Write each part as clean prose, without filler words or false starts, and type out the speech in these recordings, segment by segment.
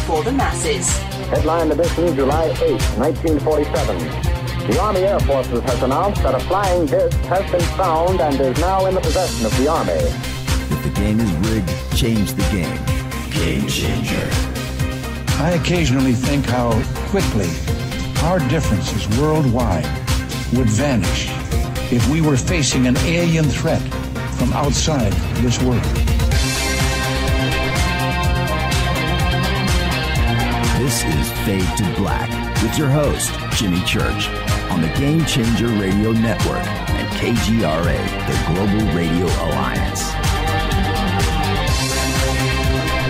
for the masses. Headline edition, July 8, 1947. The Army Air Forces has announced that a flying disc has been found and is now in the possession of the Army. If the game is rigged, change the game. Game changer. I occasionally think how quickly our differences worldwide would vanish if we were facing an alien threat from outside this world. This is Fade to Black with your host, Jimmy Church, on the Game Changer Radio Network and KGRA, the Global Radio Alliance.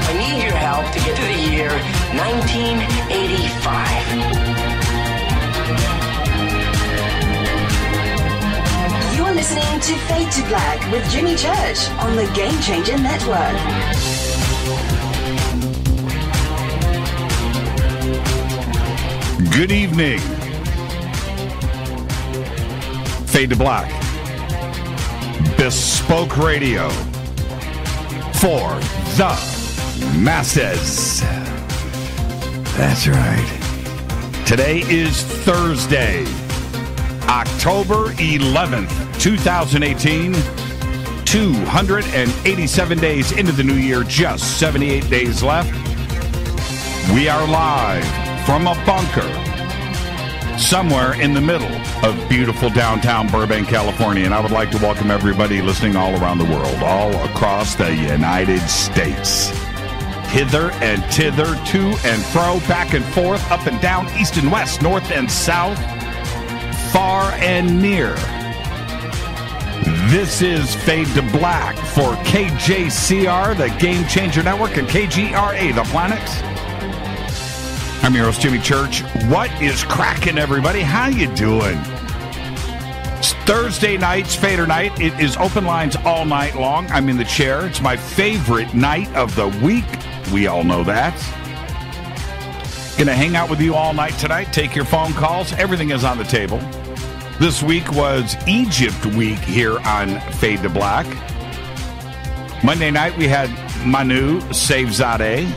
I need your help to get to the year 1985. You're listening to Fade to Black with Jimmy Church on the Game Changer Network. Good evening. Fade to Black. Bespoke radio for the masses. That's right. Today is Thursday, October 11th, 2018. 287 days into the new year, just 78 days left. We are live from a bunker somewhere in the middle of beautiful downtown Burbank, California. And I would like to welcome everybody listening all around the world, all across the United States. Hither and thither, to and fro, back and forth, up and down, east and west, north and south, far and near. This is Fade to Black for KJCR, the Game Changer Network, and KGRA, the Planet. I'm your host, Jimmy Church. What is cracking, everybody? How you doing? It's Thursday night's Fadernight. It is open lines all night long. I'm in the chair. It's my favorite night of the week. We all know that. Going to hang out with you all night tonight. Take your phone calls. Everything is on the table. This week was Egypt week here on Fade to Black. Monday night we had Manu Saifzadeh.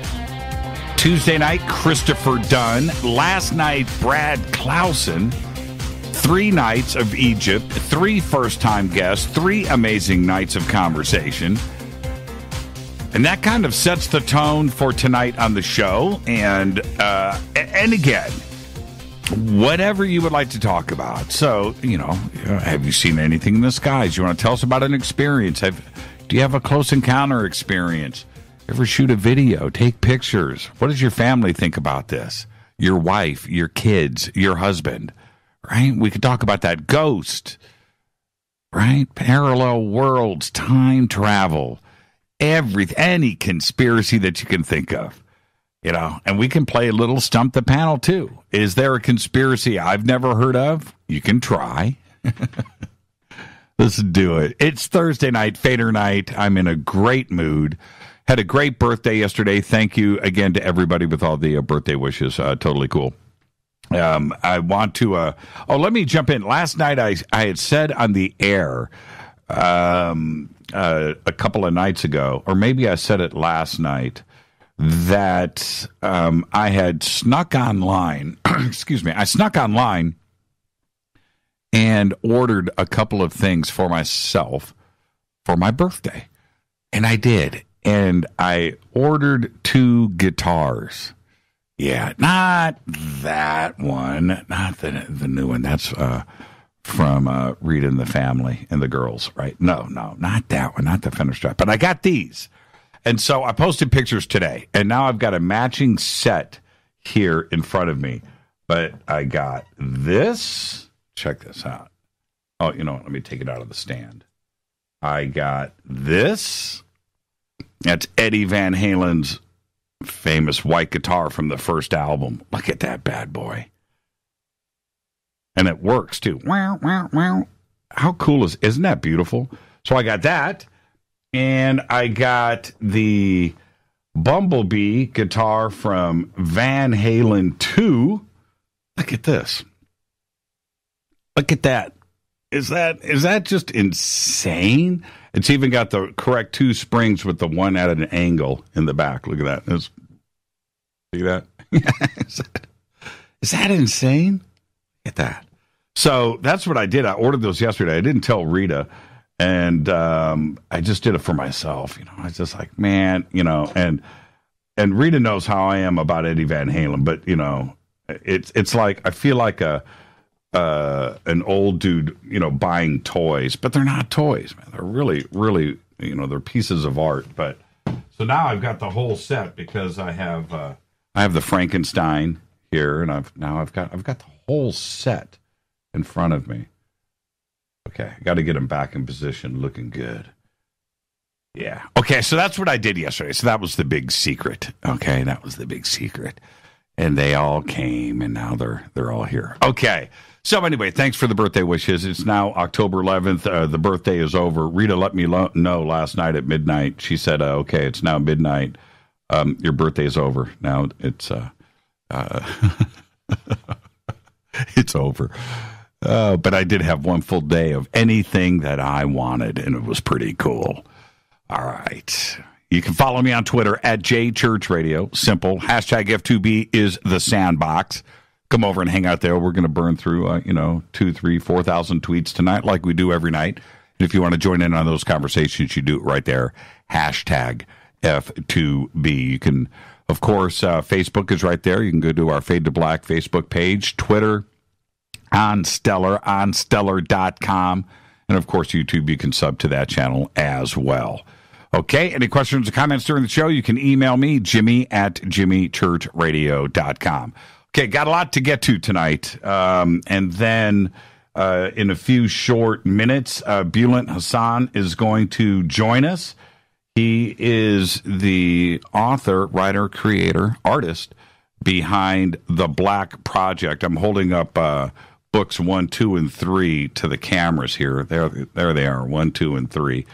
Tuesday night, Christopher Dunn. Last night, Brad Clausen. 3 nights of Egypt, 3 first-time guests, 3 amazing nights of conversation. And that kind of sets the tone for tonight on the show. And again, whatever you would like to talk about. So, have you seen anything in the skies? You want to tell us about an experience? Do you have a close encounter experience? Ever shoot a video, take pictures? What does your family think about this? Your wife, your kids, your husband, right? We could talk about that. Ghost, right? Parallel worlds, time travel, any conspiracy that you can think of, and we can play a little Stump the Panel too. Is there a conspiracy I've never heard of? You can try. Let's do it. It's Thursday night, Fader night. I'm in a great mood. Had a great birthday yesterday. Thank you again to everybody with all the birthday wishes. Totally cool. I want to... let me jump in. Last night I had said on the air a couple of nights ago, or maybe I said it last night, that I had snuck online. Excuse me. I snuck online and ordered a couple of things for myself for my birthday. And I did. And I ordered 2 guitars. Yeah, not that one. Not the new one. That's from Rita and the Family and the Girls, right? No, not that one. Not the Fender Strat. But I got these. And so I posted pictures today. And now I've got a matching set here in front of me. But I got this. Check this out. Oh, you know what? Let me take it out of the stand. I got this. That's Eddie Van Halen's famous white guitar from the first album. Look at that bad boy. And it works, too. Wow, wow, wow. How cool isn't that beautiful? So I got that. And I got the Bumblebee guitar from Van Halen 2. Look at this. Look at that. Is that just insane? It's even got the correct 2 springs with the one at an angle in the back. Look at that. It's See that? Is that insane? Look at that. So that's what I did. I ordered those yesterday. I didn't tell Rita, and I just did it for myself. I was just like, man, and Rita knows how I am about Eddie Van Halen, but it's like I feel like an old dude, buying toys, but they're not toys, man. They're really, really, they're pieces of art. But so now I've got the whole set because I have the Frankenstein here, and I've got the whole set in front of me. Okay, I got to get him back in position, looking good. Yeah. Okay, so that's what I did yesterday. So that was the big secret. Okay, that was the big secret. And they all came, and now they're all here. Okay. So anyway, thanks for the birthday wishes. It's now October 11th. The birthday is over. Rita let me know last night at midnight. She said, okay, it's now midnight. Your birthday is over. Now it's it's over. But I did have one full day of anything that I wanted, and it was pretty cool. All right. You can follow me on Twitter at JChurchRadio. Simple. Hashtag F2B is the sandbox. Come over and hang out there. We're going to burn through, 2,000, 3,000, 4,000 tweets tonight like we do every night. And if you want to join in on those conversations, you do it right there. Hashtag F2B. You can, of course, Facebook is right there. You can go to our Fade to Black Facebook page. Twitter, on stellar.com. And, of course, YouTube, you can sub to that channel as well. Okay, any questions or comments during the show, you can email me, jimmy@jimmychurchradio.com. Okay, got a lot to get to tonight. And then in a few short minutes, Bulent Hassan is going to join us. He is the author, writer, creator, artist behind The Black Project. I'm holding up books 1, 2, and 3 to the cameras here. There they are, 1, 2, and 3.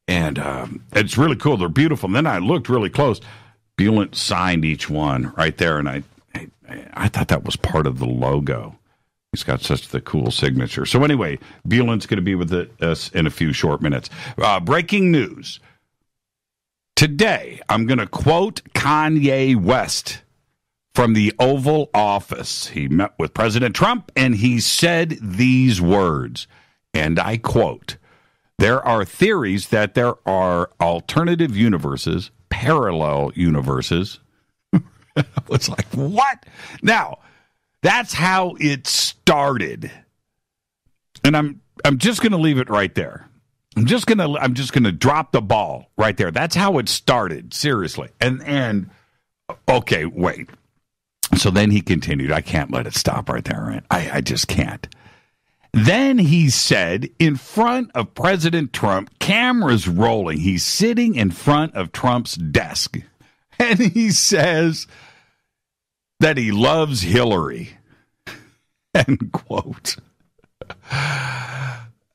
And it's really cool. They're beautiful. And then I looked really close. Bulent signed each one right there, and I thought that was part of the logo. He's got such the cool signature. So anyway, Bulent's going to be with us in a few short minutes. Breaking news. Today, I'm going to quote Kanye West from the Oval Office. He met with President Trump, and he said these words, and I quote, "There are theories that there are alternative universes, parallel universes." I was like, what? Now, that's how it started. And I'm just going to leave it right there. I'm just going to drop the ball right there. That's how it started, seriously. And okay, wait. So then he continued. I can't let it stop right there, right? I just can't. Then he said, in front of President Trump, cameras rolling. He's sitting in front of Trump's desk. And he says that he loves Hillary. End quote.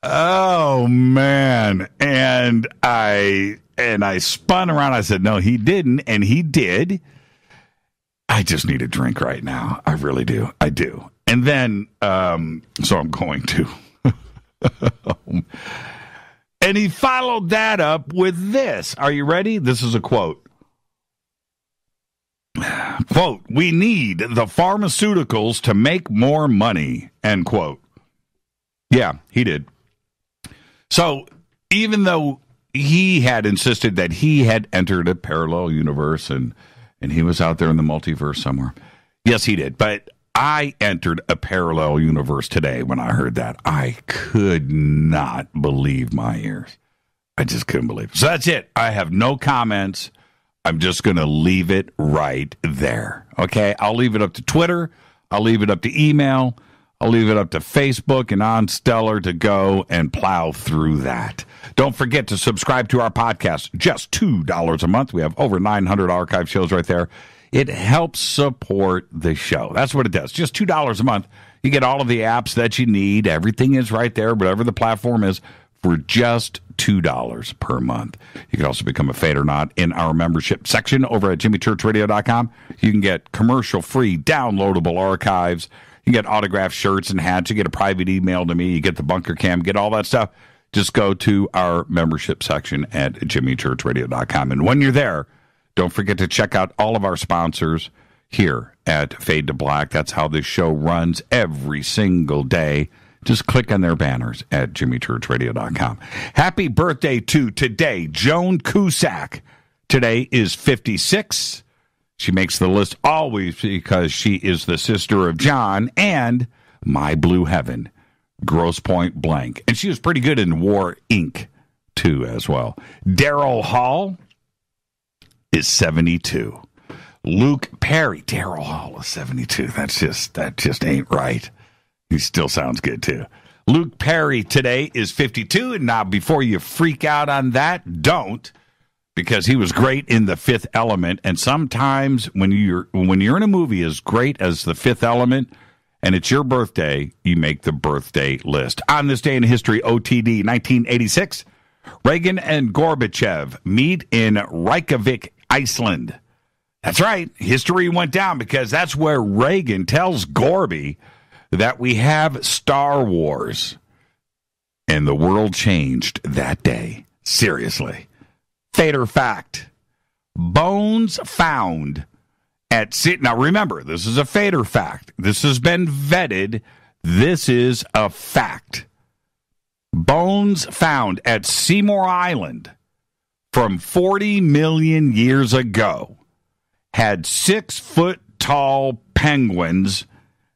Oh, man. And I spun around. I said, no, he didn't. And he did. I just need a drink right now. I really do. I do. And then, so I'm going to. And he followed that up with this. Are you ready? This is a quote. Quote, "We need the pharmaceuticals to make more money." End quote. Yeah, he did. So even though he had insisted that he had entered a parallel universe and he was out there in the multiverse somewhere. Yes, he did. But I entered a parallel universe today when I heard that. I could not believe my ears. I just couldn't believe it. So that's it. I have no comments. I'm just going to leave it right there. Okay? I'll leave it up to Twitter. I'll leave it up to email. I'll leave it up to Facebook and on Stellar to go and plow through that. Don't forget to subscribe to our podcast. Just $2 a month. We have over 900 archive shows right there. It helps support the show. That's what it does. Just $2 a month. You get all of the apps that you need. Everything is right there, whatever the platform is, for just $2 per month. You can also become a Fadernight in our membership section over at jimmychurchradio.com. You can get commercial-free downloadable archives. You get autographed shirts and hats. You get a private email to me. You get the bunker cam. Get all that stuff. Just go to our membership section at jimmychurchradio.com. And when you're there, don't forget to check out all of our sponsors here at Fade to Black. That's how this show runs every single day. Just click on their banners at jimmychurchradio.com. Happy birthday to today, Joan Cusack. Today is 56. She makes the list always because she is the sister of John and My Blue Heaven, Grosse Point Blank. And she was pretty good in War, Inc., too, as well. Daryl Hall is 72. Luke Perry. Daryl Hall is 72. That just ain't right. He still sounds good, too. Luke Perry today is 52. And now, before you freak out on that, don't, because he was great in The Fifth Element. And sometimes when you're in a movie as great as The Fifth Element and it's your birthday, you make the birthday list. On this day in history, OTD 1986, Reagan and Gorbachev meet in Reykjavik, Iceland. That's right. History went down because that's where Reagan tells Gorby that we have Star Wars. And the world changed that day. Seriously. Fader fact. Bones found at sea. Now remember, this is a Fader fact. This has been vetted. This is a fact. Bones found at Seymour Island from 40 million years ago had 6-foot-tall penguins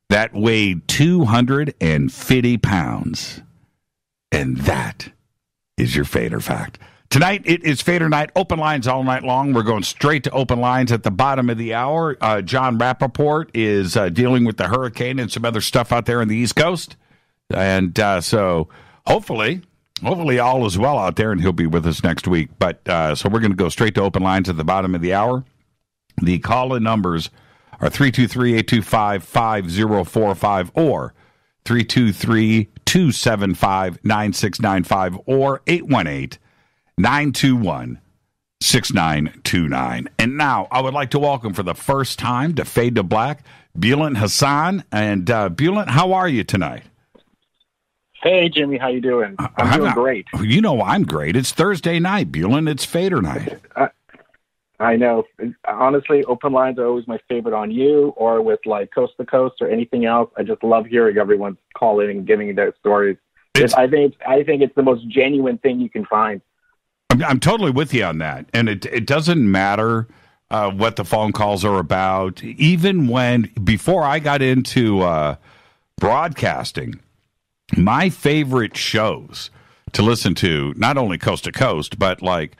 that weighed 250 pounds. And that is your Fader fact. Tonight, it is Fader Night. Open lines all night long. We're going straight to open lines at the bottom of the hour. John Rappaport is dealing with the hurricane and some other stuff out there on the East Coast. And so hopefully all is well out there, and he'll be with us next week. But so we're going to go straight to open lines at the bottom of the hour. The call-in numbers are 323-825-5045 or 323-275-9695 or 818-921-6929. And now I would like to welcome for the first time to Fade to Black, Bulent Hassan. And Bulent, how are you tonight? Hey, Jimmy, how you doing? I'm doing great. You know I'm great. It's Thursday night, Bulent. It's Fader night. I know. Honestly, open lines are always my favorite on you or with like Coast to Coast or anything else. I just love hearing everyone call in and giving their stories. I think it's the most genuine thing you can find. I'm totally with you on that. And it doesn't matter what the phone calls are about. Even before I got into broadcasting, my favorite shows to listen to, not only Coast to Coast, but like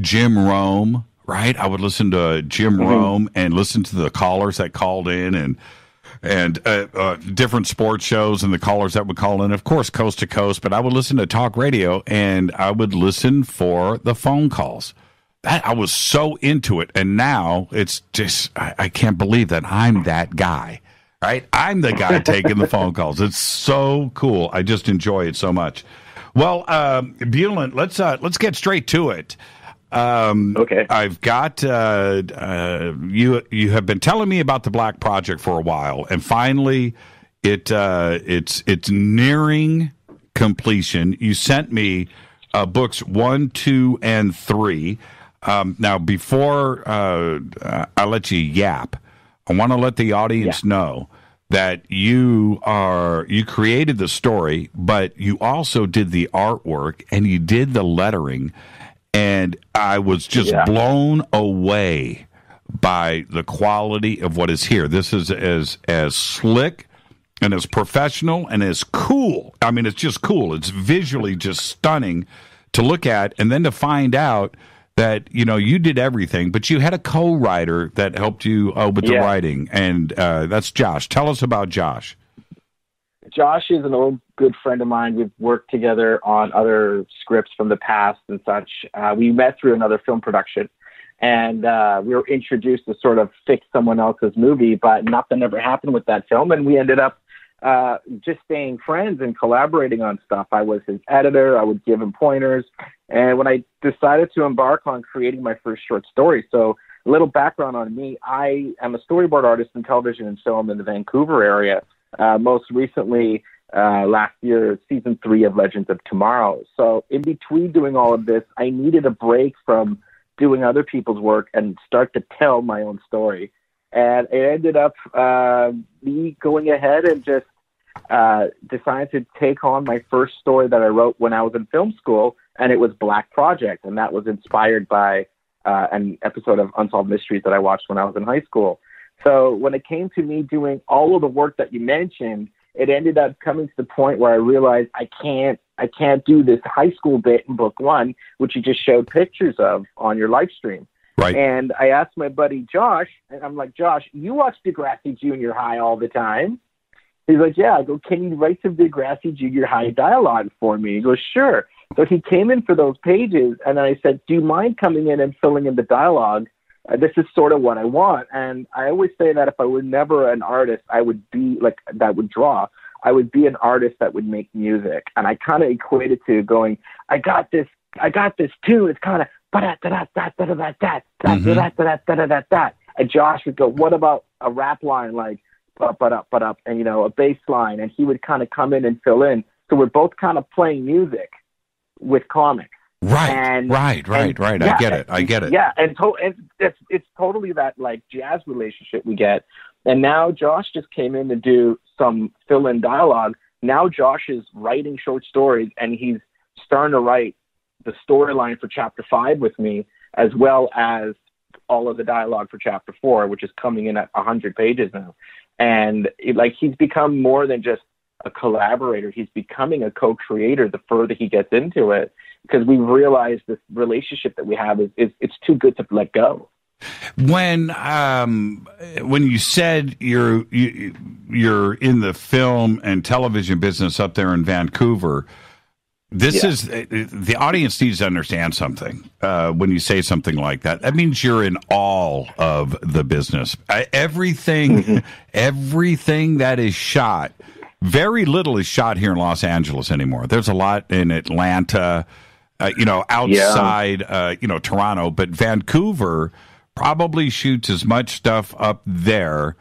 Jim Rome, right? I would listen to Jim Rome and listen to the callers that called in and different sports shows and the callers that would call in. Of course, Coast to Coast, but I would listen to talk radio and I would listen for the phone calls. I was so into it. And now it's just, I can't believe that I'm that guy, right? I'm the guy taking the phone calls. It's so cool. I just enjoy it so much. Well, Bulent, let's get straight to it. Okay. I've got you have been telling me about the Black Project for a while, and finally it's nearing completion. You sent me books 1, 2, and 3. Now, before I let you yap, I want to let the audience know that you created the story, but you also did the artwork and you did the lettering. And I was just blown away by the quality of what is here. This is as slick and as professional and as cool. I mean, it's just cool. It's visually just stunning to look at. And then to find out that, you did everything, but you had a co-writer that helped you with the writing. And that's Josh. Tell us about Josh. Josh is an old good friend of mine. We've worked together on other scripts from the past and such. We met through another film production, and we were introduced to sort of fix someone else's movie, but nothing ever happened with that film, and we ended up just staying friends and collaborating on stuff. I was his editor. I would give him pointers, and when I decided to embark on creating my first short story, so a little background on me, I am a storyboard artist in television and film in the Vancouver area. Most recently, last year, season 3 of Legends of Tomorrow. So in between doing all of this, I needed a break from doing other people's work and start to tell my own story. And it ended up me going ahead and just decided to take on my first story that I wrote when I was in film school, and it was Black Project, and that was inspired by an episode of Unsolved Mysteries that I watched when I was in high school. So when it came to me doing all of the work that you mentioned, it ended up coming to the point where I realized I can't do this high school bit in book one, which you just showed pictures of on your live stream. Right. And I asked my buddy Josh, and I'm like, Josh, you watch Degrassi Junior High all the time. He's like, yeah. I go, can you write some Degrassi Junior High dialogue for me? He goes, sure. So he came in for those pages, and then I said, do you mind coming in and filling in the dialogue? This is sort of what I want. And I always say that if I were never an artist, I would be like that would draw. I would be an artist that would make music. And I kind of equate it to going, I got this too. It's kind of and Josh would go, what about a rap line like but up, and you know, a bass line, and he would kind of come in and fill in. So we're both kind of playing music with comics. Right. I get it. Yeah, and it's totally that like jazz relationship we get. And now Josh just came in to do some fill-in dialogue. Now Josh is writing short stories, and he's starting to write the storyline for chapter 5 with me, as well as all of the dialogue for chapter 4, which is coming in at 100 pages now. And he's become more than just a collaborator. He's becoming a co-creator the further he gets into it, because we realize this relationship that we have is it's too good to let go. When you said you're in the film and television business up there in Vancouver, this is the audience needs to understand something. When you say something like that, that means you're in all of the business. Everything that is shot. Very little is shot here in Los Angeles anymore. There's a lot in Atlanta, outside, Toronto, but Vancouver probably shoots as much stuff up there,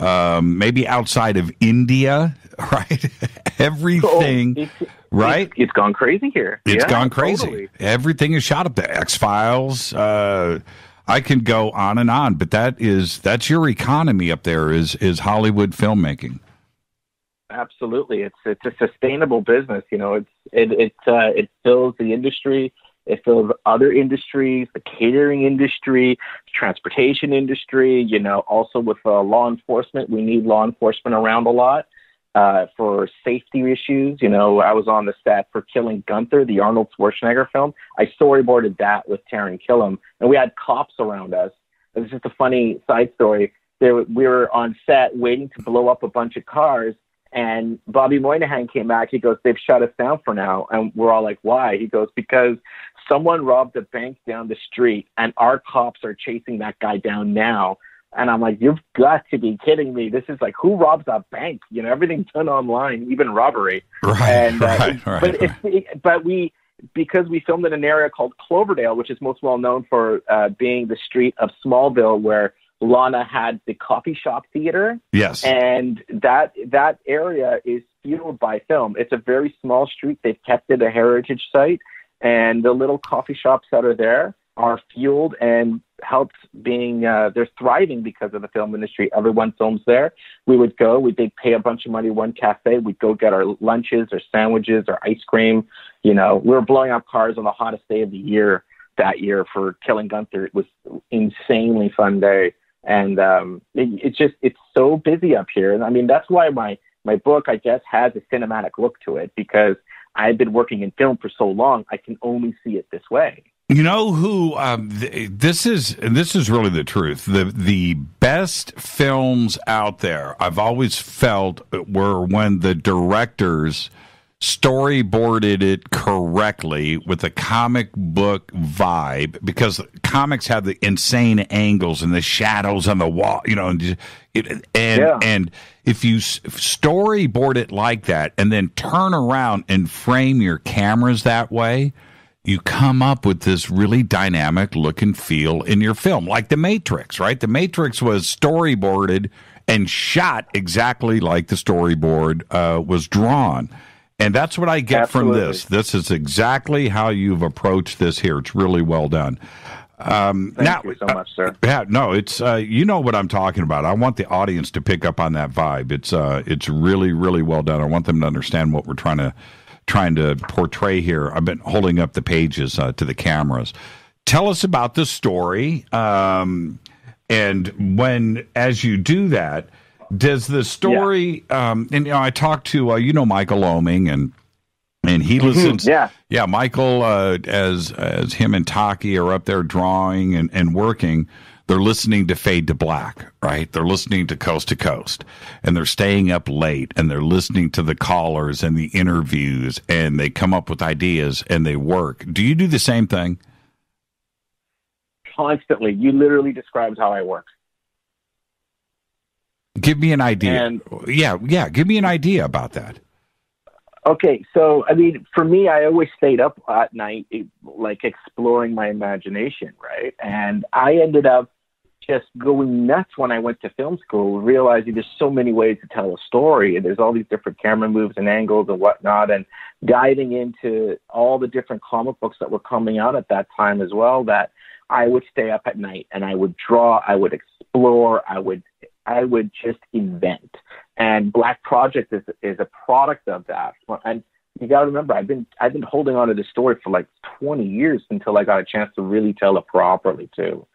maybe outside of India, right? Everything, right? It's gone crazy here. It's gone crazy. Totally. Everything is shot up there. X-Files, I can go on and on, but that's your economy up there is Hollywood filmmaking. Absolutely, it's a sustainable business. You know, it fills the industry, it fills other industries, the catering industry, transportation industry. You know, also with law enforcement, we need law enforcement around a lot for safety issues. You know, I was on the set for Killing Gunther, the Arnold Schwarzenegger film. I storyboarded that with Taron Killam, and we had cops around us. It was just a funny side story. We were on set waiting to blow up a bunch of cars. And Bobby Moynihan came back. He goes, they've shut us down for now. And we're all like, why? He goes, because someone robbed a bank down the street and our cops are chasing that guy down now. And I'm like, you've got to be kidding me. This is like, who robs a bank? You know, everything's done online, even robbery. Because we filmed in an area called Cloverdale, which is most well known for being the street of Smallville, where Lana had the coffee shop theater. Yes. And that area is fueled by film. It's a very small street. They've kept it a heritage site. And the little coffee shops that are there are fueled and helps being, they're thriving because of the film industry. Everyone films there. We would go, they'd pay a bunch of money, one cafe. We'd go get our lunches or sandwiches or ice cream. You know, we were blowing up cars on the hottest day of the year that year for Killing Gunther. It was an insanely fun day. And it's so busy up here. And I mean, that's why my book, I guess, has a cinematic look to it, because I've been working in film for so long, I can only see it this way. You know who this is really the truth. The best films out there, I've always felt, were when the directors storyboarded it correctly with a comic book vibe, because comics have the insane angles and the shadows on the wall, you know, and if you storyboard it like that and then turn around and frame your cameras that way, you come up with this really dynamic look and feel in your film, like The Matrix, right? The Matrix was storyboarded and shot exactly like the storyboard was drawn. And that's what I get from this. This is exactly how you've approached this here. It's really well done. Thank you so much, sir. Yeah, no, it's you know what I'm talking about. I want the audience to pick up on that vibe. It's really, really well done. I want them to understand what we're trying to portray here. I've been holding up the pages to the cameras. Tell us about the story, and as you do that, does the story? And I talked to Michael Oeming and he listens. Yeah. Michael, as him and Taki are up there drawing and working, they're listening to Fade to Black, right? They're listening to Coast, and they're staying up late, and they're listening to the callers and the interviews, and they come up with ideas and they work. Do you do the same thing? Constantly. You literally described how I work. Give me an idea. Give me an idea about that. Okay, so, I mean, for me, I always stayed up at night, like, exploring my imagination, right? And I ended up just going nuts when I went to film school, realizing there's so many ways to tell a story, and there's all these different camera moves and angles and whatnot, and diving into all the different comic books that were coming out at that time as well, that I would stay up at night, and I would draw, I would explore, I would just invent. And Black Project is a product of that. And you got to remember, I've been holding on to this story for like 20 years until I got a chance to really tell it properly too.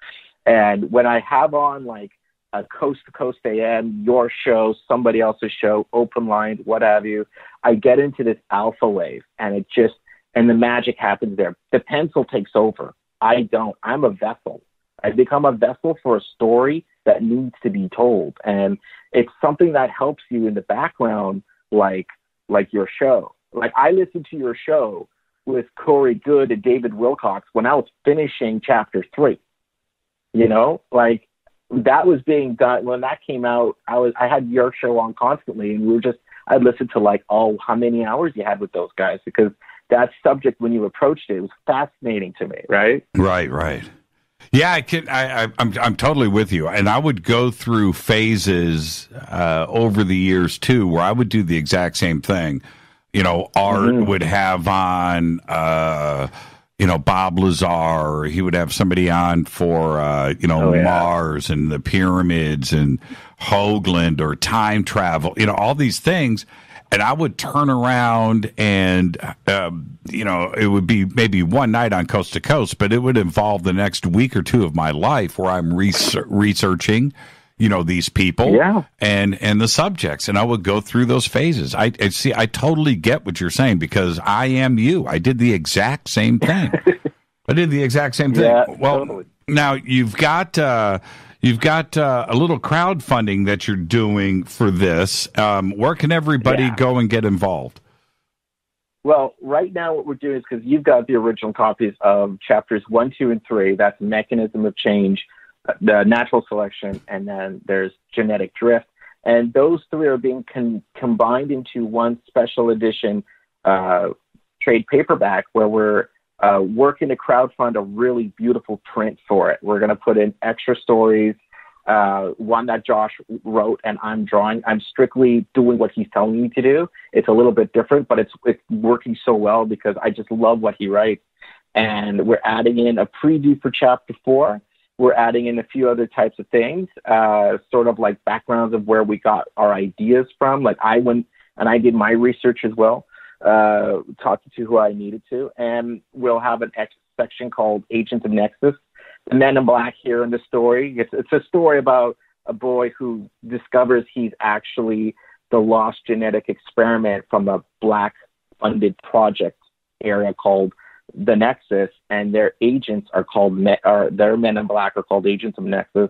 And when I have on like a Coast to Coast AM, your show, somebody else's show, open line, what have you, I get into this alpha wave, and the magic happens there. The pencil takes over. I don't. I'm a vessel. I become a vessel for a story that needs to be told. And it's something that helps you in the background, like your show. Like, I listened to your show with Corey Good and David Wilcox when I was finishing chapter 3. You know, like, that was being done when that came out. I had your show on constantly, and I listened to like how many hours you had with those guys, because that subject, when you approached it, was fascinating to me. Right. Yeah, I'm totally with you, and I would go through phases over the years too, where I would do the exact same thing. Art would have on, Bob Lazar. He would have somebody on for Mars and the pyramids and Hoagland or time travel. All these things. And I would turn around and, it would be maybe one night on Coast to Coast, but it would involve the next week or two of my life where I'm researching, these people and the subjects. And I would go through those phases. I totally get what you're saying, because I am you. I did the exact same thing. Yeah, well, totally. Now you've got a little crowdfunding that you're doing for this. Where can everybody go and get involved? Well, right now what we're doing is, because you've got the original copies of chapters 1, 2, and 3. That's Mechanism of Change, the Natural Selection, and then there's Genetic Drift. And those 3 are being combined into one special edition trade paperback, where we're working to crowdfund a really beautiful print for it. We're going to put in extra stories, one that Josh wrote and I'm drawing. I'm strictly doing what he's telling me to do. It's a little bit different, but it's working so well because I just love what he writes. And we're adding in a preview for chapter 4. We're adding in a few other types of things, sort of like backgrounds of where we got our ideas from. Like, I went and I did my research as well, talking to who I needed to. And we'll have an X section called Agents of Nexus. The Men in Black here in the story. It's a story about a boy who discovers he's actually the lost genetic experiment from a Black-funded project area called the Nexus, and their agents are called their Men in Black are called Agents of Nexus,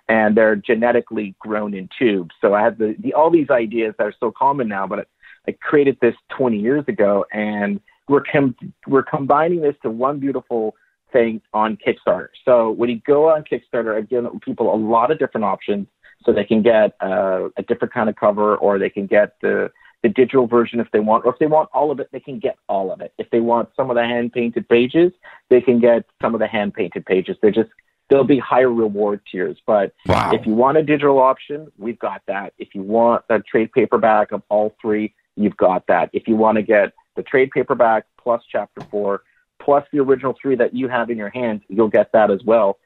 and they're genetically grown in tubes. So I had all these ideas that are so common now, but I created this 20 years ago, and we're combining this to one beautiful thing on Kickstarter. So when you go on Kickstarter, I've given people a lot of different options, so they can get a different kind of cover, or they can get the digital version if they want, or if they want all of it, they can get all of it. If they want some of the hand-painted pages, they can get some of the hand-painted pages. There'll be higher reward tiers. But If you want a digital option, we've got that. If you want a trade paperback of all 3, you've got that. If you want to get the trade paperback plus chapter 4 plus the original 3 that you have in your hands, you'll get that as well.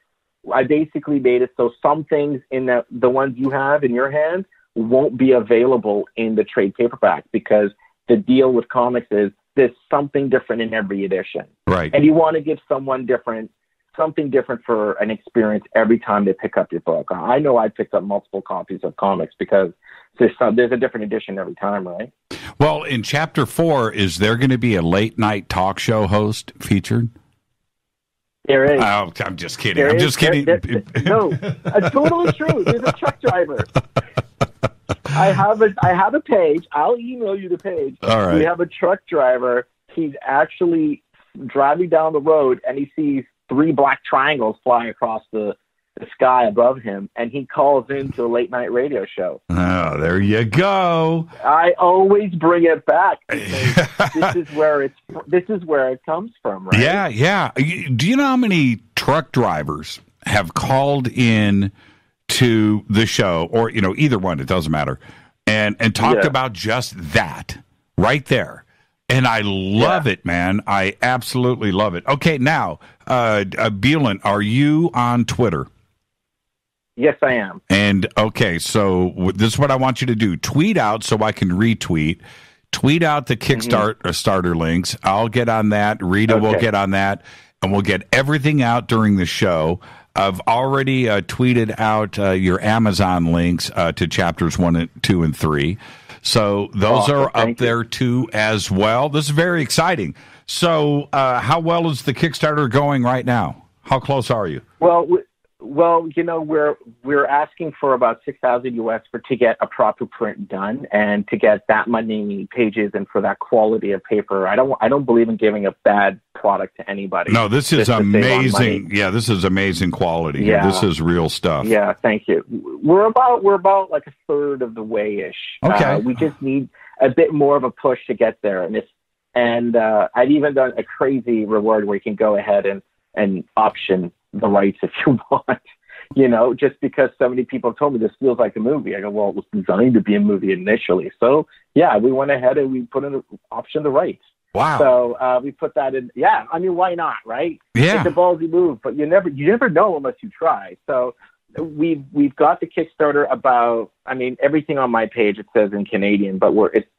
I basically made it so some things in the ones you have in your hands won't be available in the trade paperback, because the deal with comics is there's something different in every edition. Right. And you want to give someone something different for an experience every time they pick up your book. I know I picked up multiple copies of comics because there's a different edition every time, right? Well, in Chapter 4, is there going to be a late-night talk show host featured? There is. Oh, I'm just kidding. I'm just kidding. No, it's totally true. There's a truck driver. I have a page. I'll email you the page. All right. We have a truck driver. He's actually driving down the road, and he sees 3 black triangles flying across the sky above him, and he calls into a late night radio show. Oh, there you go. I always bring it back because this is where it comes from, right? Yeah. Do you know how many truck drivers have called in to the show, or either one, it doesn't matter, and talked about just that right there? And I love it, man. I absolutely love it. Okay, now, Beelan, are you on Twitter? Yes, I am. And, okay, so this is what I want you to do. Tweet out so I can retweet. Tweet out the Kickstarter links. I'll get on that. Rita will get on that. And we'll get everything out during the show. I've already tweeted out your Amazon links to chapters 1, 2, and 3. So those are up there, too, as well. This is very exciting. So how well is the Kickstarter going right now? How close are you? Well, we're asking for about $6,000 US to get a proper print done and to get that many pages and for that quality of paper. I don't believe in giving a bad product to anybody. No, this is amazing. Yeah, this is amazing quality. Yeah, this is real stuff. Yeah, thank you. We're about like a third of the way-ish. Okay, we just need a bit more of a push to get there, and I've even done a crazy reward where you can go ahead and option the rights if you want, just because so many people told me this feels like a movie. I go, well, it was designed to be a movie initially. So yeah, we went ahead and we put in an option the rights. Wow. So we put that in. Yeah. I mean, why not? Right. Yeah. It's a ballsy move, but you never know unless you try. So we've got the Kickstarter about, everything on my page, it says in Canadian, but it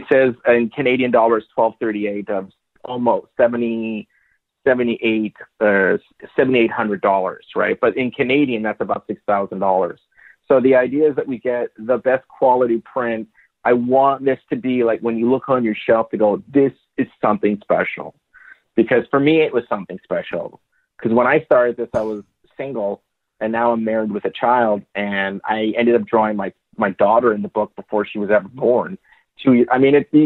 says in Canadian dollars, $1,238 of almost $7,800, right? But in Canadian, that's about $6,000. So the idea is that we get the best quality print. I want this to be like when you look on your shelf to go, this is something special. Because for me, it was something special. Because when I started this, I was single, and now I'm married with a child, and I ended up drawing my daughter in the book before she was ever born. You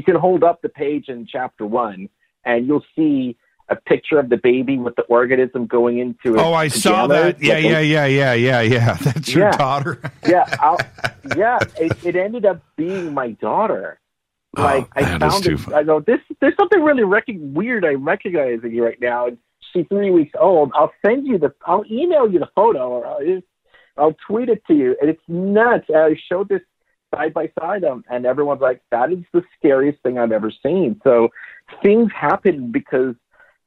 can hold up the page in chapter 1, and you'll see a picture of the baby with the organism going into it. Oh, I saw that. Yeah. That's your daughter. It ended up being my daughter. I found it. Funny. I go, there's something really weird. I'm recognizing you right now. And she's 3 weeks old. I'll email you the photo, or I'll tweet it to you. And it's nuts. I showed this side by side, and everyone's like, that is the scariest thing I've ever seen. So things happen because,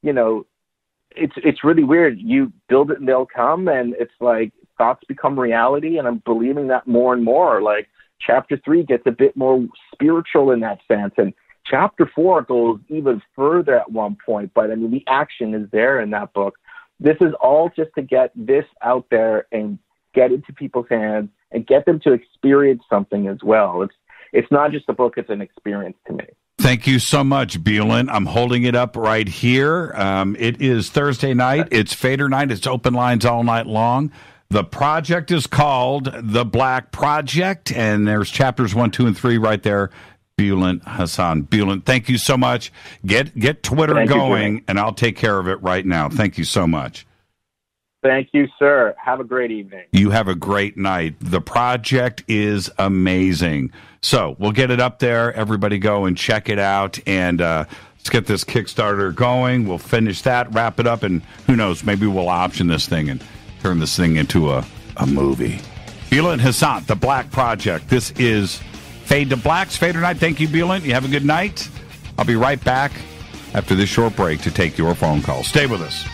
it's really weird. You build it and they'll come, and it's like thoughts become reality. And I'm believing that more and more. Like chapter 3 gets a bit more spiritual in that sense. And chapter 4 goes even further at one point. But the action is there in that book. This is all just to get this out there and get it to people's hands and get them to experience something as well. It's not just a book, it's an experience to me. Thank you so much, Beelan. I'm holding it up right here. It is Thursday night. It's Fadernight. It's open lines all night long. The project is called The Black Project, and there's chapters 1, 2, and 3 right there. Beelan Hassan. Beelan, thank you so much. Get Twitter going, and I'll take care of it right now. Thank you so much. Thank you, sir. Have a great evening. You have a great night. The project is amazing. So we'll get it up there. Everybody go and check it out. And let's get this Kickstarter going. We'll finish that, wrap it up, and who knows, maybe we'll option this thing and turn this thing into a movie. Beelan Hassan, The Black Project. This is Fade to Black's Fadernight. Thank you, Beelan. You have a good night. I'll be right back after this short break to take your phone call. Stay with us.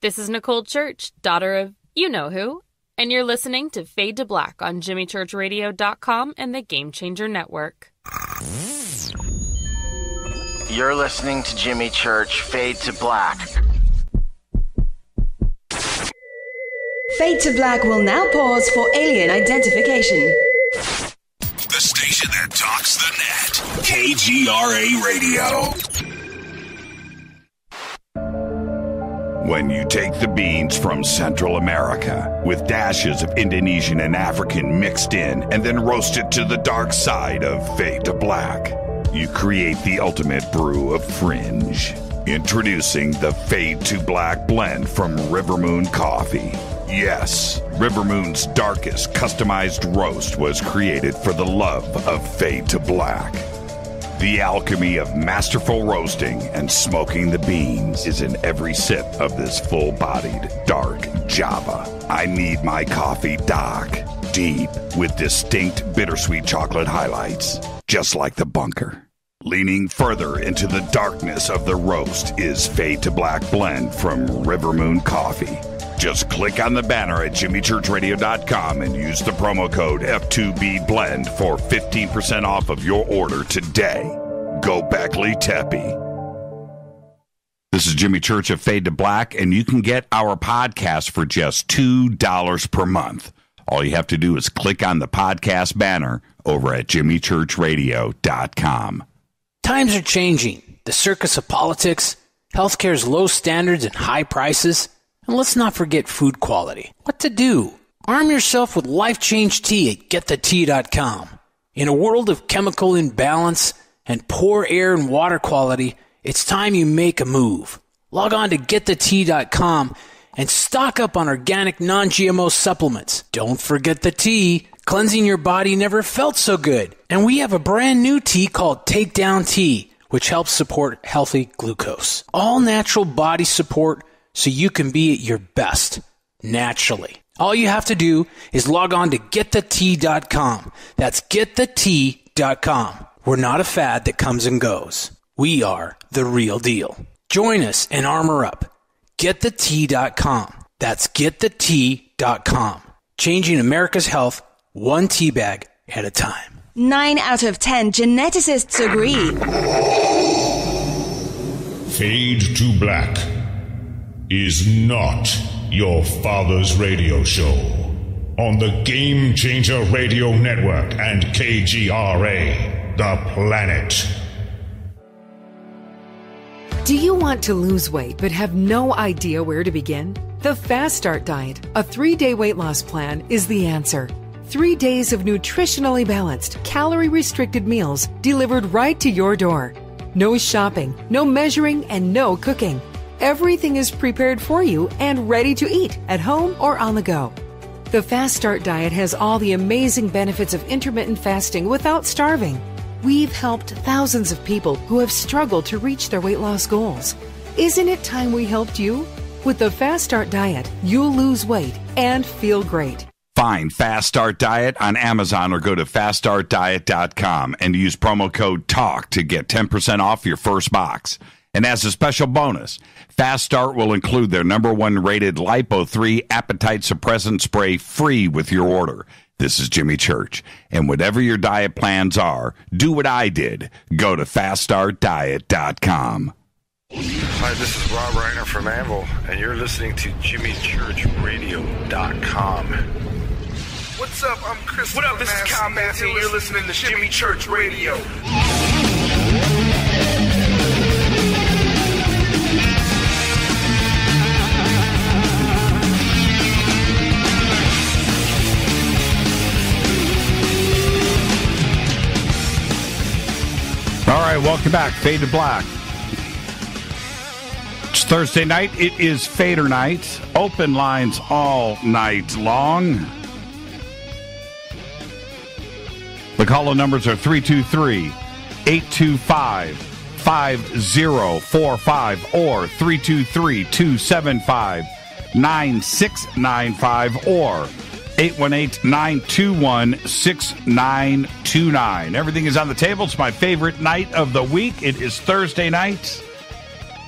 This is Nicole Church, daughter of you-know-who, and you're listening to Fade to Black on JimmyChurchRadio.com and the Game Changer Network. You're listening to Jimmy Church, Fade to Black. Fade to Black will now pause for alien identification. The station that talks the net. KGRA Radio. When you take the beans from Central America with dashes of Indonesian and African mixed in and then roast it to the dark side of Fade to Black, you create the ultimate brew of fringe. Introducing the Fade to Black blend from River Moon Coffee. Yes, River Moon's darkest customized roast was created for the love of Fade to Black. The alchemy of masterful roasting and smoking the beans is in every sip of this full-bodied, dark Java. I need my coffee dark, deep, with distinct bittersweet chocolate highlights, just like the bunker. Leaning further into the darkness of the roast is Fade to Black blend from River Moon Coffee. Just click on the banner at JimmyChurchRadio.com and use the promo code F2BBLEND for 15% off of your order today. Go Beckley Teppy. This is Jimmy Church of Fade to Black, and you can get our podcast for just $2 per month. All you have to do is click on the podcast banner over at JimmyChurchRadio.com. Times are changing. The circus of politics, healthcare's low standards and high prices, and let's not forget food quality. What to do? Arm yourself with Life Change Tea at GetTheTea.com. In a world of chemical imbalance and poor air and water quality, it's time you make a move. Log on to GetTheTea.com and stock up on organic non-GMO supplements. Don't forget the tea. Cleansing your body never felt so good. And we have a brand new tea called Takedown Tea, which helps support healthy glucose. All natural body support so you can be at your best, naturally. All you have to do is log on to GetTheTea.com. That's GetTheTea.com. We're not a fad that comes and goes. We are the real deal. Join us and armor up. GetTheTea.com. That's GetTheTea.com. Changing America's health one tea bag at a time. 9 out of 10 geneticists agree. Fade to Black is not your father's radio show on the Game Changer Radio Network and KGRA, the planet. Do you want to lose weight but have no idea where to begin? The Fast Start Diet, a 3-day weight loss plan, is the answer. 3 days of nutritionally balanced, calorie-restricted meals delivered right to your door. No shopping, no measuring, and no cooking. Everything is prepared for you and ready to eat at home or on the go. The Fast Start Diet has all the amazing benefits of intermittent fasting without starving. We've helped thousands of people who have struggled to reach their weight loss goals. Isn't it time we helped you? With the Fast Start Diet, you'll lose weight and feel great. Find Fast Start Diet on Amazon or go to FastStartDiet.com and use promo code TALK to get 10% off your first box. And as a special bonus, Fast Start will include their #1 rated Lipo-3 appetite suppressant spray free with your order. This is Jimmy Church. And whatever your diet plans are, do what I did. Go to FastStartDiet.com. Hi, this is Rob Reiner from Anvil, and you're listening to JimmyChurchRadio.com. What's up? I'm Chris. What up? This is Kyle Matthew, and you're listening to Jimmy Church Radio. All right, welcome back. Fade to Black. It's Thursday night. It is Fadernight. Open lines all night long. The call-in numbers are 323-825-5045 or 323-275-9695 or 818-921-6929. Everything is on the table. It's my favorite night of the week. It is Thursday night.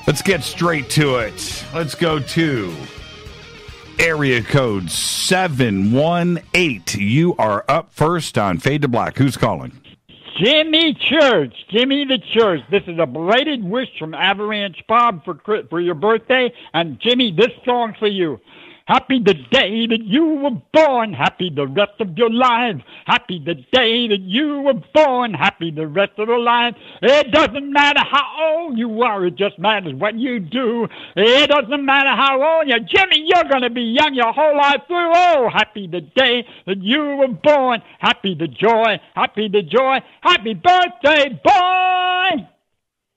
Let's get straight to it. Let's go to area code 718. You are up first on Fade to Black. Who's calling? Jimmy Church. Jimmy the Church. This is a belated wish from Avalanche Bob for your birthday. And Jimmy, this song's for you. Happy the day that you were born. Happy the rest of your life. Happy the day that you were born. Happy the rest of your life. It doesn't matter how old you are. It just matters what you do. It doesn't matter how old you are. Jimmy, you're going to be young your whole life through. Oh, happy the day that you were born. Happy the joy. Happy the joy. Happy birthday, boy.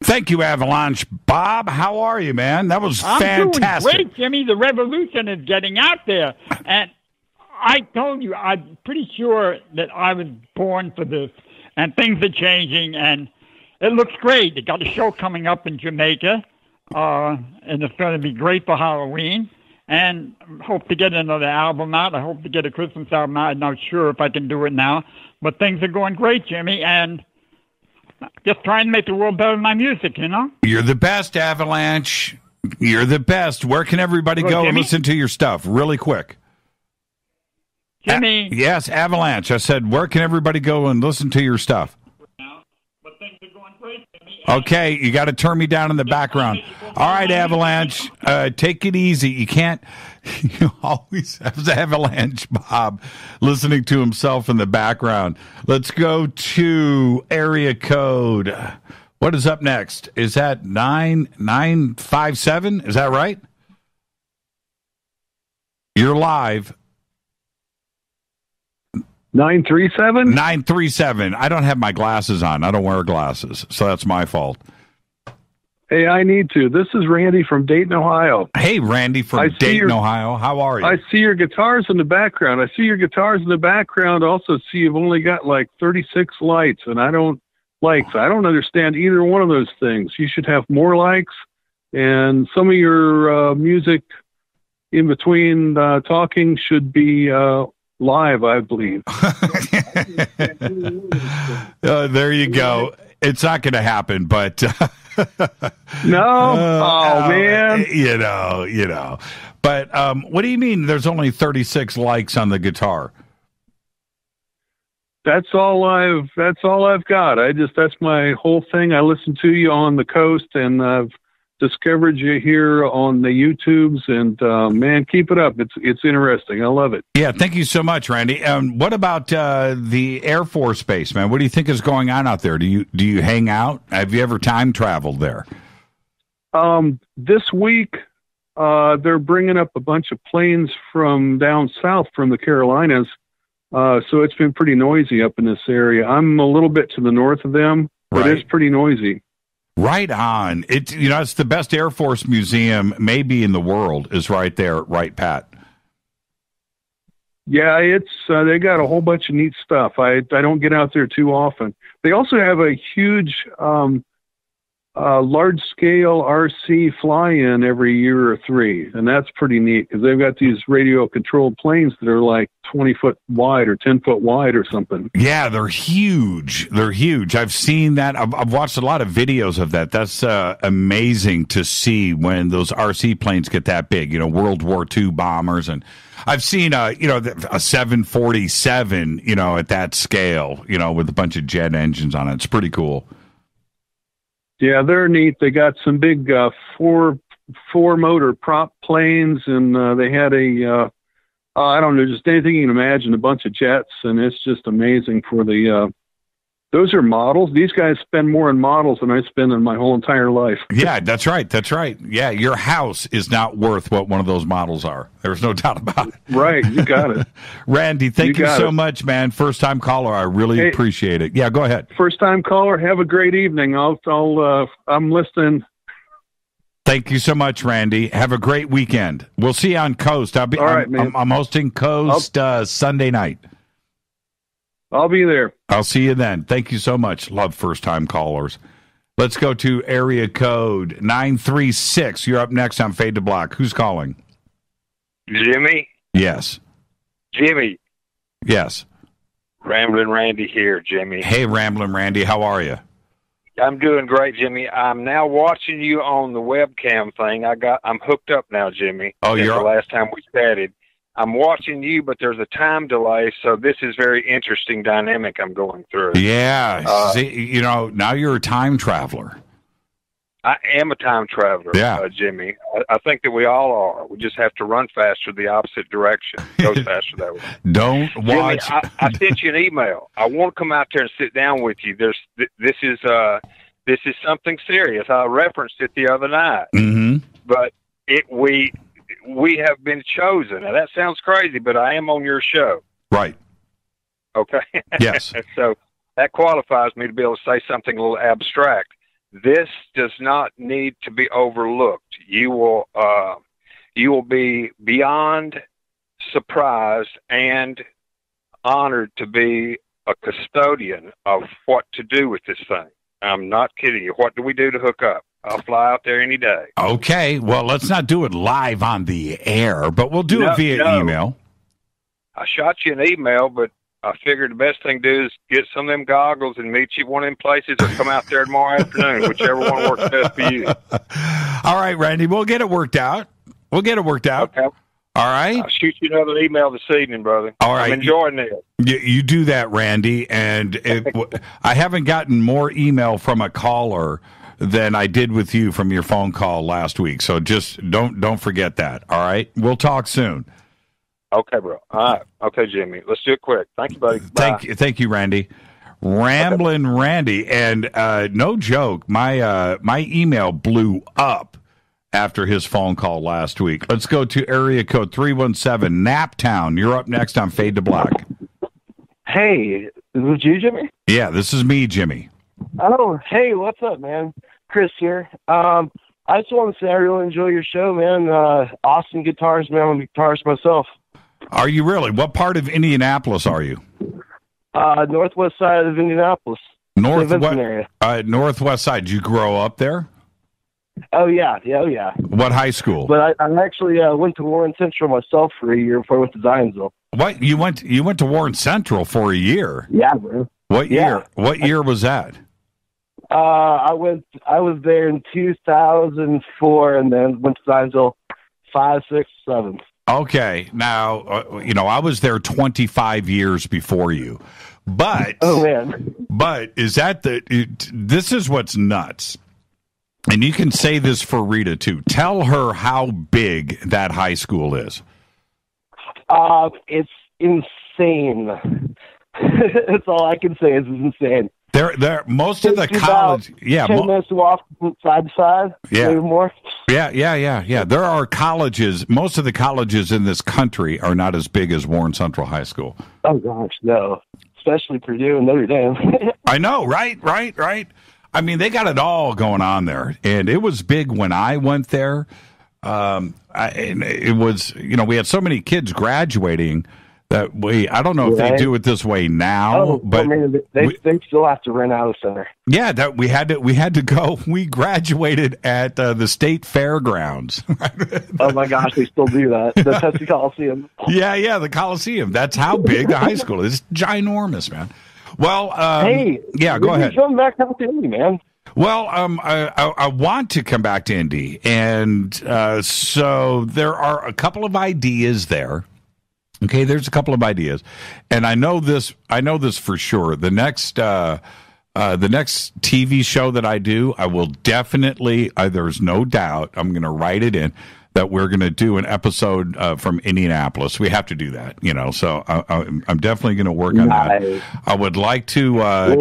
Thank you, Avalanche Bob. How are you, man? That was fantastic. I'm doing great, Jimmy. The revolution is getting out there. And I told you, I'm pretty sure that I was born for this. And things are changing, and it looks great. They got a show coming up in Jamaica, and it's going to be great for Halloween. And hope to get another album out. I hope to get a Christmas album out. I'm not sure if I can do it now. But things are going great, Jimmy, and just trying to make the world better with my music, you know? You're the best, Avalanche. You're the best. Where can everybody go and listen to your stuff? Really quick. Jimmy. Yes, Avalanche. I said, where can everybody go and listen to your stuff? But things are going great, Jimmy. Okay, you got to turn me down in the background. All right, Avalanche, take it easy. You can't, you always have Avalanche Bob listening to himself in the background. Let's go to area code. What is up next? Is that 9957? Is that right? You're live. 937? 937. I don't have my glasses on. I don't wear glasses, so that's my fault. Hey, I need to. This is Randy from Dayton, Ohio. Hey, Randy from Dayton, Ohio. How are you? I see your guitars in the background. Also see you've only got like 36 lights, and I don't understand either one of those things. You should have more likes, and some of your music in between talking should be live, I believe. There you go. It's not going to happen, but no. Man. You know. But what do you mean? There's only 36 likes on the guitar. That's all I've got. That's my whole thing. I listen to you on the coast, and I've discovered you here on the YouTubes, and man, keep it up. It's interesting. I love it. Yeah, thank you so much, Randy. What about the Air Force Base, man? What do you think is going on out there? Do you hang out? Have you ever time traveled there? This week, they're bringing up a bunch of planes from down south from the Carolinas, so it's been pretty noisy up in this area. I'm a little bit to the north of them, but It's pretty noisy. Right on. It's the best Air Force museum maybe in the world is right there, right, Pat? Yeah, it's they got a whole bunch of neat stuff. I don't get out there too often. They also have a huge large-scale RC fly-in every year or three, and that's pretty neat because they've got these radio-controlled planes that are like 20 foot wide or 10 foot wide or something. Yeah, they're huge. I've seen that. I've watched a lot of videos of that. That's amazing to see when those RC planes get that big, World War II bombers. And I've seen, a 747, at that scale, with a bunch of jet engines on it. It's pretty cool. Yeah, they're neat. They got some big four motor prop planes, and they had I don't know, just anything you can imagine, a bunch of jets, and it's just amazing for the Those are models. These guys spend more on models than I spend in my whole entire life. Yeah, that's right. That's right. Yeah, your house is not worth what one of those models are. There's no doubt about it. Right, you got it. Randy, thank you so much, man. First-time caller. I really appreciate it. Yeah, go ahead. First-time caller. Have a great evening. I'm listening. Thank you so much, Randy. Have a great weekend. We'll see you on Coast. I'm hosting Coast Sunday night. I'll be there. I'll see you then. Thank you so much. Love first-time callers. Let's go to area code 936. You're up next on Fade to Black. Who's calling? Jimmy? Yes. Jimmy? Yes. Ramblin' Randy here, Jimmy. Hey, Ramblin' Randy. How are you? I'm doing great, Jimmy. I'm now watching you on the webcam thing. I'm hooked up now, Jimmy. Oh, since you're the last time we chatted. I'm watching you, but there's a time delay, so this is very interesting dynamic I'm going through. Yeah. See, now you're a time traveler. I am a time traveler, Jimmy. I think that we all are. We just have to run faster the opposite direction. It goes faster that way. Don't watch. Jimmy, I sent you an email. I want to come out there and sit down with you. This is something serious. I referenced it the other night. Mm-hmm. But we have been chosen. Now, that sounds crazy, but I am on your show. Right. Okay? Yes. So that qualifies me to be able to say something a little abstract. This does not need to be overlooked. You will be beyond surprised and honored to be a custodian of what to do with this thing. I'm not kidding you. What do we do to hook up? I'll fly out there any day. Okay. Well, let's not do it live on the air, but we'll do it via email. I shot you an email, but I figured the best thing to do is get some of them goggles and meet you at one of them places or come out there tomorrow afternoon, whichever one works best for you. All right, Randy. We'll get it worked out. Okay. All right. I'll shoot you another email this evening, brother. All right. I'm enjoying this. You do that, Randy. And I haven't gotten more email from a caller than I did with you from your phone call last week. So just don't forget that. All right. We'll talk soon. Okay, bro. All right. Okay, Jimmy. Let's do it quick. Thank you, buddy. Bye. Thank you, Randy. Ramblin' Randy. And no joke, my email blew up after his phone call last week. Let's go to area code 317, Naptown. You're up next on Fade to Black. Hey, is this you, Jimmy? Yeah, this is me, Jimmy. Oh, hey, what's up, man? Chris here. I just want to say I really enjoy your show, man. Awesome guitars, man. I'm a guitarist myself. Are you really? What part of Indianapolis are you? Northwest side of Indianapolis. Northwest side. Did you grow up there? Oh, yeah. What high school? But I actually went to Warren Central myself for a year before I went to Zionsville. What? You went to Warren Central for a year? Yeah, bro. What year? What year was that? I was there in 2004 and then went to Zionsville 5, 6, 7. Okay. Now, I was there 25 years before you. But oh man. But is that this is what's nuts. And you can say this for Rita too. Tell her how big that high school is. It's insane. That's all I can say is it's insane. There, most of the college, 10 minutes to walk side to side, maybe more. Yeah. There are colleges. Most of the colleges in this country are not as big as Warren Central High School. Oh gosh, no. Especially Purdue and Notre Dame. I know, right. I mean, they got it all going on there, and it was big when I went there. And it was, we had so many kids graduating. That I don't know if they do it this way now, but they still have to rent out a center. Yeah, that we had to go. We graduated at the state fairgrounds. Oh my gosh, they still do that. The Pepsi Coliseum. Yeah, the Coliseum. That's how big the high school is. It's ginormous, man. Well, hey, go ahead. Come back out to Indy, man. Well, I want to come back to Indy, and so there are a couple of ideas there. Okay, there's a couple of ideas, and I know this for sure. The next TV show that I do, I will definitely, there's no doubt, I'm going to write it in, that we're going to do an episode from Indianapolis. We have to do that, So I'm definitely going to work on that. I would like to. I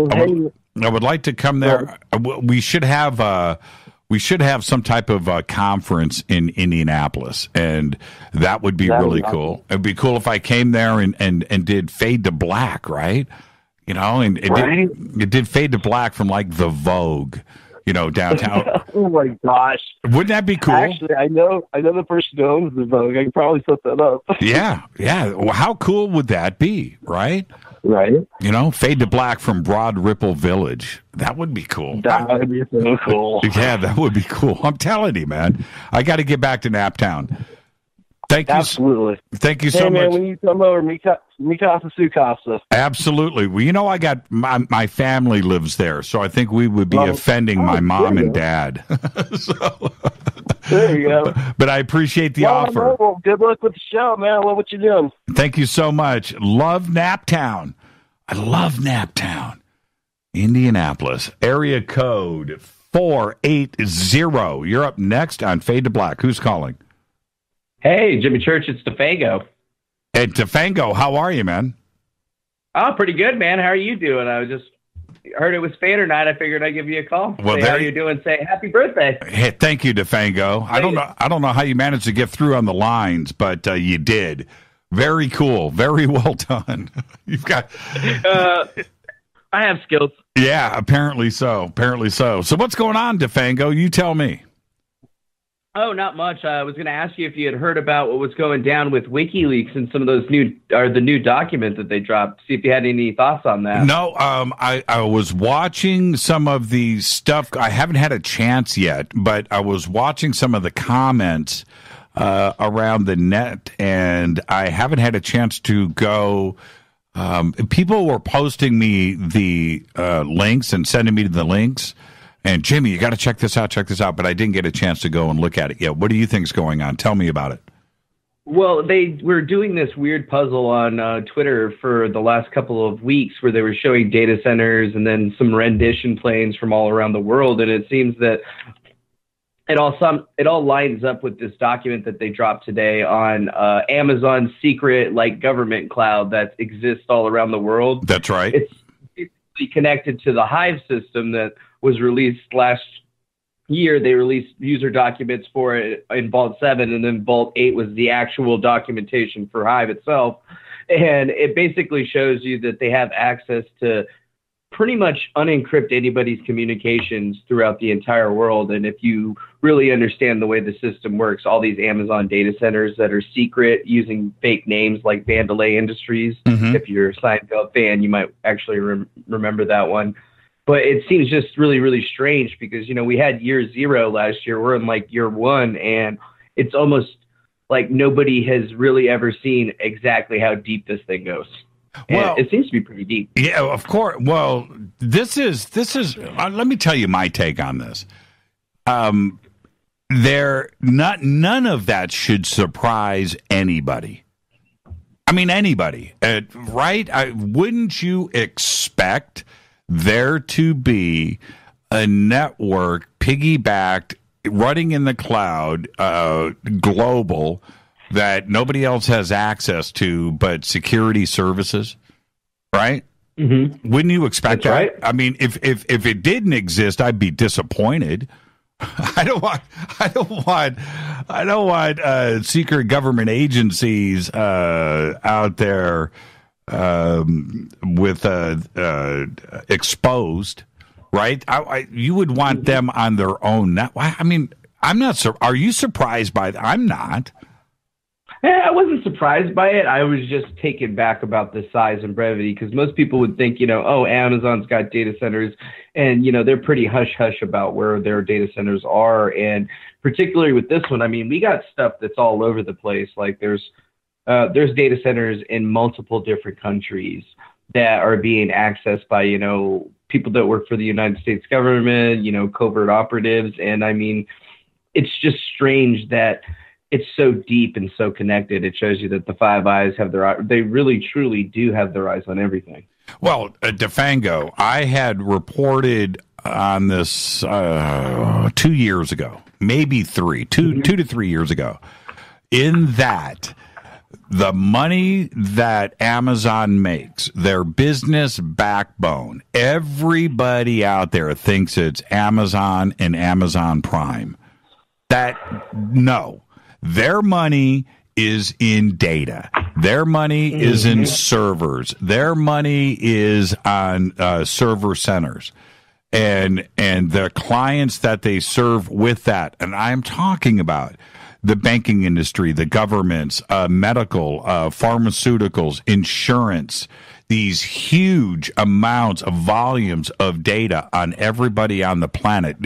would like to come there. We should have. We should have some type of conference in Indianapolis, and that would be really cool. It'd be cool if I came there and did Fade to Black, right? And it did Fade to Black from like the Vogue, downtown. Oh my gosh! Wouldn't that be cool? Actually, I know the person who owns the Vogue. I can probably set that up. Yeah. Well, how cool would that be, right? Right. Fade to Black from Broad Ripple Village. That would be cool. That would be so cool. Yeah, that would be cool. I'm telling you, man. I got to get back to Naptown. Thank you. Absolutely. Thank you so much. When you come over, Mikasa Sukasa. Absolutely. Well, I got my family lives there, so I think we would be offending my mom and dad. There you go. But I appreciate the offer. Well, good luck with the show, man. I love what you're doing. Thank you so much. Love Naptown. I love Naptown. Indianapolis. Area code 480. You're up next on Fade to Black. Who's calling? Hey, Jimmy Church, it's DeFango. Hey, DeFango, how are you, man? Oh, pretty good, man. How are you doing? I just heard it was Fadernight. I figured I'd give you a call. Well, say how you doing. Say happy birthday. Hey, thank you, DeFango. I don't know how you managed to get through on the lines, but you did. Very cool. Very well done. You've got. I have skills. Yeah, apparently so. Apparently so. So what's going on, DeFango? You tell me. Oh, not much. I was going to ask you if you had heard about what was going down with WikiLeaks and some of those the new document that they dropped. See if you had any thoughts on that. No, I was watching some of the stuff. I haven't had a chance yet, but I was watching some of the comments around the net, and I haven't had a chance to go. People were posting me the links and sending me the links. And Jimmy, you got to check this out, but I didn't get a chance to go and look at it yet. What do you think's going on? Tell me about it. Well, they were doing this weird puzzle on Twitter for the last couple of weeks where they were showing data centers and then some rendition planes from all around the world. And it seems that it all lines up with this document that they dropped today on Amazon's secret government cloud that exists all around the world. That's right. It's connected to the Hive system that was released last year. They released user documents for it in Vault 7, and then Vault 8 was the actual documentation for Hive itself. And it basically shows you that they have access to pretty much unencrypt anybody's communications throughout the entire world. And if you really understand the way the system works, all these Amazon data centers that are secret using fake names like Vandalay Industries, if you're a Seinfeld fan, you might actually remember that one. But it seems just really, really strange because, we had year 0 last year. We're in year 1, and it's almost like nobody has really ever seen exactly how deep this thing goes. Well, and it seems to be pretty deep. Yeah, of course. Well, this is. Let me tell you my take on this. None of that should surprise anybody. I mean, anybody, right? Wouldn't you expect there to be a network piggybacked, running in the cloud, global, that nobody else has access to but security services, right? Mm-hmm. Wouldn't you expect that? Right. I mean, if it didn't exist, I'd be disappointed. I don't want secret government agencies out there with exposed, right? You would want them on their own. I mean, I'm not. Are you surprised by that? I'm not. I wasn't surprised by it. I was just taken back about the size and brevity because most people would think, Amazon's got data centers and, they're pretty hush-hush about where their data centers are. And particularly with this one, I mean, we got stuff that's all over the place. Like there's data centers in multiple different countries that are being accessed by, people that work for the United States government, covert operatives. And I mean, it's just strange that it's so deep and so connected. It shows you that the Five Eyes they really, truly do have their eyes on everything. Well, DeFango, I had reported on this 2 years ago, maybe two to 3 years ago, in that the money that Amazon makes, their business backbone, everybody out there thinks it's Amazon and Amazon Prime. No, their money is in data. Their money is in servers. Their money is on server centers. And the clients that they serve with that, and I'm talking about the banking industry, the governments, medical, pharmaceuticals, insurance, these huge amounts of volumes of data on everybody on the planet.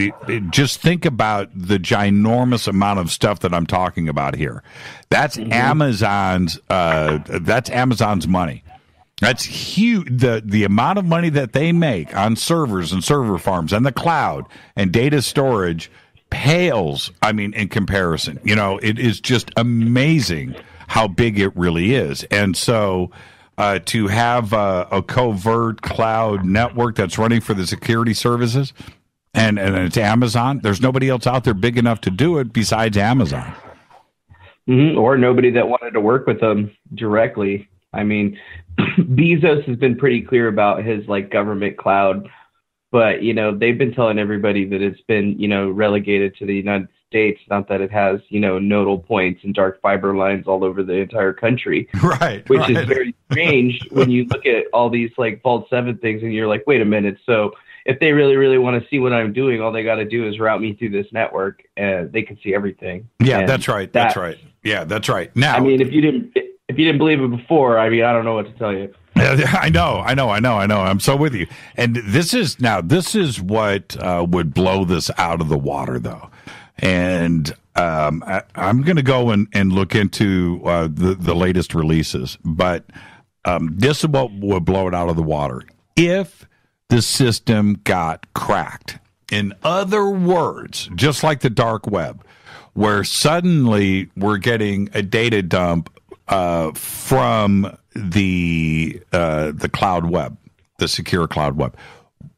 Just think about the ginormous amount of stuff that I'm talking about here. That's Amazon's money. That's huge. The amount of money that they make on servers and server farms and the cloud and data storage pales, in comparison. It is just amazing how big it really is. And so to have a covert cloud network that's running for the security services, and it's Amazon, there's nobody else out there big enough to do it besides Amazon. Or nobody that wanted to work with them directly. Bezos has been pretty clear about his government cloud, but they've been telling everybody that it's been relegated to the United States, not that it has nodal points and dark fiber lines all over the entire country, right? Which is very strange when you look at all these Vault 7 things and you're like, wait a minute, so if they really want to see what I'm doing, all they got to do is route me through this network and they can see everything. Yeah, and that's right. That's right. Yeah, that's right. Now, if you didn't believe it before, I don't know what to tell you. I know. I'm so with you. And this is what would blow this out of the water, though. And I'm going to go and look into the latest releases. But this is what would blow it out of the water. If the system got cracked. In other words, just like the dark web, where suddenly we're getting a data dump from the cloud web, the secure cloud web.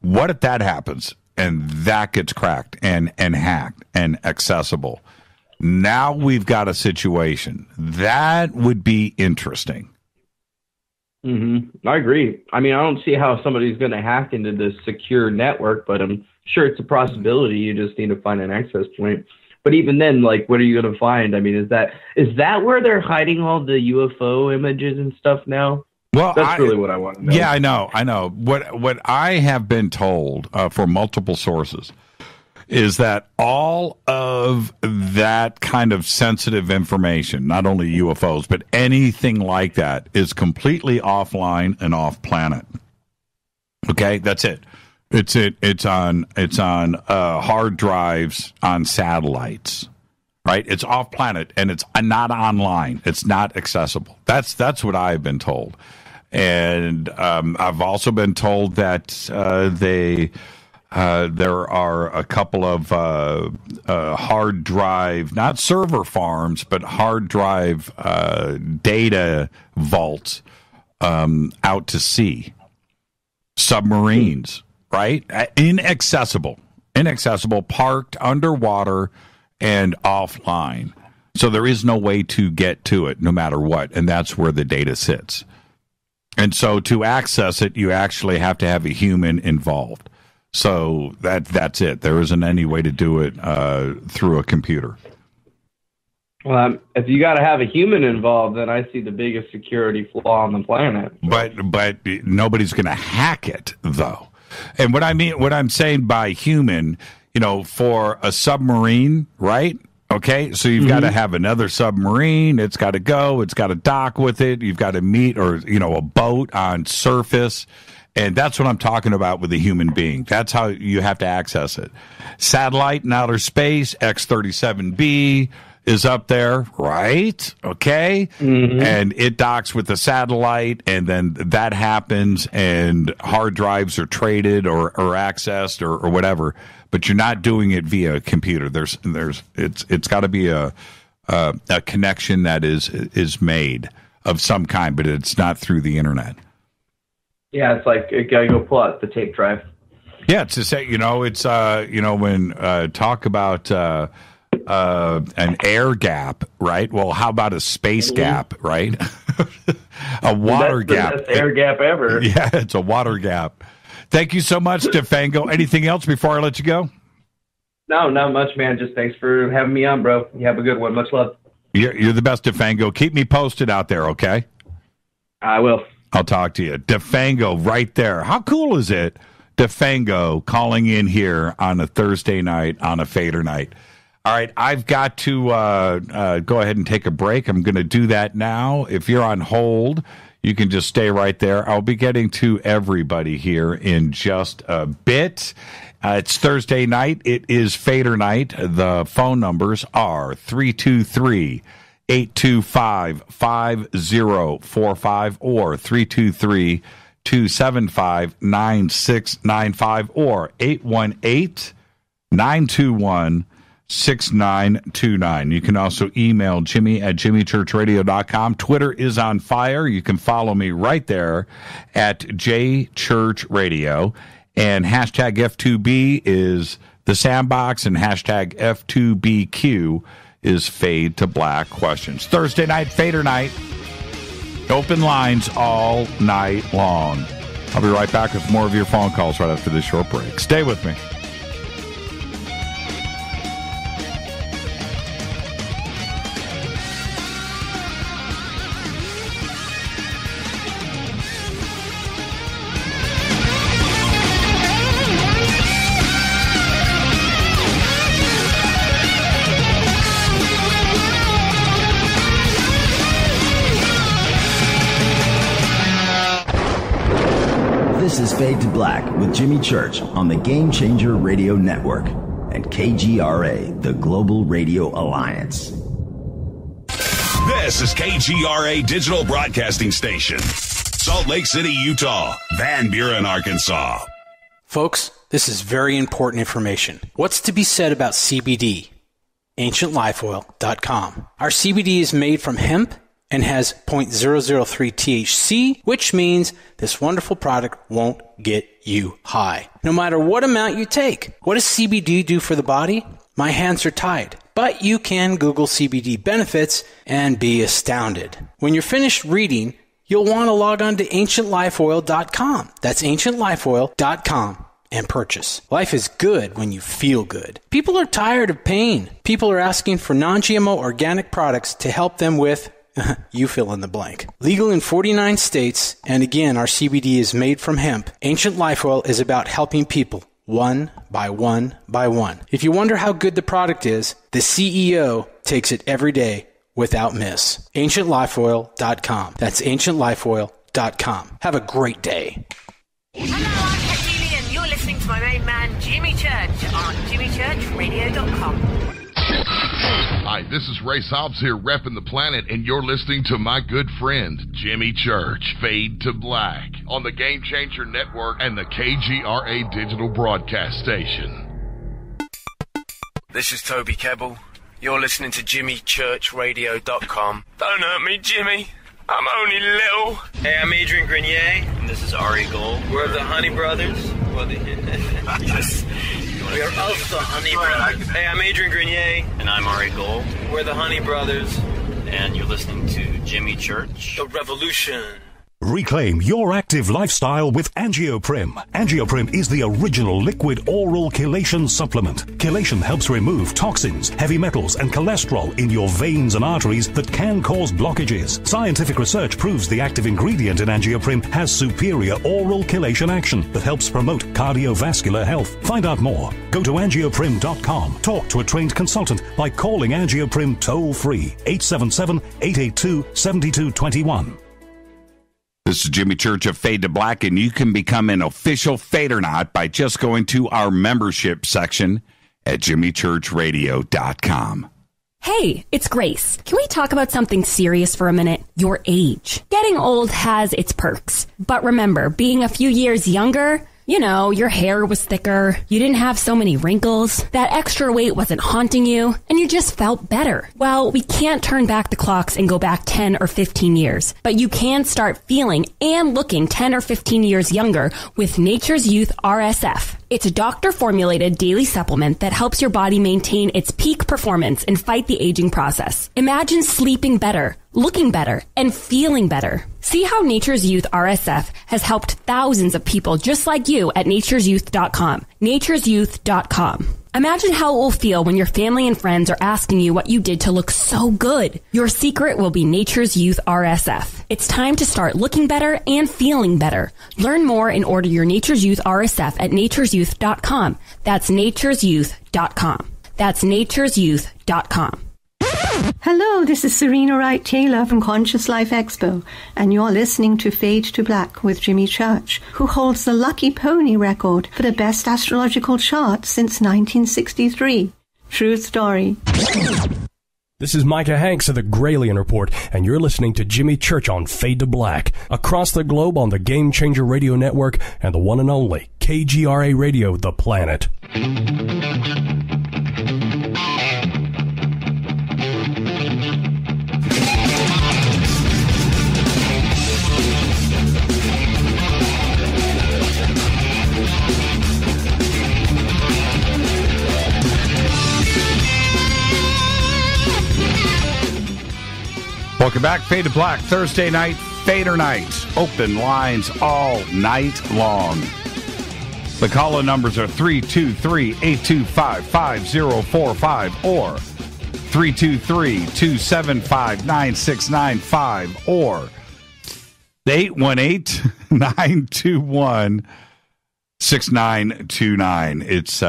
What if that happens and that gets cracked and hacked and accessible? Now we've got a situation that would be interesting. I agree. I don't see how somebody's going to hack into this secure network, but I'm sure it's a possibility. You just need to find an access point. But even then, what are you going to find? Is that where they're hiding all the UFO images and stuff now? Well, that's really what I want to know. Yeah, I know. What I have been told from multiple sources is that all of that kind of sensitive information, not only UFOs, but anything like that, is completely offline and off planet. Okay, that's it. It's on hard drives on satellites, right? It's off planet and it's not online. It's not accessible. That's what I've been told, and I've also been told that there are a couple of hard drive, not server farms, but hard drive data vaults out to sea, submarines. Right? Inaccessible, parked underwater and offline. So there is no way to get to it no matter what. And that's where the data sits. And so to access it, you actually have to have a human involved. So that's it. There isn't any way to do it through a computer. Well, if you got to have a human involved, then I see the biggest security flaw on the planet. But nobody's going to hack it, though. And what I'm saying by human, for a submarine, right? Okay, so you've got to have another submarine. It's got to go. It's got to dock with it. You've got to meet, or a boat on surface, and that's what I'm talking about with a human being. That's how you have to access it. Satellite in outer space, X-37B is up there, right? Okay. And it docks with the satellite, and then that happens, and hard drives are traded or accessed or whatever. But you're not doing it via a computer. It's got to be a connection that is made of some kind, but it's not through the internet. Yeah, it's like you gotta go pull out the tape drive. Yeah, it's to say, it's when talk about an air gap, right? Well, how about a space gap, right? A water gap. That's the best air gap ever. Yeah, it's a water gap. Thank you so much, Defango. Anything else before I let you go? No, not much, man. Just thanks for having me on, bro. You have a good one. Much love. You're the best, Defango. Keep me posted out there, okay? I will. I'll talk to you. Defango right there. How cool is it? Defango calling in here on a Thursday night on a Fadernight. All right, I've got to go ahead and take a break. I'm going to do that now. If you're on hold, you can just stay right there. I'll be getting to everybody here in just a bit. It's Thursday night. It is Fadernight. The phone numbers are 323-825-5045 or 323-275-9695 or 818-921-6929. You can also email Jimmy at jimmychurchradio.com. Twitter is on fire. You can follow me right there at jchurchradio. And hashtag F2B is the sandbox, and hashtag F2BQ is Fade to Black questions. Thursday night, Fader night. Open lines all night long. I'll be right back with more of your phone calls right after this short break. Stay with me. This is Fade to Black with Jimmy Church on the Game Changer Radio Network and KGRA, the Global Radio Alliance. This is KGRA Digital Broadcasting Station, Salt Lake City, Utah, Van Buren, Arkansas. Folks, this is very important information. What's to be said about CBD? AncientLifeOil.com. Our CBD is made from hemp and has 0.003 THC, which means this wonderful product won't get you high, no matter what amount you take. What does CBD do for the body? My hands are tied. But you can Google CBD benefits and be astounded. When you're finished reading, you'll want to log on to AncientLifeOil.com. That's AncientLifeOil.com. and purchase. Life is good when you feel good. People are tired of pain. People are asking for non-GMO organic products to help them with you fill in the blank. Legal in 49 states, and again, our CBD is made from hemp. Ancient Life Oil is about helping people one by one by one. If you wonder how good the product is, the CEO takes it every day without miss. AncientLifeOil.com. That's AncientLifeOil.com. Have a great day. Hello, I'm Katie, and you're listening to my main man, Jimmy Church, on JimmyChurchRadio.com. Hi, this is Ray Hobbs here, repping the planet, and you're listening to my good friend, Jimmy Church, Fade to Black, on the Game Changer Network and the KGRA Digital Broadcast Station. This is Toby Kebbell. You're listening to JimmyChurchRadio.com. Don't hurt me, Jimmy. I'm only little. Hey, I'm Adrian Grenier. And this is Ari Gold. We're the Honey Brothers. Yes. We are of the Honey Brothers. Hey, I'm Adrian Grenier. And I'm Ari Gold. We're the Honey Brothers. And you're listening to Jimmy Church. The Revolution. Reclaim your active lifestyle with Angioprim. Angioprim is the original liquid oral chelation supplement. Chelation helps remove toxins, heavy metals, and cholesterol in your veins and arteries that can cause blockages. Scientific research proves the active ingredient in Angioprim has superior oral chelation action that helps promote cardiovascular health. Find out more. Go to angioprim.com. Talk to a trained consultant by calling Angioprim toll-free 877-882-7221. This is Jimmy Church of Fade to Black, and you can become an official Fadernaut by just going to our membership section at jimmychurchradio.com. Hey, it's Grace. Can we talk about something serious for a minute? Your age. Getting old has its perks. But remember, being a few years younger You know, your hair was thicker, you didn't have so many wrinkles, that extra weight wasn't haunting you, and you just felt better. Well, we can't turn back the clocks and go back 10 or 15 years, but you can start feeling and looking 10 or 15 years younger with Nature's Youth RSF. It's a doctor-formulated daily supplement that helps your body maintain its peak performance and fight the aging process. Imagine sleeping better, looking better, and feeling better. See how Nature's Youth RSF has helped thousands of people just like you at nature'syouth.com. nature'syouth.com. Imagine how it will feel when your family and friends are asking you what you did to look so good. Your secret will be Nature's Youth RSF. It's time to start looking better and feeling better. Learn more and order your Nature's Youth RSF at nature'syouth.com. That's nature'syouth.com. That's nature'syouth.com. Hello, this is Serena Wright Taylor from Conscious Life Expo, and you're listening to Fade to Black with Jimmy Church, who holds the Lucky Pony record for the best astrological chart since 1963. True story. This is Micah Hanks of the Gralien Report, and you're listening to Jimmy Church on Fade to Black, across the globe on the Game Changer Radio Network and the one and only KGRA Radio, The Planet. Welcome back. Fade to Black, Thursday night, Fadernight. Open lines all night long. The call-in numbers are 323-825-5045 or 323-275-9695 or 818-921-6929. It's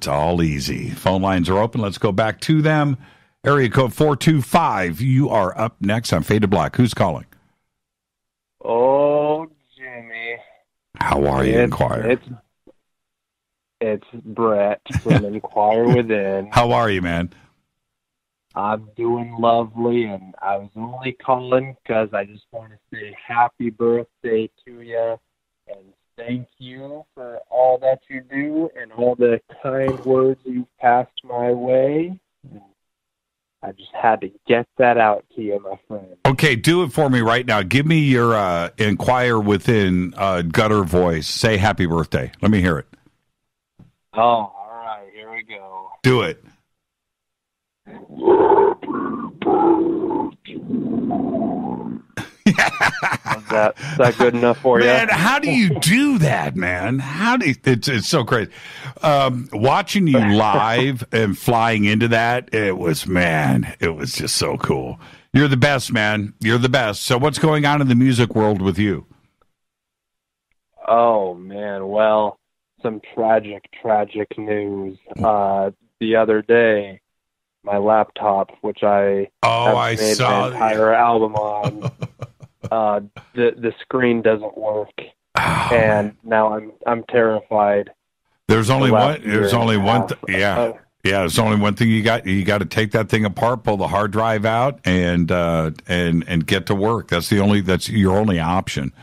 all easy. Phone lines are open. Let's go back to them. Area code 425. You are up next on Fade to Black. Who's calling? Oh, Jimmy. How are you, Inquire? It's Brett from Inquire Within. How are you, man? I'm doing lovely, and I was only calling because I just want to say happy birthday to you, and thank you for all that you do and all the kind words you passed my way. I just had to get that out to you, my friend. Okay, do it for me right now. Give me your Inquire Within gutter voice. Say happy birthday. Let me hear it. Oh, all right. Here we go. Do it. Is that good enough for you? Man, how do you do that, man? It's so crazy. Watching you live and flying into that, it was just so cool. You're the best, man. You're the best. So what's going on in the music world with you? Oh, man. Well, some tragic news. The other day, my laptop, which I made an entire album on, the screen doesn't work, and now I'm terrified. There's only one. There's only one. There's only one thing you got. You got to take that thing apart, pull the hard drive out, and get to work. That's your only option.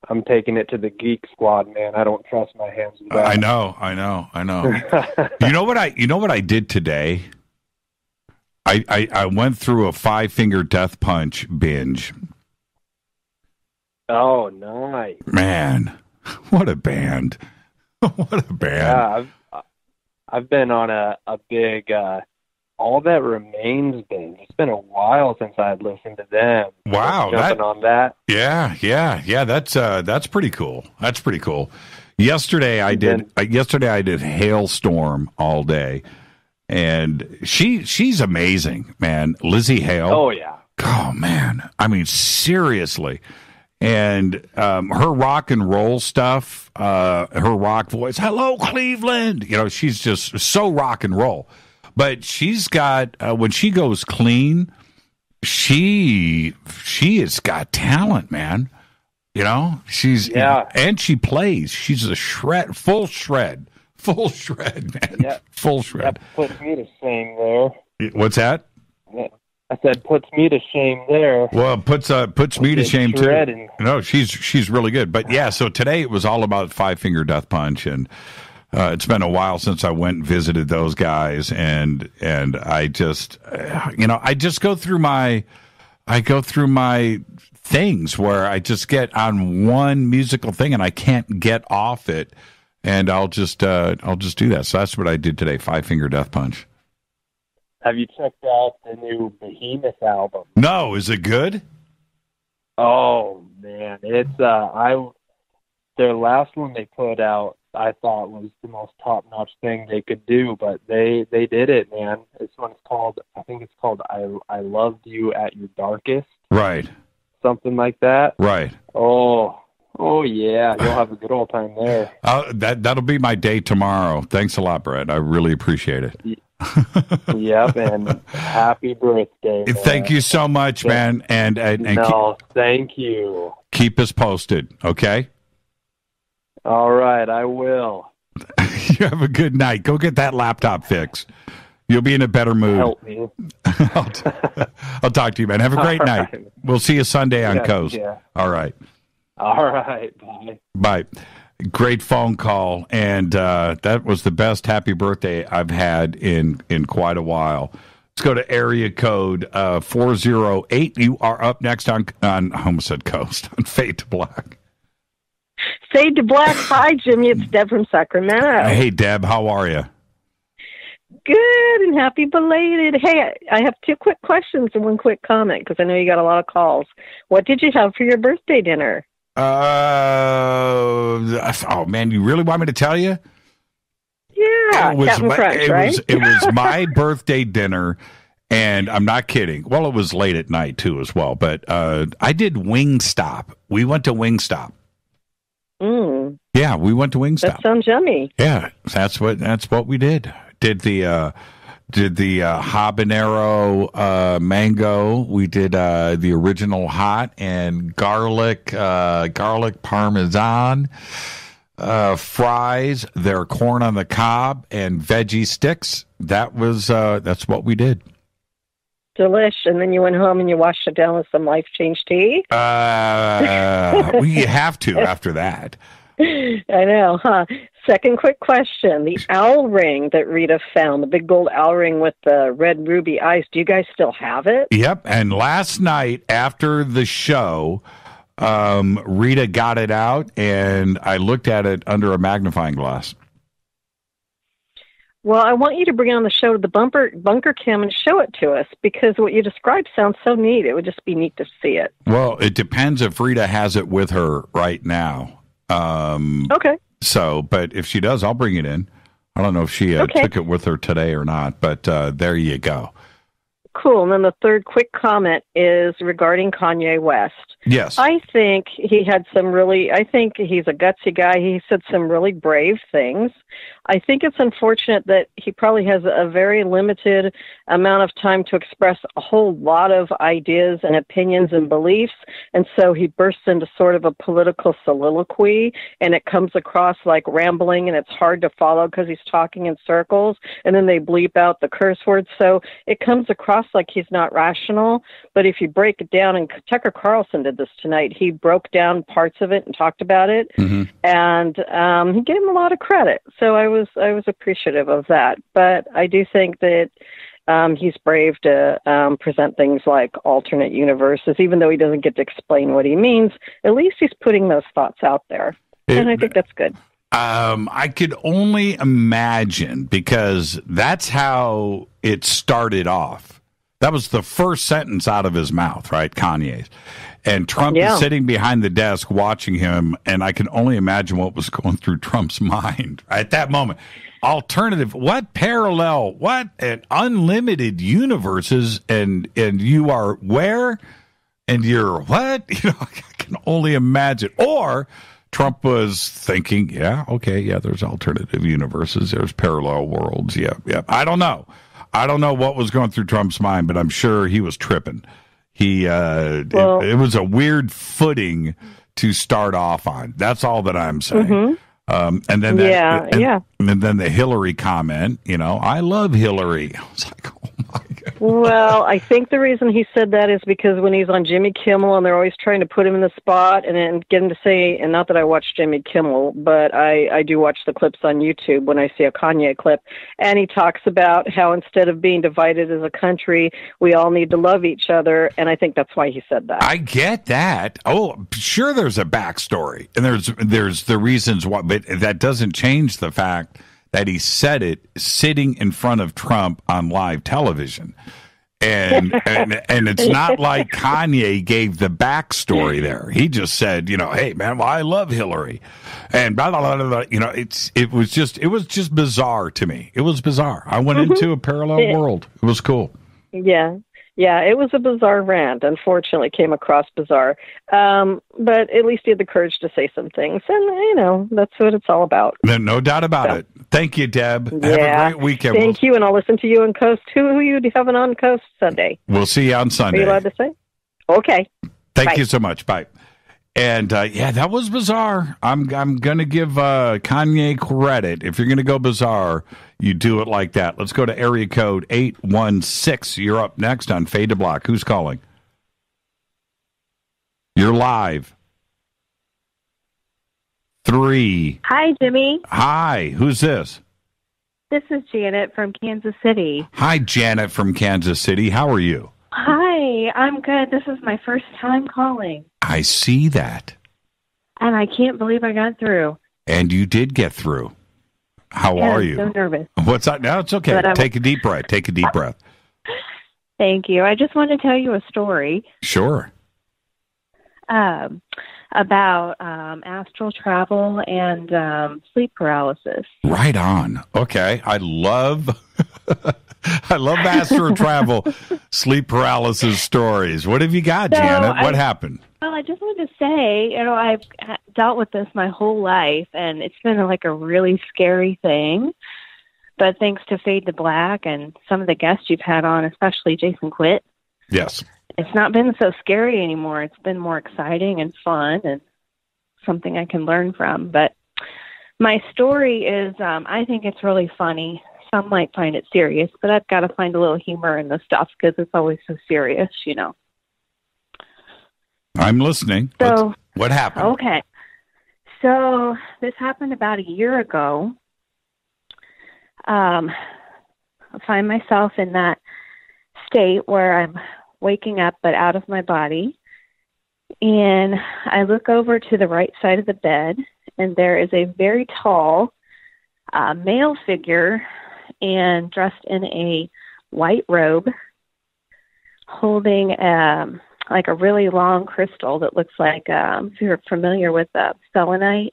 I'm taking it to the Geek Squad, man. I don't trust my hands with that. I know. You know what I did today? I went through a 5-Finger Death Punch binge. Oh, nice. Man, what a band. What a band. Yeah, I've been on a big All That Remains binge. It's been a while since I had listened to them. Wow. Jumping on that. Yeah. That's pretty cool. That's pretty cool. Yesterday I did Hailstorm all day. And she's amazing, man. Lizzie Hale. Oh, yeah. Oh, man. I mean, seriously. And her rock and roll stuff, her rock voice, hello, Cleveland. She's just so rock and roll. But she's got, when she goes clean, she has got talent, man. And she plays. She's a full shred, man. Yeah. Full shred. That puts me to sing there. What's that? I said puts me to shame there. Well, puts me to shame too. Shredding. No, she's really good. But yeah, so today it was all about Five Finger Death Punch, and it's been a while since I went and visited those guys, and I just I just go through my things where I just get on one musical thing and I can't get off it, and I'll just do that. So that's what I did today. Five Finger Death Punch. Have you checked out the new Behemoth album? No, is it good? Oh man, it's their last one they put out, I thought was the most top-notch thing they could do, but they did it, man. This one's called, I think it's called I Loved You at Your Darkest. Right. Something like that. Right. Oh yeah, you'll have a good old time there. That'll be my day tomorrow. Thanks a lot, Brett. I really appreciate it. Yep, and happy birthday. Man. Thank you so much, man. And thank you. Keep us posted, okay? All right, I will. You have a good night. Go get that laptop fixed. You'll be in a better mood. Help me. I'll talk to you, man. Have a great night. Right. We'll see you Sunday on Coast. Yeah. All right. All right. Bye. Bye. Great phone call, and that was the best happy birthday I've had in quite a while. Let's go to area code 408. You are up next on I almost said Coast, on Fade to Black. Fade to Black. Hi, Jimmy. It's Deb from Sacramento. Hey, Deb. How are you? Good, and happy belated. Hey, I have two quick questions and one quick comment, because I know you got a lot of calls. What did you have for your birthday dinner? Oh man, you really want me to tell you? Yeah, Captain Crunch, right? It was my birthday dinner, and I'm not kidding. Well, it was late at night too, as well. But I did Wingstop. We went to Wingstop. Yeah, we went to Wingstop. That sounds yummy. Yeah, that's what we did. Did the habanero mango. We did the original hot and garlic parmesan fries. Their corn on the cob and veggie sticks. That's what we did. Delish. And then you went home and you washed it down with some Life Change tea. We have to after that. I know, huh? Second quick question. The owl ring that Rita found, the big gold owl ring with the red ruby eyes, do you guys still have it? Yep. And last night after the show, Rita got it out, and I looked at it under a magnifying glass. Well, I want you to bring on the show to the bunker cam and show it to us, because what you described sounds so neat. It would just be neat to see it. Well, it depends if Rita has it with her right now. Okay. So, but if she does, I'll bring it in. I don't know if she took it with her today or not, but there you go. Cool. And then the third quick comment is regarding Kanye West. Yes. I think he's a gutsy guy. He said some really brave things. I think it's unfortunate that he probably has a very limited amount of time to express a whole lot of ideas and opinions and beliefs. And so he bursts into sort of a political soliloquy, and it comes across like rambling, and it's hard to follow because he's talking in circles, and then they bleep out the curse words. So it comes across like he's not rational. But if you break it down, and Tucker Carlson did this tonight, he broke down parts of it and talked about it, and he gave him a lot of credit. So I was appreciative of that. But I do think that he's brave to present things like alternate universes, even though he doesn't get to explain what he means. At least he's putting those thoughts out there, and I think that's good. I could only imagine, because that's how it started off. That was the first sentence out of his mouth, right? Kanye's. And Trump is sitting behind the desk watching him, and I can only imagine what was going through Trump's mind at that moment. Alternative, what parallel, what an unlimited universes, and you are where, and you're what? I can only imagine. Or Trump was thinking, there's alternative universes, there's parallel worlds, I don't know. I don't know what was going through Trump's mind, but I'm sure he was tripping. It was a weird footing to start off on. That's all that I'm saying. And then and then the Hillary comment, I love Hillary. I was like, oh my God. Well, I think the reason he said that is because when he's on Jimmy Kimmel and they're always trying to put him in the spot and then get him to say, and not that I watch Jimmy Kimmel, but I do watch the clips on YouTube when I see a Kanye clip, and he talks about how instead of being divided as a country, we all need to love each other, and I think that's why he said that. I get that. Oh, sure, there's a backstory, and there's the reasons why, but that doesn't change the fact that he said it sitting in front of Trump on live television. And it's not like Kanye gave the backstory there. He just said, hey man, well, I love Hillary, and blah, blah, blah, blah. It was just bizarre to me. It was bizarre. I went into a parallel world. It was cool. Yeah, it was a bizarre rant. Unfortunately, came across bizarre. But at least he had the courage to say some things. And, that's what it's all about. No doubt about it. Thank you, Deb. Yeah. Have a great weekend. Thank you, and I'll listen to you on Coast. Who are you having on Coast Sunday? We'll see you on Sunday. Are you allowed to say? Okay. Thank you so much. Bye. And, that was bizarre. I'm going to give Kanye credit. If you're going to go bizarre, you do it like that. Let's go to area code 816. You're up next on Fade to Black. Who's calling? You're live. 3. Hi, Jimmy. Hi. Who's this? This is Janet from Kansas City. Hi, Janet from Kansas City. How are you? Hi, I'm good. This is my first time calling. I see that. And I can't believe I got through. And you did get through. How are you? I'm so nervous. What's that? No, it's okay. Take a deep breath. Take a deep breath. Thank you. I just wanted to tell you a story. Sure. About astral travel and sleep paralysis. Right on. Okay. I love astral travel, sleep paralysis stories. What have you got, Janet? What happened? Well, I just wanted to say, I've dealt with this my whole life, and it's been like a really scary thing. But thanks to Fade to Black and some of the guests you've had on, especially Jason Quitt. Yes. It's not been so scary anymore. It's been more exciting and fun and something I can learn from. But my story is, I think it's really funny. Some might find it serious, but I've got to find a little humor in the stuff because it's always so serious, I'm listening. So, what happened? Okay. So this happened about a year ago. I find myself in that state where I'm waking up but out of my body. And I look over to the right side of the bed, and there is a very tall male figure and dressed in a white robe holding like a really long crystal that looks like, if you're familiar with selenite,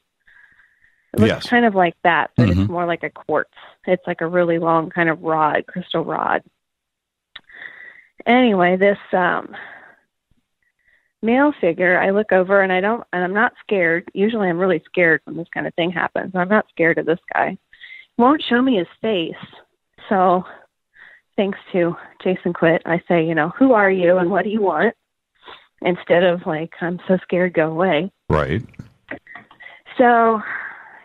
it looks kind of like that, but it's more like a quartz. It's like a really long kind of rod, crystal rod. Anyway, this male figure, I look over and I'm not scared. Usually I'm really scared when this kind of thing happens. I'm not scared of this guy. He won't show me his face. So thanks to Jason Quitt, I say, who are you and what do you want? Instead of like, I'm so scared, go away. Right. So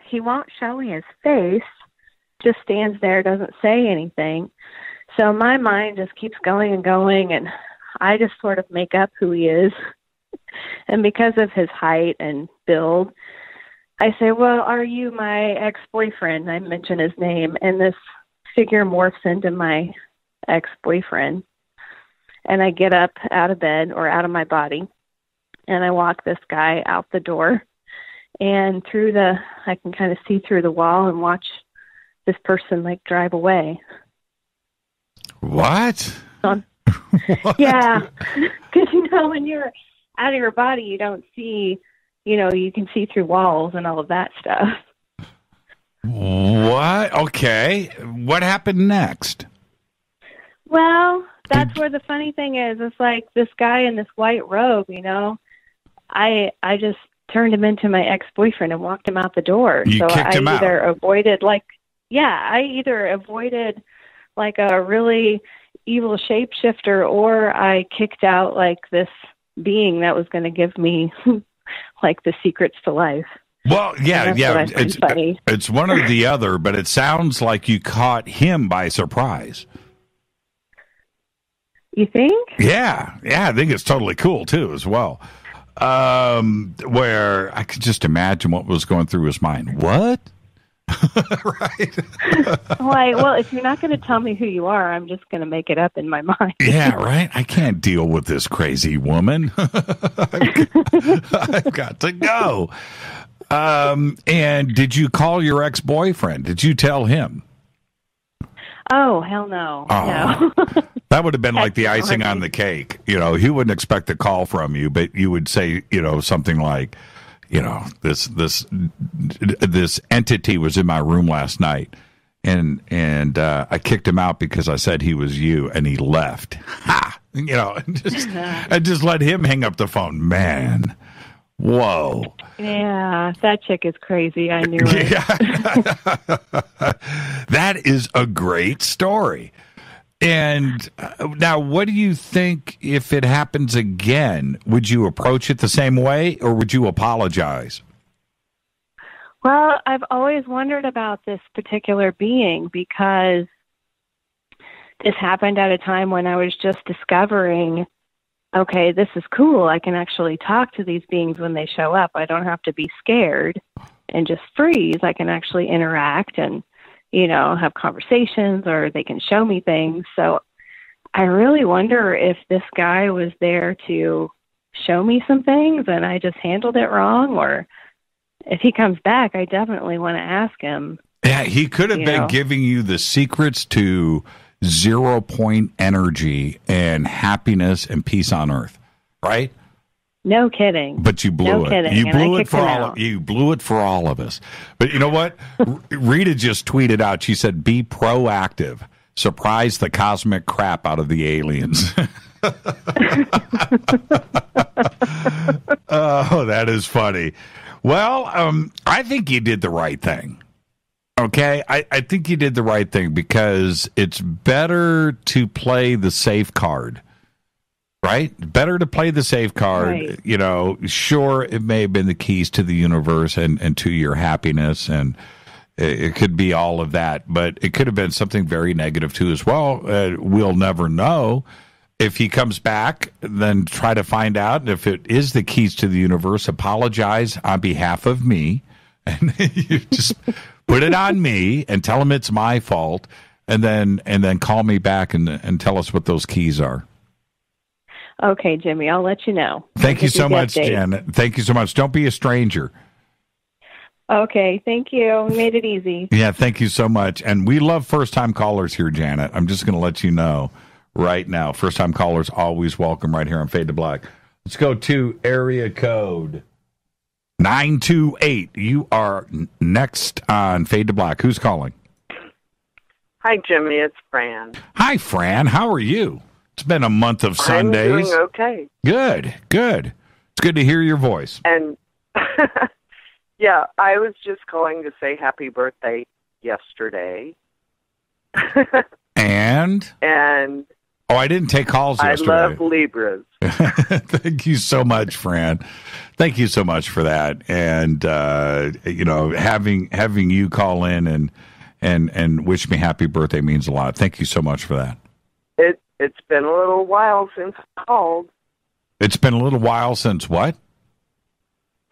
he won't show me his face, just stands there, doesn't say anything. So my mind just keeps going and going, and I just sort of make up who he is. And because of his height and build, I say, well, are you my ex-boyfriend? I mention his name, and this figure morphs into my ex-boyfriend. And I get up out of bed or out of my body, and I walk this guy out the door. And I can kind of see through the wall and watch this person like drive away. What? What? Yeah. Because, when you're out of your body, you don't see, you can see through walls and all of that stuff. What? Okay. What happened next? Well, that's where the funny thing is. It's like this guy in this white robe, I just turned him into my ex-boyfriend and walked him out the door. You kicked him out. Avoided I either avoided like a really evil shapeshifter, or I kicked out like this being that was going to give me like the secrets to life. Well, yeah. It's one or the other, but it sounds like you caught him by surprise. You think? Yeah, I think it's totally cool too, as well. Where I could just imagine what was going through his mind. What? Right? Like, well, if you're not going to tell me who you are, I'm just going to make it up in my mind. Yeah, right. I can't deal with this crazy woman. I've got to go. And did you call your ex-boyfriend? Did you tell him? Oh, hell no. No. That would have been like the icing on the cake. You know, he wouldn't expect a call from you, but you would say, you know, something like, you know, this entity was in my room last night, and I kicked him out because I said he was you, and he left. Ha! You know, and just let him hang up the phone. Man, whoa. Yeah, that chick is crazy. I knew it. Yeah. That is a great story. And now, what do you think if it happens again? Would you approach it the same way, or would you apologize? Well, I've always wondered about this particular being because this happened at a time when I was just discovering, okay, this is cool. I can actually talk to these beings when they show up. I don't have to be scared and just freeze. I can actually interact and, you know, have conversations, or they can show me things. So I really wonder if this guy was there to show me some things and I just handled it wrong, or if he comes back, I definitely want to ask him. Yeah, he could have been giving you the secrets to 0 point energy and happiness and peace on earth, right? No kidding. But you blew it. Kidding. You blew it for all. You blew it for all of us. But you know what? Rita just tweeted out. She said, "Be proactive. Surprise the cosmic crap out of the aliens." Oh, that is funny. Well, I think you did the right thing. Okay, I think you did the right thing because it's better to play the safe card. Right? Better to play the safe card. Right. You know, sure, it may have been the keys to the universe and to your happiness, and it could be all of that, but it could have been something very negative too as well. We'll never know. If he comes back, then try to find out. If it is the keys to the universe, apologize on behalf of me, and you just put it on me and tell him it's my fault, and then call me back and tell us what those keys are. Okay, Jimmy, I'll let you know. Thank you so much, Janet. Thank you so much. Don't be a stranger. Okay, thank you. You made it easy. Yeah, thank you so much. And we love first-time callers here, Janet. I'm just going to let you know right now. First-time callers always welcome right here on Fade to Black. Let's go to area code 928. You are next on Fade to Black. Who's calling? Hi, Jimmy. It's Fran. Hi, Fran. How are you? It's been a month of Sundays. I'm doing okay. Good. It's good to hear your voice. And, yeah, I was just calling to say happy birthday yesterday. And? Oh, I didn't take calls yesterday. I love Libras. Thank you so much, Fran. Thank you so much for that. And, you know, having you call in and wish me happy birthday means a lot. Thank you so much for that. It's been a little while since I called. It's been a little while since what?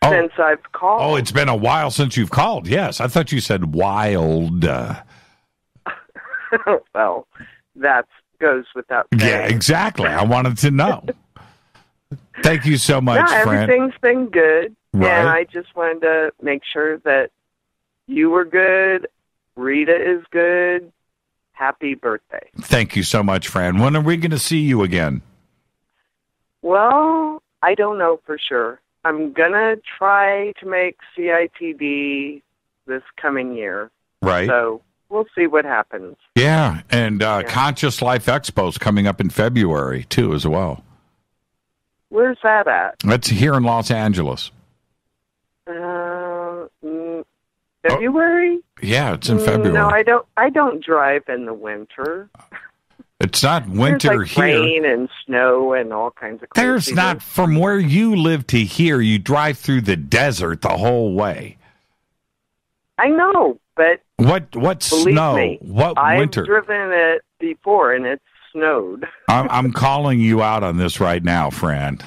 Since I've called. Oh, it's been a while since you've called. Yes. I thought you said wild. Well, that goes without saying. Yeah, exactly. I wanted to know. Thank you so much, Fran. Everything's been good. Right. And I just wanted to make sure that you were good. Rita is good. Happy birthday. Thank you so much, Fran. When are we going to see you again? Well, I don't know for sure. I'm going to try to make CITD this coming year. Right. So we'll see what happens. Yeah, and Conscious Life Expo is coming up in February, too, as well. Where's that at? That's here in Los Angeles. February? Yeah, it's in February. No, I don't drive in the winter. It's not winter There's like here. Rain and snow and all kinds of crazy There's not, from where you live to here, you drive through the desert the whole way. I know, but what believe snow? me, What I've winter? driven it before, and it's snowed. I'm calling you out on this right now, Fran.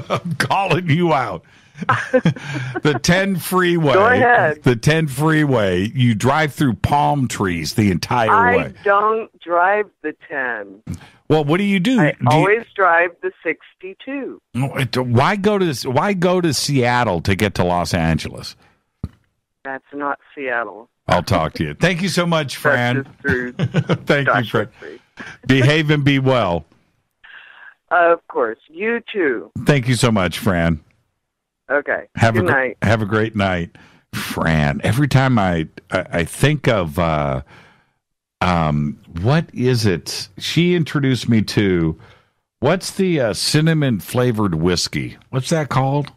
I'm calling you out. The 10 freeway. Go ahead. The 10 freeway. You drive through palm trees the entire way. I don't drive the 10. Well, what do you do? I always drive the 62. Why go to Seattle to get to Los Angeles? That's not Seattle. I'll talk to you. Thank you so much, Fran. That's just through Thank you, Fran. Behave and be well. Of course. You too. Thank you so much, Fran. Okay. Have Good night. Have a great night, Fran. Every time I think of what is it? She introduced me to what's the cinnamon flavored whiskey? What's that called?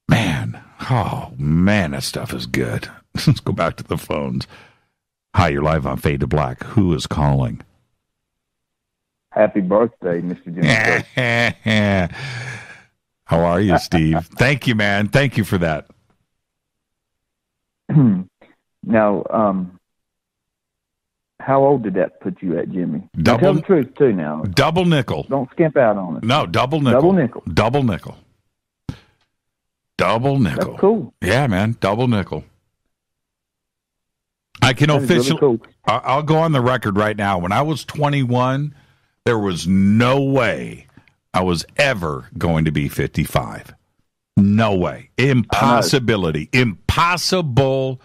Man, that stuff is good. Let's go back to the phones. Hi, you're live on Fade to Black. Who is calling? Happy birthday, Mr. Jimmy. How are you, Steve? Thank you, man. Thank you for that. Now, how old did that put you at, Jimmy? Tell the truth, too, now. Double nickel. Don't skimp out on it. No, double nickel. Double nickel. Double nickel. Double nickel. That's cool. Yeah, man. Double nickel. I can officially... Really cool. I'll go on the record right now. When I was 21, there was no way I was ever going to be 55. No way. Impossibility. Impossible.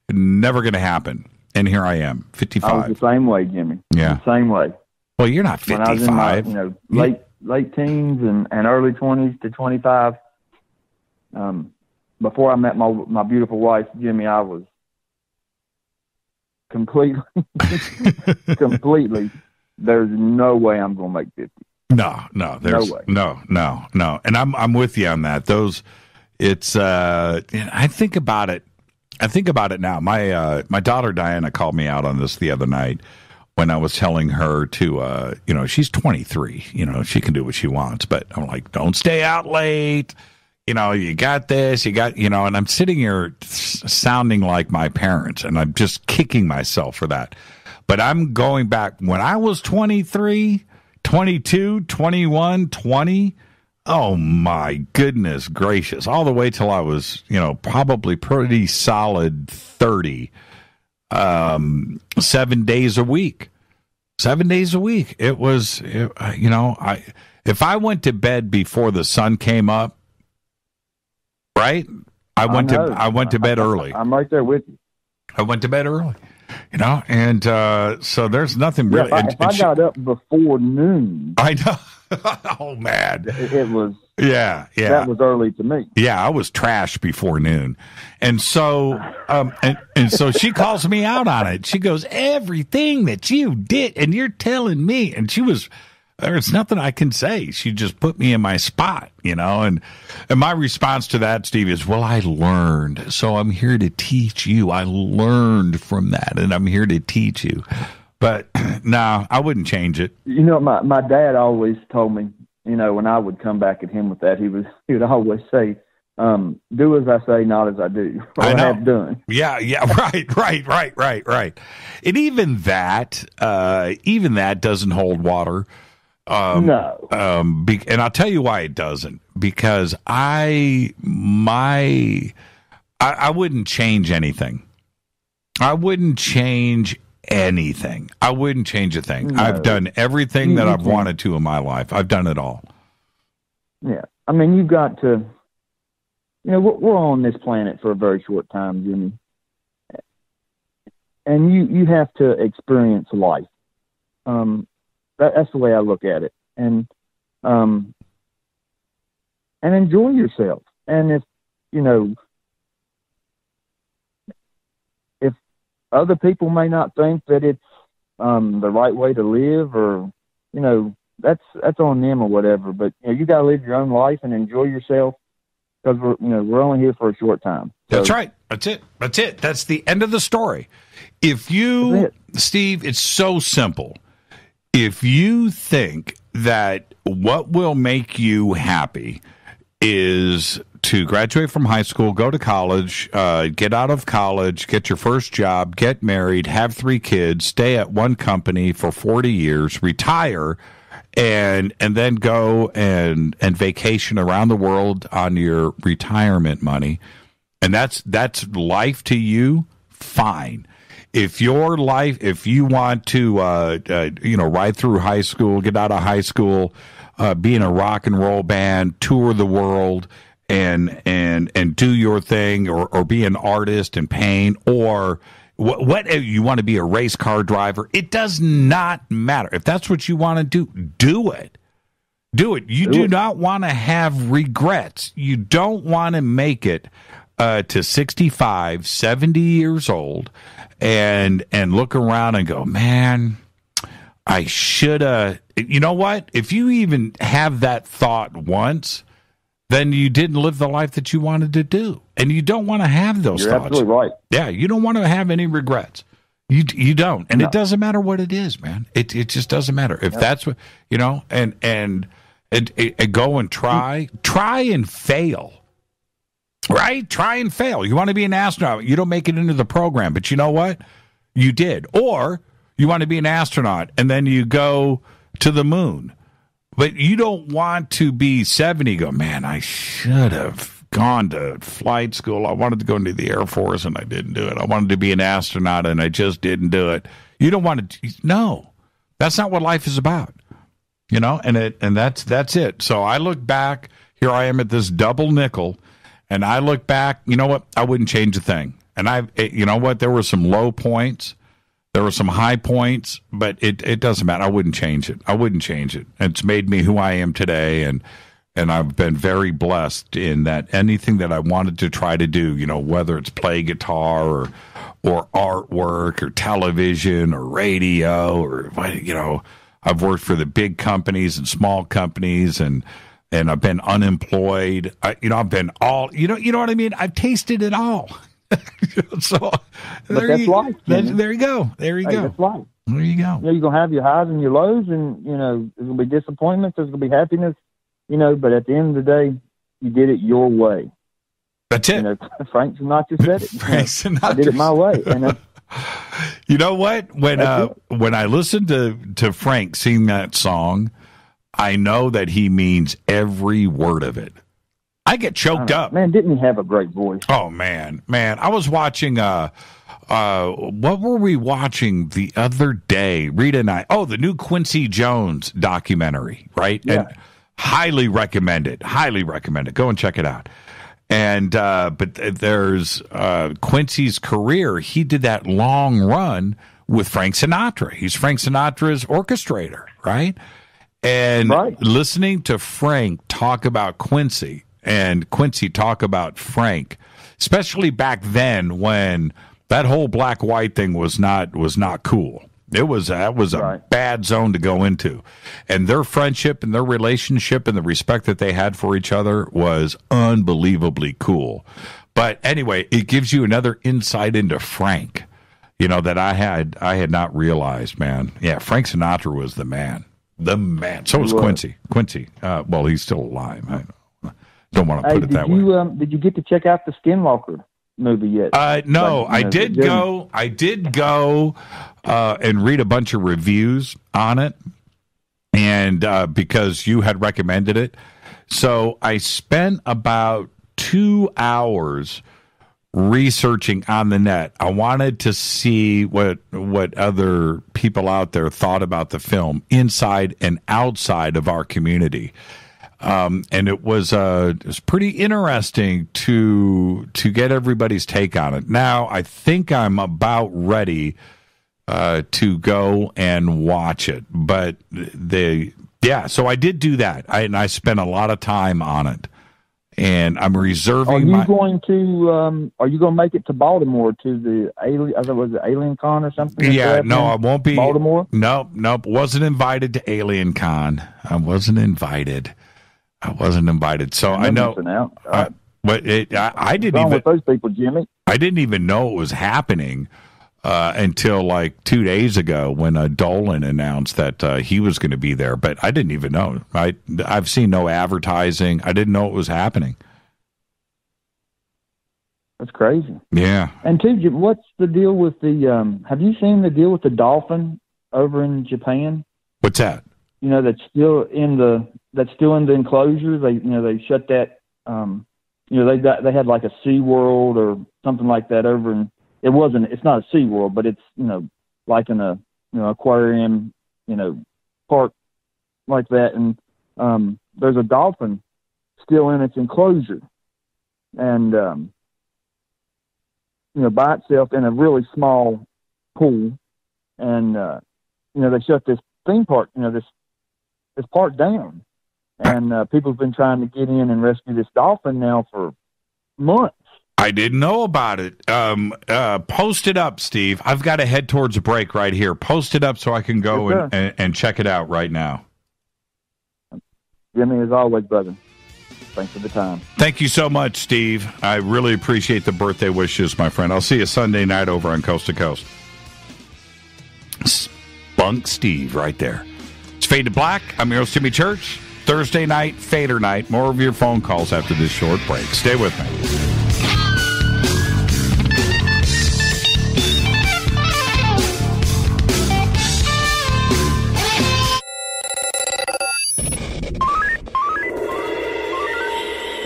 Never going to happen. And here I am, 55. I was the same way, Jimmy. Yeah. The same way. Well, you're not 55. When I was in my, late teens and early 20s to 25, before I met my beautiful wife, Jimmy, I was completely, there's no way I'm going to make 50. No, there's no. And I'm with you on that. I think about it now. My daughter Diana called me out on this the other night when I was telling her to, she's 23, she can do what she wants, but I'm like, don't stay out late. You got this, and I'm sitting here sounding like my parents, and I'm just kicking myself for that. But I'm going back when I was 23, 22, 21, 20. Oh, my goodness gracious. All the way till I was, probably pretty solid 30, 7 days a week. 7 days a week. It was, if I went to bed before the sun came up, right? I went to bed early. I'm right there with you. I went to bed early, and so there's nothing really. If I got up before noon, I know. Oh man, it was. Yeah. That was early to me. Yeah, I was trash before noon, and so and so she calls me out on it. She goes, "Everything that you did, and you're telling me," and she was. There's nothing I can say. She just put me in my spot, and my response to that, Steve, is, well, I learned, so I'm here to teach you. I learned from that, and I'm here to teach you. But, no, I wouldn't change it. My dad always told me, when I would come back at him with that, he would always say, do as I say, not as I do. Or I have done. Yeah, right. And even that doesn't hold water. No. And I'll tell you why it doesn't. Because I wouldn't change anything. I wouldn't change anything. I wouldn't change a thing. No. I've done everything that I've wanted to in my life. I've done it all. Yeah. I mean, you've got to, we're on this planet for a very short time, Jimmy. And you have to experience life. That's the way I look at it. And enjoy yourself. And if other people may not think that it's the right way to live, or that's on them or whatever. But you got to live your own life and enjoy yourself, because we're only here for a short time. So, that's right. That's it. That's the end of the story. Steve, it's so simple. If you think that what will make you happy is to graduate from high school, go to college, get out of college, get your first job, get married, have 3 kids, stay at one company for 40 years, retire, and then go and vacation around the world on your retirement money. And that's life to you, fine. If you want to ride through high school, get out of high school, be in a rock and roll band, tour the world, and do your thing, or be an artist and paint, or what you want to be a race car driver, it does not matter. If that's what you want to do it. You do not want to have regrets. You don't want to make it to 65, 70 years old and look around and go, man, I should have. You know what? If you even have that thought once, then you didn't live the life that you wanted to do. And you don't want to have those thoughts. You're absolutely right. Yeah, you don't want to have any regrets. You don't. And it doesn't matter what it is, man. It just doesn't matter. If that's what, and go and try and fail. Right? Try and fail. You want to be an astronaut. You don't make it into the program, but you know what? You did. Or you want to be an astronaut and then you go to the moon. But you don't want to be 70, go, man, I should have gone to flight school. I wanted to go into the Air Force and I didn't do it. I wanted to be an astronaut and I just didn't do it. You don't want to. No, that's not what life is about. And that's it. So I look back. Here I am at this double nickel, and I look back. You know what? I wouldn't change a thing. And you know what? There were some low points. There were some high points, but it doesn't matter. I wouldn't change it. It's made me who I am today, and I've been very blessed in that anything that I wanted to try to do, whether it's play guitar or artwork or television or radio or, I've worked for the big companies and small companies, and I've been unemployed. I've been all, you know what I mean? I've tasted it all. So there you go. There you go. That's life. There you go. You're gonna have your highs and your lows, and there's gonna be disappointments. There's gonna be happiness. But at the end of the day, you did it your way. That's it. Frank Sinatra said it. Frank Sinatra. I did it my way. And you know what? When I listen to Frank sing that song, I know that he means every word of it. I get choked up. Man, didn't he have a great voice? Oh, man. I was watching, what were we watching the other day? Rita and I. Oh, the new Quincy Jones documentary, right? Yeah. And highly recommend it. Go and check it out. And, but there's Quincy's career. He did that long run with Frank Sinatra. He's Frank Sinatra's orchestrator, right? And listening to Frank talk about Quincy, and Quincy talk about Frank, especially back then when that whole black-white thing was not cool. That was a bad zone to go into. And their friendship and their relationship and the respect that they had for each other was unbelievably cool. But anyway, it gives you another insight into Frank, that I had not realized, man. Yeah, Frank Sinatra was the man. The man. So was Quincy. Well, he's still alive. I don't want to put it that way. Did you get to check out the Skinwalker movie yet? No, I did go. I did go and read a bunch of reviews on it, and because you had recommended it, so I spent about 2 hours researching on the net. I wanted to see what other people out there thought about the film, inside and outside of our community. And it was pretty interesting to get everybody's take on it. Now, I think I'm about ready to go and watch it. But so I did do that. I spent a lot of time on it. And I'm reserving. Are you going to make it to Baltimore to the Alien? I thought, was it Alien Con or something? Yeah, no, I won't be. Baltimore? Nope. Wasn't invited to Alien Con. I wasn't invited. So I know. But I didn't even. With those people, Jimmy. I didn't even know it was happening until like 2 days ago when Dolan announced that he was going to be there. But I didn't even know. I've seen no advertising. I didn't know it was happening. That's crazy. Yeah. And two, what's the deal with the? Have you seen the deal with the dolphin over in Japan? What's that? You know, that's still in the enclosure. They shut that. They had like a SeaWorld or something like that over in. It's not a SeaWorld, but it's like in a aquarium park like that, and there's a dolphin still in its enclosure, and by itself in a really small pool, and they shut this theme park, this park down, and people have been trying to get in and rescue this dolphin now for months. I didn't know about it. Post it up, Steve. I've got to head towards a break right here. Post it up so I can go and check it out right now. Jimmy, as always, brother. Thanks for the time. Thank you so much, Steve. I really appreciate the birthday wishes, my friend. I'll see you Sunday night over on Coast to Coast. Spunk Steve right there. It's Fade to Black. I'm your host, Jimmy Church. Thursday night, Fadernight. More of your phone calls after this short break. Stay with me.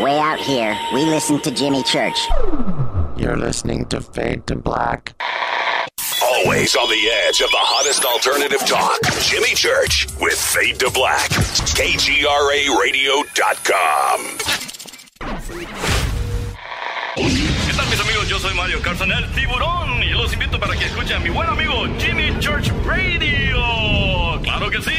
Way out here, we listen to Jimmy Church. You're listening to Fade to Black. Always on the edge of the hottest alternative talk. Jimmy Church with Fade to Black. KGRARadio.com. ¿Qué tal, mis amigos? Yo soy Mario Carson, el tiburón, y los invito para que escuchen a mi buen amigo Jimmy Church Radio. ¡Claro que sí!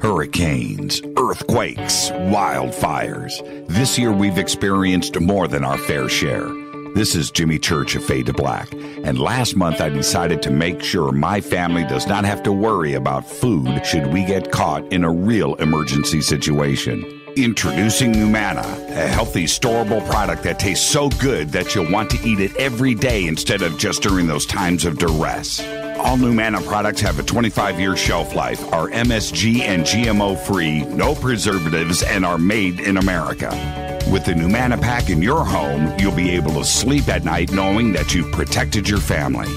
Hurricanes, earthquakes, wildfires. This year we've experienced more than our fair share. This is Jimmy Church of Fade to Black. And last month I decided to make sure my family does not have to worry about food should we get caught in a real emergency situation. Introducing Numana, a healthy, storable product that tastes so good that you'll want to eat it every day instead of just during those times of duress. All Numana products have a 25-year shelf life, are MSG and GMO-free, no preservatives, and are made in America. With the Numana pack in your home, you'll be able to sleep at night knowing that you've protected your family.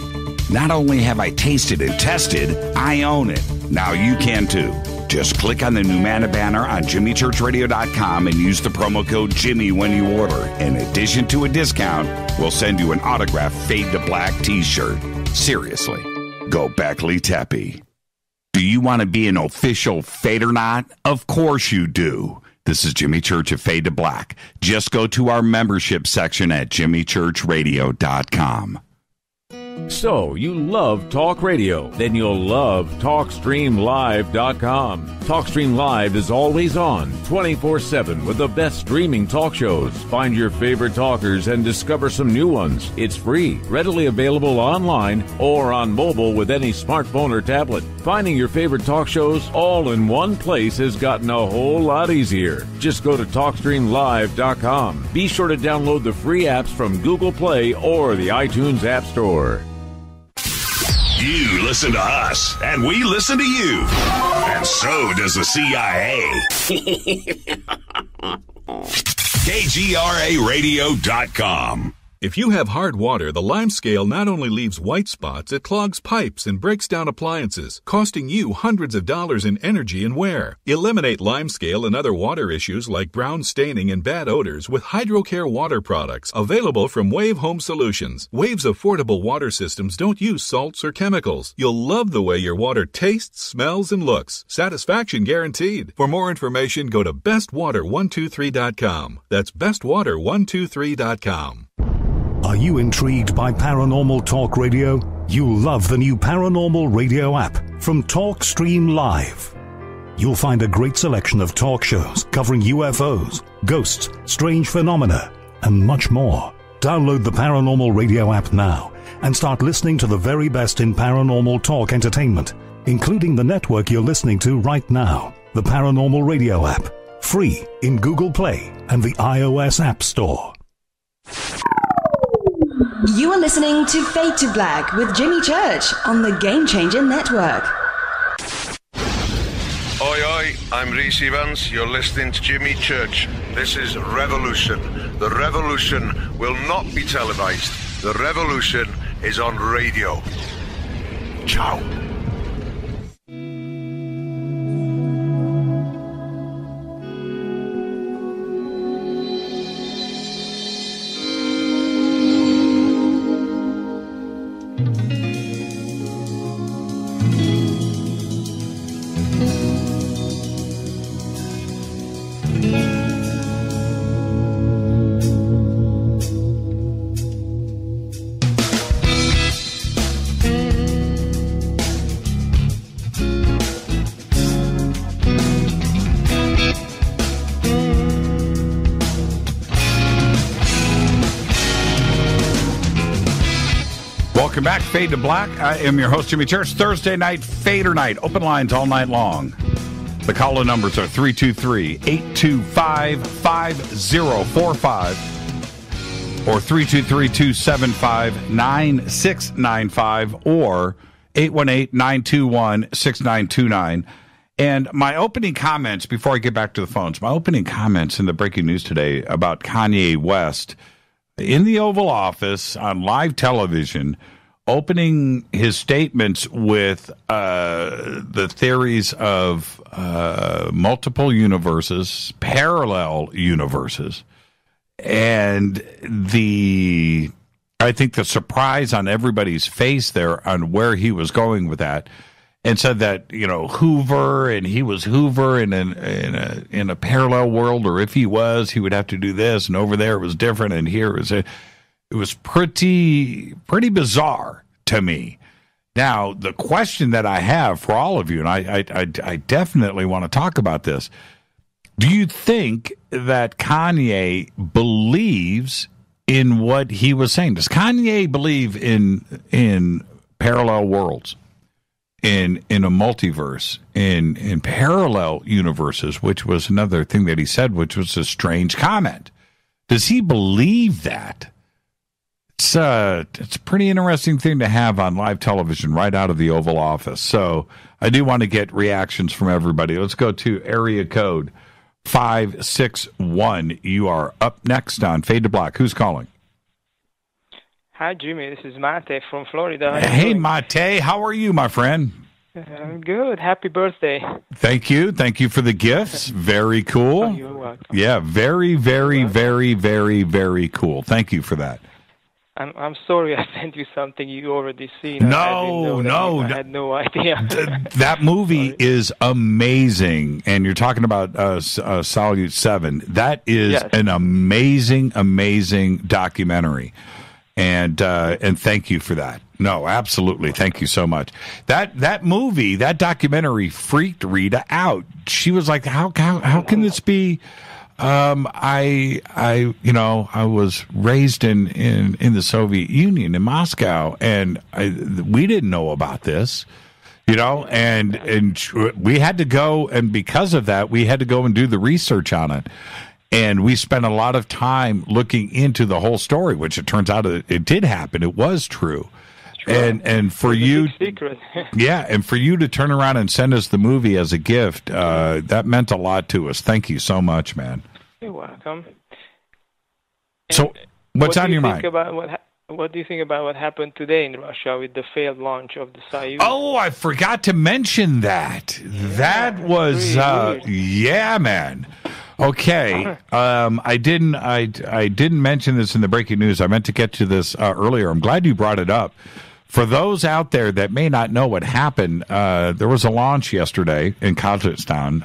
Not only have I tasted and tested, I own it. Now you can too. Just click on the Numana banner on JimmyChurchRadio.com and use the promo code Jimmy when you order. In addition to a discount, we'll send you an autographed Fade to Black t-shirt. Seriously. Go Beckley Teppy. Do you want to be an official Fadernaut? Of course you do. This is Jimmy Church of Fade to Black. Just go to our membership section at JimmyChurchRadio.com. So, you love talk radio? Then you'll love TalkStreamLive.com. TalkStream Live is always on, 24/7, with the best streaming talk shows. Find your favorite talkers and discover some new ones. It's free, readily available online or on mobile with any smartphone or tablet. Finding your favorite talk shows all in one place has gotten a whole lot easier. Just go to TalkStreamLive.com. Be sure to download the free apps from Google Play or the iTunes App Store. You listen to us, and we listen to you. And so does the CIA. KGRARadio.com. If you have hard water, the Lime Scale not only leaves white spots, it clogs pipes and breaks down appliances, costing you hundreds of dollars in energy and wear. Eliminate Lime Scale and other water issues like brown staining and bad odors with HydroCare water products, available from Wave Home Solutions. Wave's affordable water systems don't use salts or chemicals. You'll love the way your water tastes, smells, and looks. Satisfaction guaranteed. For more information, go to bestwater123.com. That's bestwater123.com. Are you intrigued by Paranormal Talk Radio? You'll love the new Paranormal Radio app from TalkStream Live. You'll find a great selection of talk shows covering UFOs, ghosts, strange phenomena, and much more. Download the Paranormal Radio app now and start listening to the very best in paranormal talk entertainment, including the network you're listening to right now, the Paranormal Radio app, free in Google Play and the iOS App Store. You are listening to Fade to Black with Jimmy Church on the Game Changer Network. Oi, oi, I'm Reese Evans. You're listening to Jimmy Church. This is Revolution. The revolution will not be televised. The revolution is on radio. Ciao. Welcome back, Fade to Black. I am your host, Jimmy Church. Thursday night, Fadernight. Open lines all night long. The call-in numbers are 323-825-5045 or 323-275-9695 or 818-921-6929. And my opening comments, before I get back to the phones, my opening comments in the breaking news today about Kanye West in the Oval Office on live television, opening his statements with the theories of multiple universes, parallel universes, and I think the surprise on everybody's face there on where he was going with that, and said that, you know, Hoover, and he was Hoover in a parallel world, or if he was, he would have to do this, and over there it was different, and here it was pretty bizarre to me. Now, the question that I have for all of you, and I definitely want to talk about this, do you think that Kanye believes in what he was saying? Does Kanye believe in parallel worlds, in a multiverse, in parallel universes, which was another thing that he said, which was a strange comment? Does he believe that? It's a pretty interesting thing to have on live television right out of the Oval Office. So I do want to get reactions from everybody. Let's go to area code 561. You are up next on Fade to Black. Who's calling? Hi, Jimmy. This is Mate from Florida. Hey, Mate. How are you, my friend? I'm good. Happy birthday. Thank you. Thank you for the gifts. Very cool. Oh, you're welcome. Yeah, very, very, very, very, very cool. Thank you for that. I'm sorry I sent you something you already seen. No. I had no idea. That movie is amazing, and you're talking about Salute 7. That is an amazing, amazing documentary, and thank you for that. No, absolutely, thank you so much. That movie, that documentary, freaked Rita out. She was like, "How can this be?" I was raised in the Soviet Union in Moscow, and we didn't know about this, and we had to go, and because of that, we had to go and do the research on it. And we spent a lot of time looking into the whole story, which it turns out it did happen. It was true. And for you, and for you to turn around and send us the movie as a gift, that meant a lot to us. Thank you so much, man. You're welcome. So, what's on your mind? What do you think about what happened today in Russia with the failed launch of the Soyuz? Oh, I forgot to mention that. That was, man. Okay, I didn't mention this in the breaking news. I meant to get to this earlier. I'm glad you brought it up. For those out there that may not know what happened, there was a launch yesterday in Kazakhstan,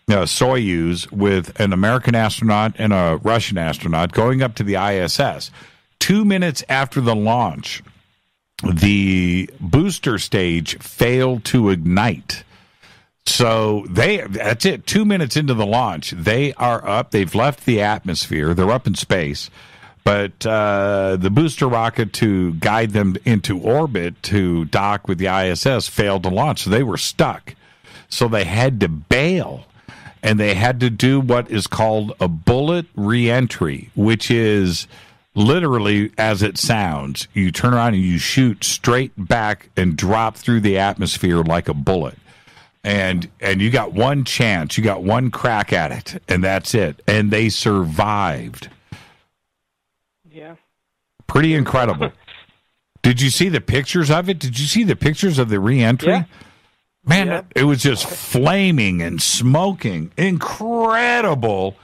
Soyuz, with an American astronaut and a Russian astronaut going up to the ISS. 2 minutes after the launch, the booster stage failed to ignite. So that's it. 2 minutes into the launch, they are up. They've left the atmosphere. They're up in space. But the booster rocket to guide them into orbit to dock with the ISS failed to launch. So they were stuck. So they had to bail. And they had to do what is called a bullet reentry, which is literally as it sounds. You turn around and you shoot straight back and drop through the atmosphere like a bullet. And you got one chance, you got one crack at it, and that's it. And they survived. Yeah. Pretty incredible. Did you see the pictures of it? Did you see the pictures of the re-entry? Yeah. Man, it was just flaming and smoking. Incredible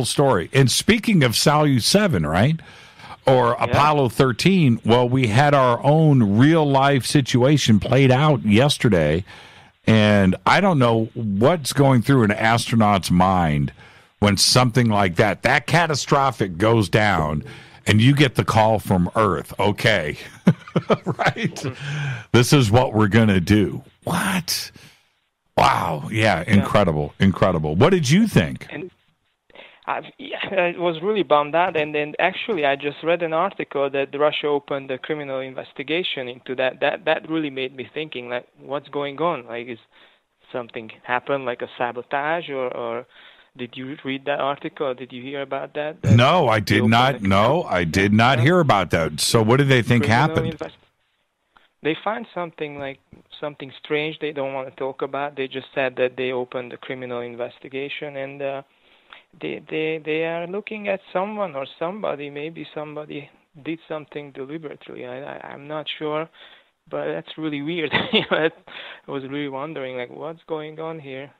story. And speaking of Salyut 7, right? Or Apollo 13, well, we had our own real-life situation played out yesterday, and I don't know what's going through an astronaut's mind when something like that catastrophic goes down, and you get the call from Earth, okay, right? This is what we're going to do. What? Wow, yeah, incredible. What did you think? I was really bummed out, and then actually I just read an article that Russia opened a criminal investigation into that. That really made me thinking, like, what's going on? Like, is something happened, like a sabotage, or did you read that article? Did you hear about that? No, I did not. No, I did not hear about that. So what do they think happened? They find something strange they don't want to talk about. They just said that they opened a criminal investigation, and they are looking at someone or somebody. Maybe somebody did something deliberately. I'm not sure, but that's really weird. I was really wondering, like, what's going on here?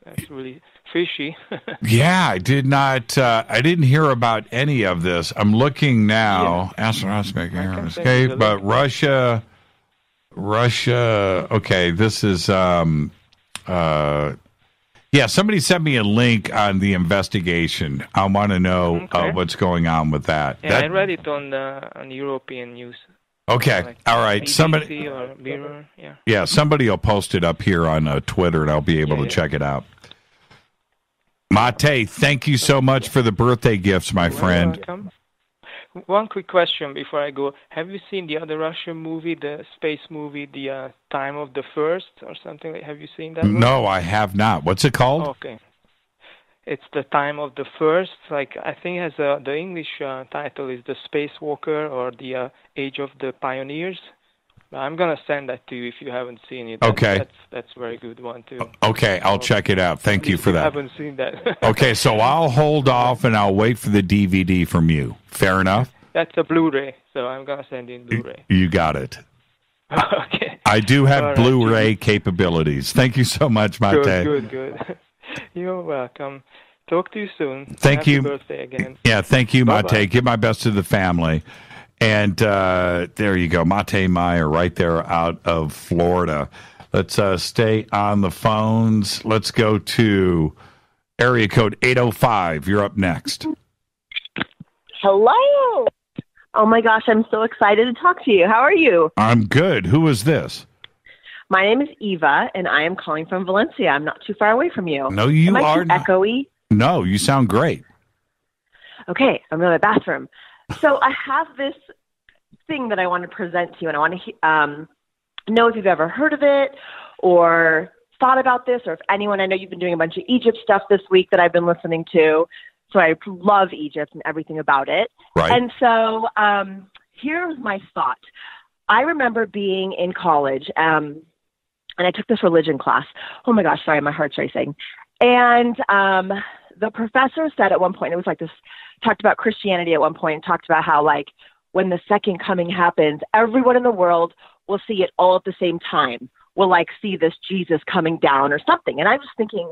That's really fishy. Yeah, I did not. I didn't hear about any of this. I'm looking now. Astronauts making an escape, but Russia. Okay, this is. Yeah, somebody sent me a link on the investigation. I want to know what's going on with that. Yeah, I read it on European news. Okay, all right. ABC Somebody, or Mirror, somebody will post it up here on Twitter, and I'll be able to check it out. Mate, thank you so much for the birthday gifts, my friend. Welcome. One quick question before I go. Have you seen the other Russian movie, the space movie, the Time of the First or something? Have you seen that movie? No, I have not. What's it called? Okay. It's the Time of the First. Like, I think it has the English title is The Spacewalker or the Age of the Pioneers. I'm going to send that to you if you haven't seen it. That's a very good one, too. Okay, I'll check it out. Thank you for that. I haven't seen that. Okay, so I'll hold off and I'll wait for the DVD from you. Fair enough? That's a Blu-ray, so I'm going to send in Blu-ray. You got it. Okay. I do have Blu-ray capabilities. Thank you so much, Mate. Good. You're welcome. Talk to you soon. Thank you. Happy birthday again. Yeah, thank you, Bye-bye. Mate. Give my best to the family. And there you go, Mate Meyer right there out of Florida. Let's stay on the phones. Let's go to area code 805. You're up next. Hello. Oh, my gosh, I'm so excited to talk to you. How are you? I'm good. Who is this? My name is Eva, and I am calling from Valencia. I'm not too far away from you. No, you Am I are too not. echoey? No, you sound great. Okay, I'm in the bathroom. So I have this thing that I want to present to you, and I want to know if you've ever heard of it or thought about this, or if anyone, I know you've been doing a bunch of Egypt stuff this week that I've been listening to, so I love Egypt and everything about it. Right. And so here's my thought. I remember being in college, and I took this religion class. Oh, my gosh, sorry, my heart's racing. And the professor said at one point, it was like this, talked about Christianity at one point, and talked about how, like, when the second coming happens, everyone in the world will see it all at the same time. Will, like, see this Jesus coming down or something. And I was thinking,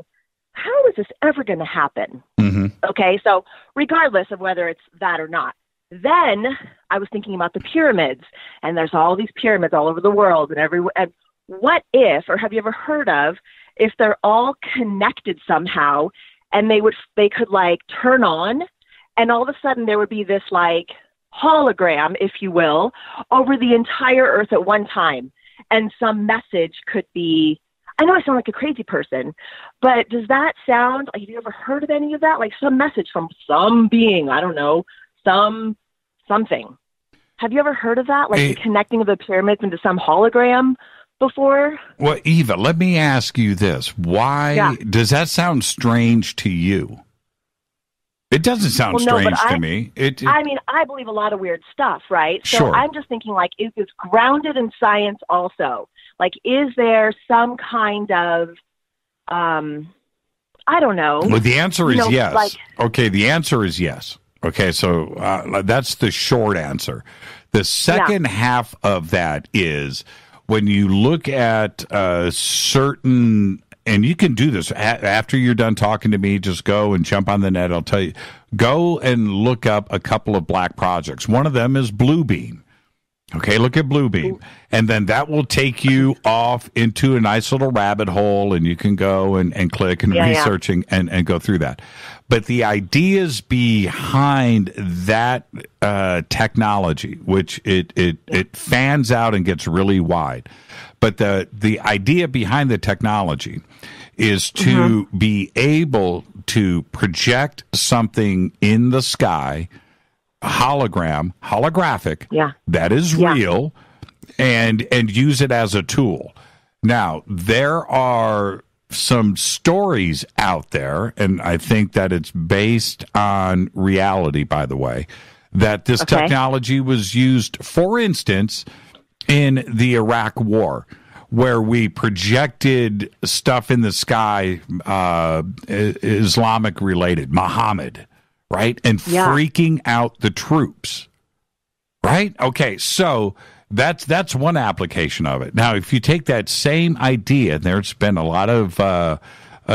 how is this ever going to happen? Mm-hmm. Okay, so regardless of whether it's that or not. Then I was thinking about the pyramids, and there's all these pyramids all over the world, and what if, or have you ever heard of, if they're all connected somehow, and they could like turn on, and all of a sudden there would be this like hologram, if you will, over the entire earth at one time, and some message could be, I know I sound like a crazy person, but does that sound like, have you ever heard of any of that? Like some message from some being, I don't know, something. Have you ever heard of that? Like the connecting of the pyramids into some hologram before? Well, Eva, let me ask you this. Why does that sound strange to you? It doesn't sound strange to me. I mean, I believe a lot of weird stuff, right? So Sure. I'm just thinking, like, is this grounded in science also? Like, is there some kind of, I don't know. Well, the answer is yes. Like, okay, the answer is yes. Okay, so that's the short answer. The second half of that is when you look at certain, and you can do this after you're done talking to me, just go and jump on the net. I'll tell you, go and look up a couple of black projects. One of them is Bluebeam. Okay, look at Bluebeam. And then that will take you off into a nice little rabbit hole, and you can go and click and researching and go through that. But the ideas behind that technology, which it fans out and gets really wide. But the idea behind the technology is to be able to project something in the sky, holographic, that is real, and use it as a tool. Now, there are some stories out there, and I think that it's based on reality, by the way, that this technology was used, for instance, in the Iraq War, where we projected stuff in the sky, Islamic related, Muhammad, right? And freaking out the troops, right? Okay, so that's one application of it. Now, if you take that same idea, there's been a lot of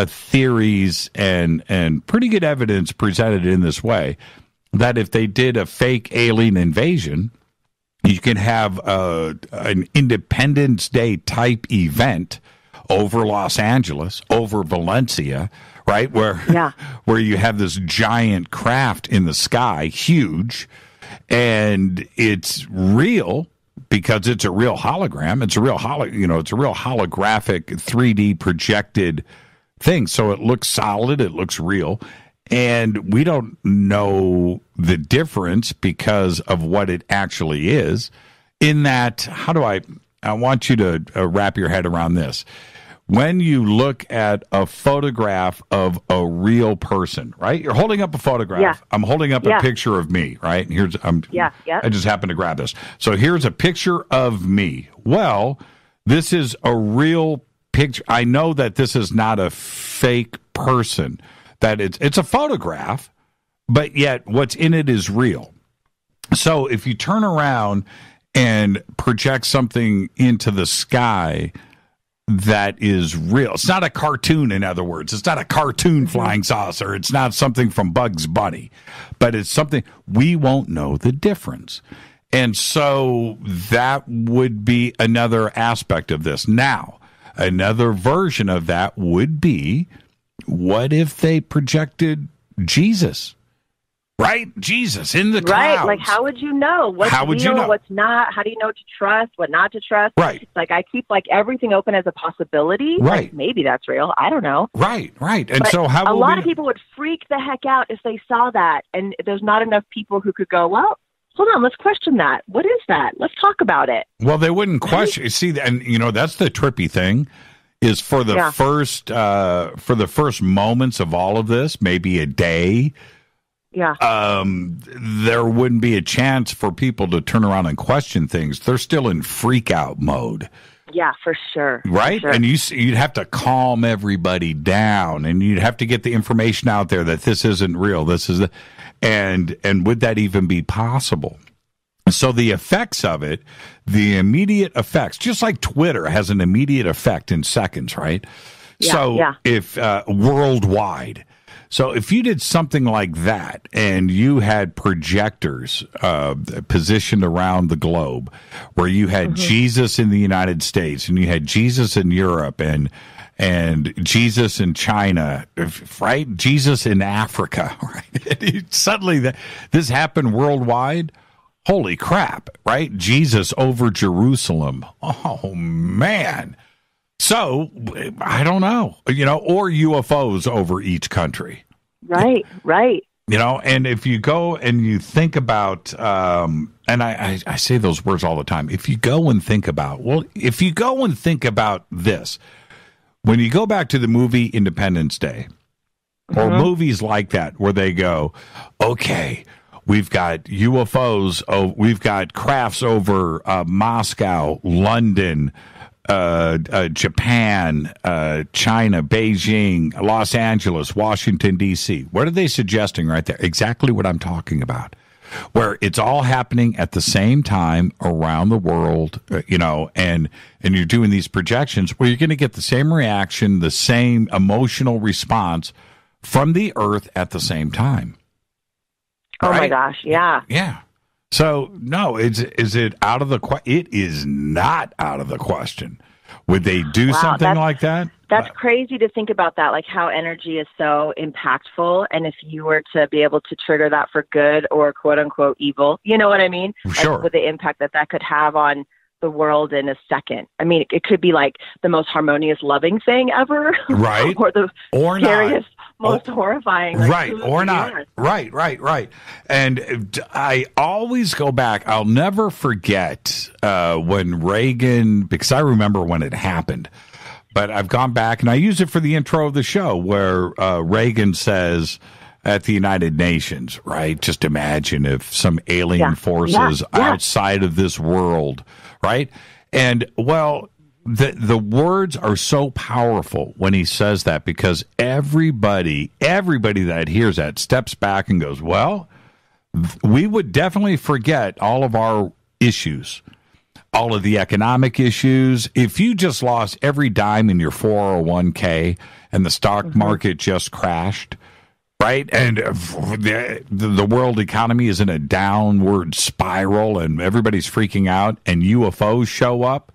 theories and pretty good evidence presented in this way, that if they did a fake alien invasion, you can have an Independence Day type event over Los Angeles, over Valencia, right? Where you have this giant craft in the sky, huge, and it's real because it's a real hologram. It's a real it's a real holographic 3D projected thing. So it looks solid, it looks real. And we don't know the difference because of what it actually is. In that, I want you to wrap your head around this. When you look at a photograph of a real person, right? You're holding up a photograph. Yeah. I'm holding up a picture of me, right? I just happened to grab this. So here's a picture of me. Well, this is a real picture. I know that this is not a fake person, that it's a photograph, but yet what's in it is real. So if you turn around and project something into the sky that is real, it's not a cartoon, in other words. It's not a cartoon flying saucer. It's not something from Bugs Bunny, but it's something, we won't know the difference. And so that would be another aspect of this. Now, another version of that would be, what if they projected Jesus? Right? Jesus in the clouds. Right. Like, how would you know? What's real, what's not? How do you know what to trust, what not to trust? Right. It's like, I keep everything open as a possibility. Right. Like, maybe that's real. I don't know. Right. And but so a lot of people would freak the heck out if they saw that. And there's not enough people who could go, well, hold on, let's question that. What is that? Let's talk about it. Well, they wouldn't question. See, and that's the trippy thing. Is for the first moments of all of this, maybe a day, there wouldn't be a chance for people to turn around and question things. They're still in freak out mode. Yeah, for sure. Right? For sure. And you'd have to calm everybody down, and you'd have to get the information out there that this isn't real. This is and would that even be possible? So the effects of it, the immediate effects, just like Twitter has an immediate effect in seconds, right? If worldwide. So if you did something like that and you had projectors positioned around the globe where you had Jesus in the United States and you had Jesus in Europe and Jesus in China, right? Jesus in Africa, right? Suddenly this happened worldwide. Holy crap, right? Jesus over Jerusalem. Oh, man. So, I don't know, or UFOs over each country. Right. And if you go and you think about, and I say those words all the time, if you go and think about this, when you go back to the movie Independence Day, or movies like that, where they go, okay, we've got UFOs, we've got crafts over Moscow, London, Japan, China, Beijing, Los Angeles, Washington, D.C. What are they suggesting right there? Exactly what I'm talking about. Where it's all happening at the same time around the world, and you're doing these projections where you're going to get the same reaction, the same emotional response from the Earth at the same time. Oh, right? my gosh, yeah. Yeah. So, no, is it out of the question? It is not out of the question. Would they do something like that? That's crazy to think about that, like how energy is so impactful. And if you were to be able to trigger that for good or quote unquote evil, you know what I mean? Sure. Like, with the impact that could have on the world in a second. I mean, it could be like the most harmonious, loving thing ever. Right. Or the scariest, most horrifying. Like, right. Or not. Right. And I always go back. I'll never forget when Reagan, because I remember when it happened. But I've gone back, and I use it for the intro of the show, where Reagan says at the United Nations, right? Just imagine if some alien forces outside of this world, right? And, well, the words are so powerful when he says that, because everybody that hears that steps back and goes, well, we would definitely forget all of our issues. All of the economic issues. If you just lost every dime in your 401k and the stock market just crashed, right? And the world economy is in a downward spiral and everybody's freaking out and UFOs show up,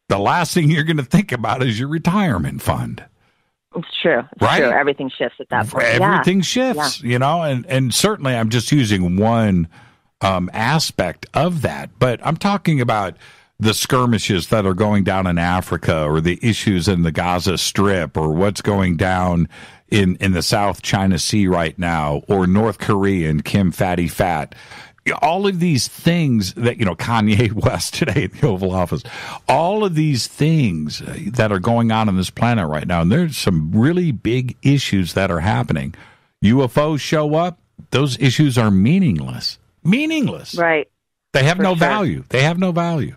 the last thing you're going to think about is your retirement fund. It's true. It's true. Everything shifts at that point. Everything shifts, and certainly I'm just using one aspect of that, but I'm talking about the skirmishes that are going down in Africa, or the issues in the Gaza Strip, or what's going down in the South China Sea right now, or North Korea and Kim Fatty Fat. All of these things that, Kanye West today at the Oval Office, all of these things that are going on this planet right now, and there's some really big issues that are happening. UFOs show up, those issues are meaningless. Right. They have no value. They have no value.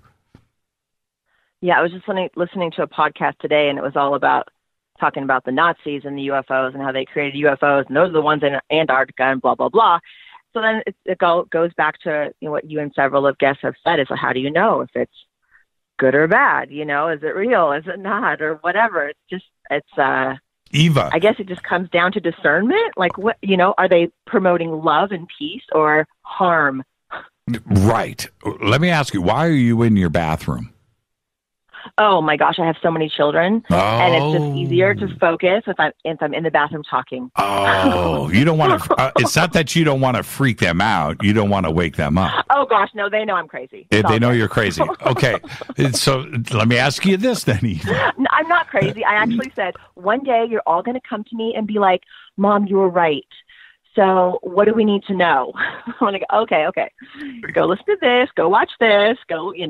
Yeah, I was just listening to a podcast today, and it was all about talking about the Nazis and the UFOs and how they created UFOs, and those are the ones in Antarctica and blah, blah, blah. So then it goes back to what you and several of guests have said, is how do you know if it's good or bad? Is it real? Is it not? Or whatever. Eva. I guess it just comes down to discernment. Like, what, are they promoting love and peace or harm? Right. Let me ask you, why are you in your bathroom? Oh my gosh, I have so many children, and it's just easier to focus if I'm in the bathroom talking. Oh, you don't want to. It's not that you don't want to freak them out. You don't want to wake them up. Oh gosh, no, they know I'm crazy. They know you're crazy. Okay, so let me ask you this then, Eva. No, I'm not crazy. I actually said one day you're all going to come to me and be like, "Mom, you were right. So what do we need to know?" I'm going to go, okay. Go listen to this. Go watch this. Go, you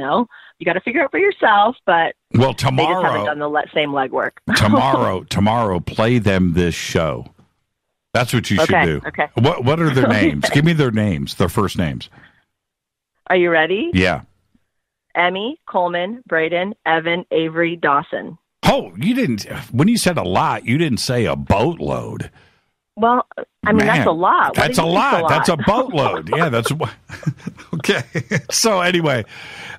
got to figure it for yourself. But tomorrow, they just haven't done the same legwork. tomorrow, play them this show. That's what you should do. Okay. What are their names? Give me their names, their first names. Are you ready? Yeah. Emmy, Coleman, Braden, Evan, Avery, Dawson. Oh, you didn't. When you said a lot, you didn't say a boatload. Well, I mean, that's a lot. That's a lot. That's a boatload. Yeah, that's okay. So anyway,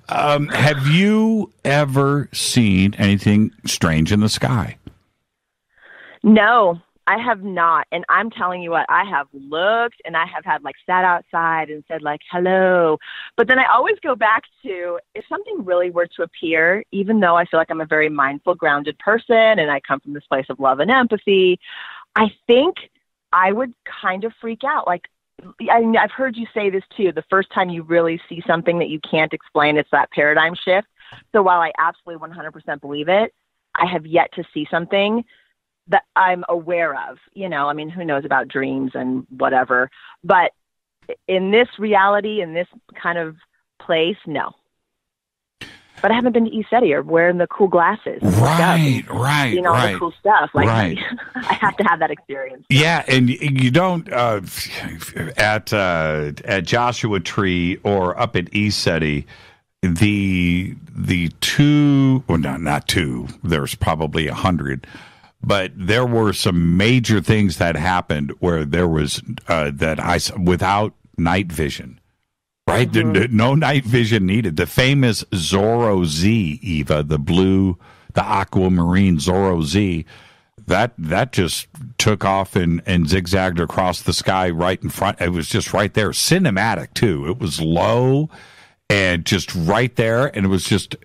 have you ever seen anything strange in the sky? No, I have not. And I'm telling you what, I have looked, and I have had sat outside and said hello. But then I always go back to, if something really were to appear, even though I feel like I'm a very mindful, grounded person, and I come from this place of love and empathy, I think I would kind of freak out. I've heard you say this too. The first time you really see something that you can't explain, it's that paradigm shift. So while I absolutely 100% believe it, I have yet to see something that I'm aware of. Who knows about dreams and whatever. But in this reality, in this kind of place, no. But I haven't been to East City or wearing the cool glasses. Right. All the cool stuff. I have to have that experience. Yeah, and you don't at Joshua Tree or up at East City. the two, well, not two, there's probably 100, but there were some major things that happened where there was without night vision, right? No night vision needed. The famous Zorro Z, Eva, the aquamarine Zorro Z, that just took off and zigzagged across the sky right in front. It was just right there. Cinematic, too. It was low and just right there. And it was just,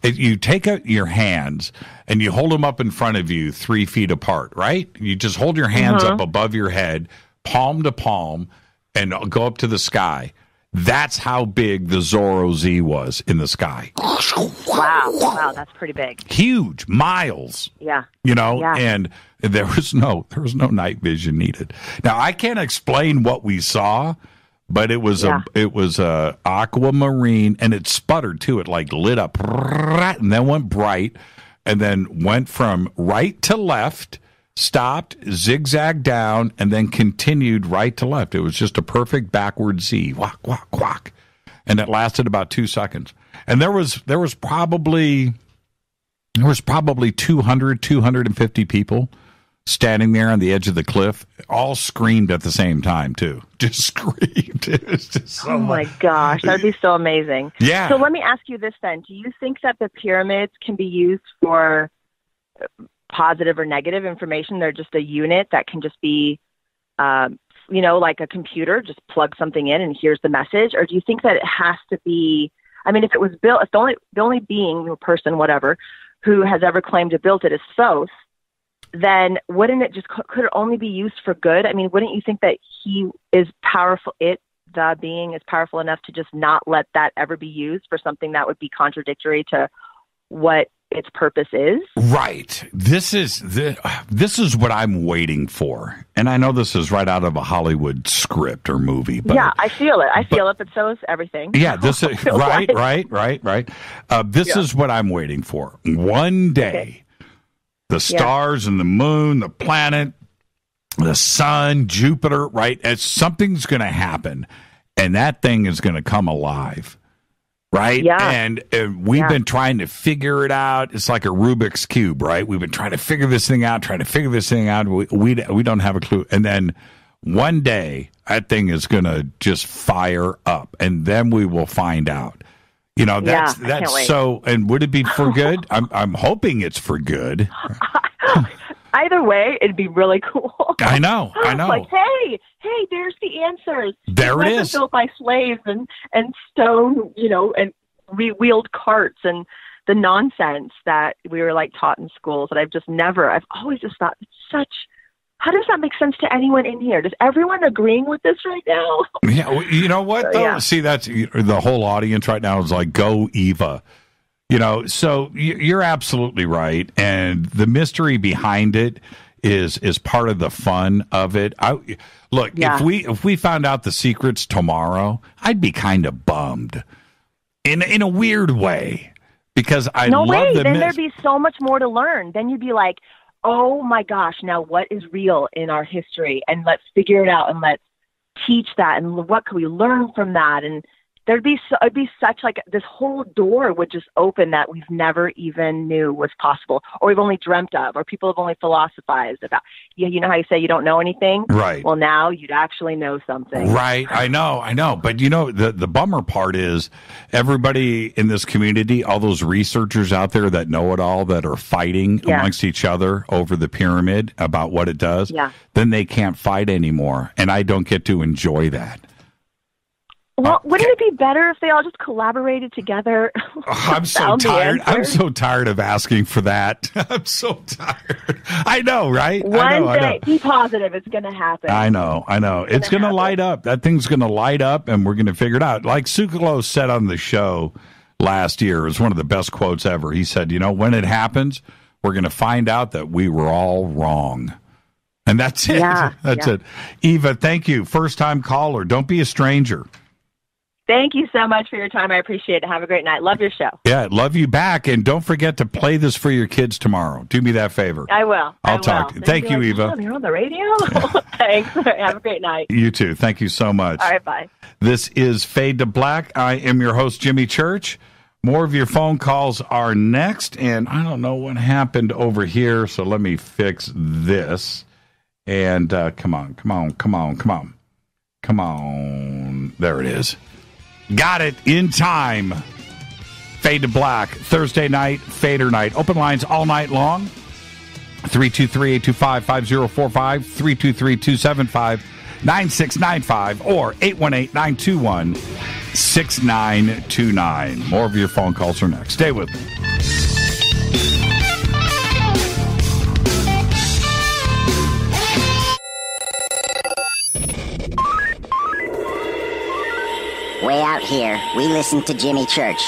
you take out your hands and you hold them up in front of you 3 feet apart, right? You just hold your hands up above your head, palm to palm, and go up to the sky. That's how big the Zorro Z was in the sky. Wow, that's pretty big. Huge, miles. Yeah. And there was no night vision needed. Now, I can't explain what we saw, but it was a aquamarine, and it sputtered too. It like lit up and then went bright, and then went from right to left, stopped, zigzagged down, and then continued right to left. It was just a perfect backward Z. Walk, walk, walk. And it lasted about 2 seconds. And there was probably 250 people standing there on the edge of the cliff, all screamed at the same time, too. Just screamed. It was just so my gosh, that'd be so amazing. Yeah. So let me ask you this then. Do you think that the pyramids can be used for positive or negative information? They're just a unit that can just be, like a computer, just plug something in and here's the message? Or do you think that it has to be, I mean, if it was built, if the only being or person, whatever, who has ever claimed to build it is Thoth, then wouldn't it could it only be used for good? I mean, wouldn't you think that he is powerful, the being is powerful enough to just not let that ever be used for something that would be contradictory to what its purpose is? Right. This is what I'm waiting for. And I know this is right out of a Hollywood script or movie. But, yeah, I feel it. But so is everything. Yeah, this is right. This is what I'm waiting for. One day, the stars and the moon, the planet, the sun, Jupiter, right? Something's going to happen, and that thing is going to come alive. Right? Yeah. And we've been trying to figure it out. It's like a Rubik's Cube, right? We've been trying to figure this thing out. We don't have a clue. And then one day, that thing is going to just fire up, and then we will find out. That's so. And would it be for good? I'm hoping it's for good. Either way, it'd be really cool. I know. Like, hey, there's the answers. There it is. Built by slaves and stone, and wheeled carts and the nonsense that we were taught in schools that I've always just thought how does that make sense to anyone in here? Does everyone agreeing with this right now? Yeah, you know what though? Yeah. See, that's the whole audience right now is like, go Eva. So you're absolutely right, and the mystery behind it is part of the fun of it. If we found out the secrets tomorrow, I'd be kind of bummed, in a weird way, because there'd be so much more to learn. Then you'd be like, oh my gosh, now what is real in our history, and let's figure it out, and let's teach that, and what can we learn from that, and it'd be such this whole door would just open that we've never even knew was possible, or we've only dreamt of, or people have only philosophized about. You know how you say you don't know anything? Right. Well, now you'd actually know something. Right. I know. But the bummer part is everybody in this community, all those researchers out there that know it all, that are fighting amongst each other over the pyramid about what it does, then they can't fight anymore. And I don't get to enjoy that. Well, wouldn't it be better if they all just collaborated together? I'm so tired. I'm so tired of asking for that. I'm so tired. I know, right? One day, be positive. It's going to happen. I know. It's going to light up. That thing's going to light up, and we're going to figure it out. Like Sukalo said on the show last year, it was one of the best quotes ever. He said, when it happens, we're going to find out that we were all wrong. And that's it. That's it. Eva, thank you. First-time caller. Don't be a stranger. Thank you so much for your time. I appreciate it. Have a great night. Love your show. Yeah, love you back. And don't forget to play this for your kids tomorrow. Do me that favor. I will. I'll talk to you. Thank you, Eva. Oh, you're on the radio? Thanks. Have a great night. You too. Thank you so much. All right, bye. This is Fade to Black. I am your host, Jimmy Church. More of your phone calls are next. And I don't know what happened over here, so let me fix this. And come on. There it is. Got it in time. Fade to Black, Thursday night, Fadernight. Open lines all night long. 323-825-5045, 323-275-9695, or 818-921-6929. More of your phone calls are next. Stay with me. Way out here, we listen to Jimmy Church.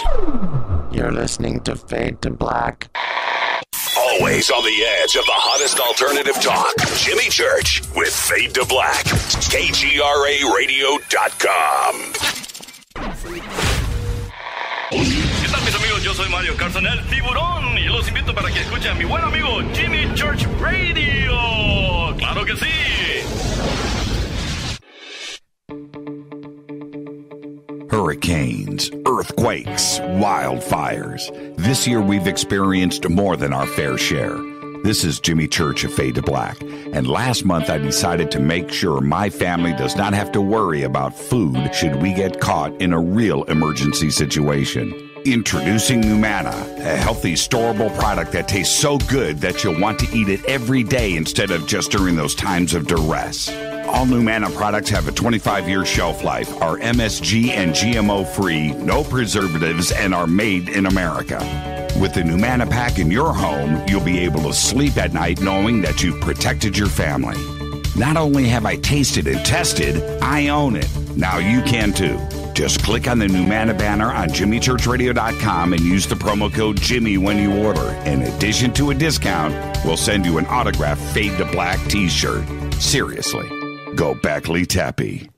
You're listening to Fade to Black. Always on the edge of the hottest alternative talk. Jimmy Church with Fade to Black. KGRARadio.com. ¿Qué tal, mis amigos? Yo soy Mario Carson, el tiburón, y los invito para que escuchen a mi buen amigo Jimmy Church Radio. ¡Claro que sí! Hurricanes, earthquakes, wildfires. This year we've experienced more than our fair share. This is Jimmy Church of Fade to Black. And last month I decided to make sure my family does not have to worry about food should we get caught in a real emergency situation. Introducing Numana, a healthy, storable product that tastes so good that you'll want to eat it every day instead of just during those times of duress. All Numana products have a 25-year shelf life, are MSG and GMO-free, no preservatives, and are made in America. With the Numana pack in your home, you'll be able to sleep at night knowing that you've protected your family. Not only have I tasted and tested, I own it. Now you can too. Just click on the Numana banner on JimmyChurchRadio.com and use the promo code Jimmy when you order. In addition to a discount, we'll send you an autographed Fade to Black t-shirt. Seriously. Go Beckley Tappy.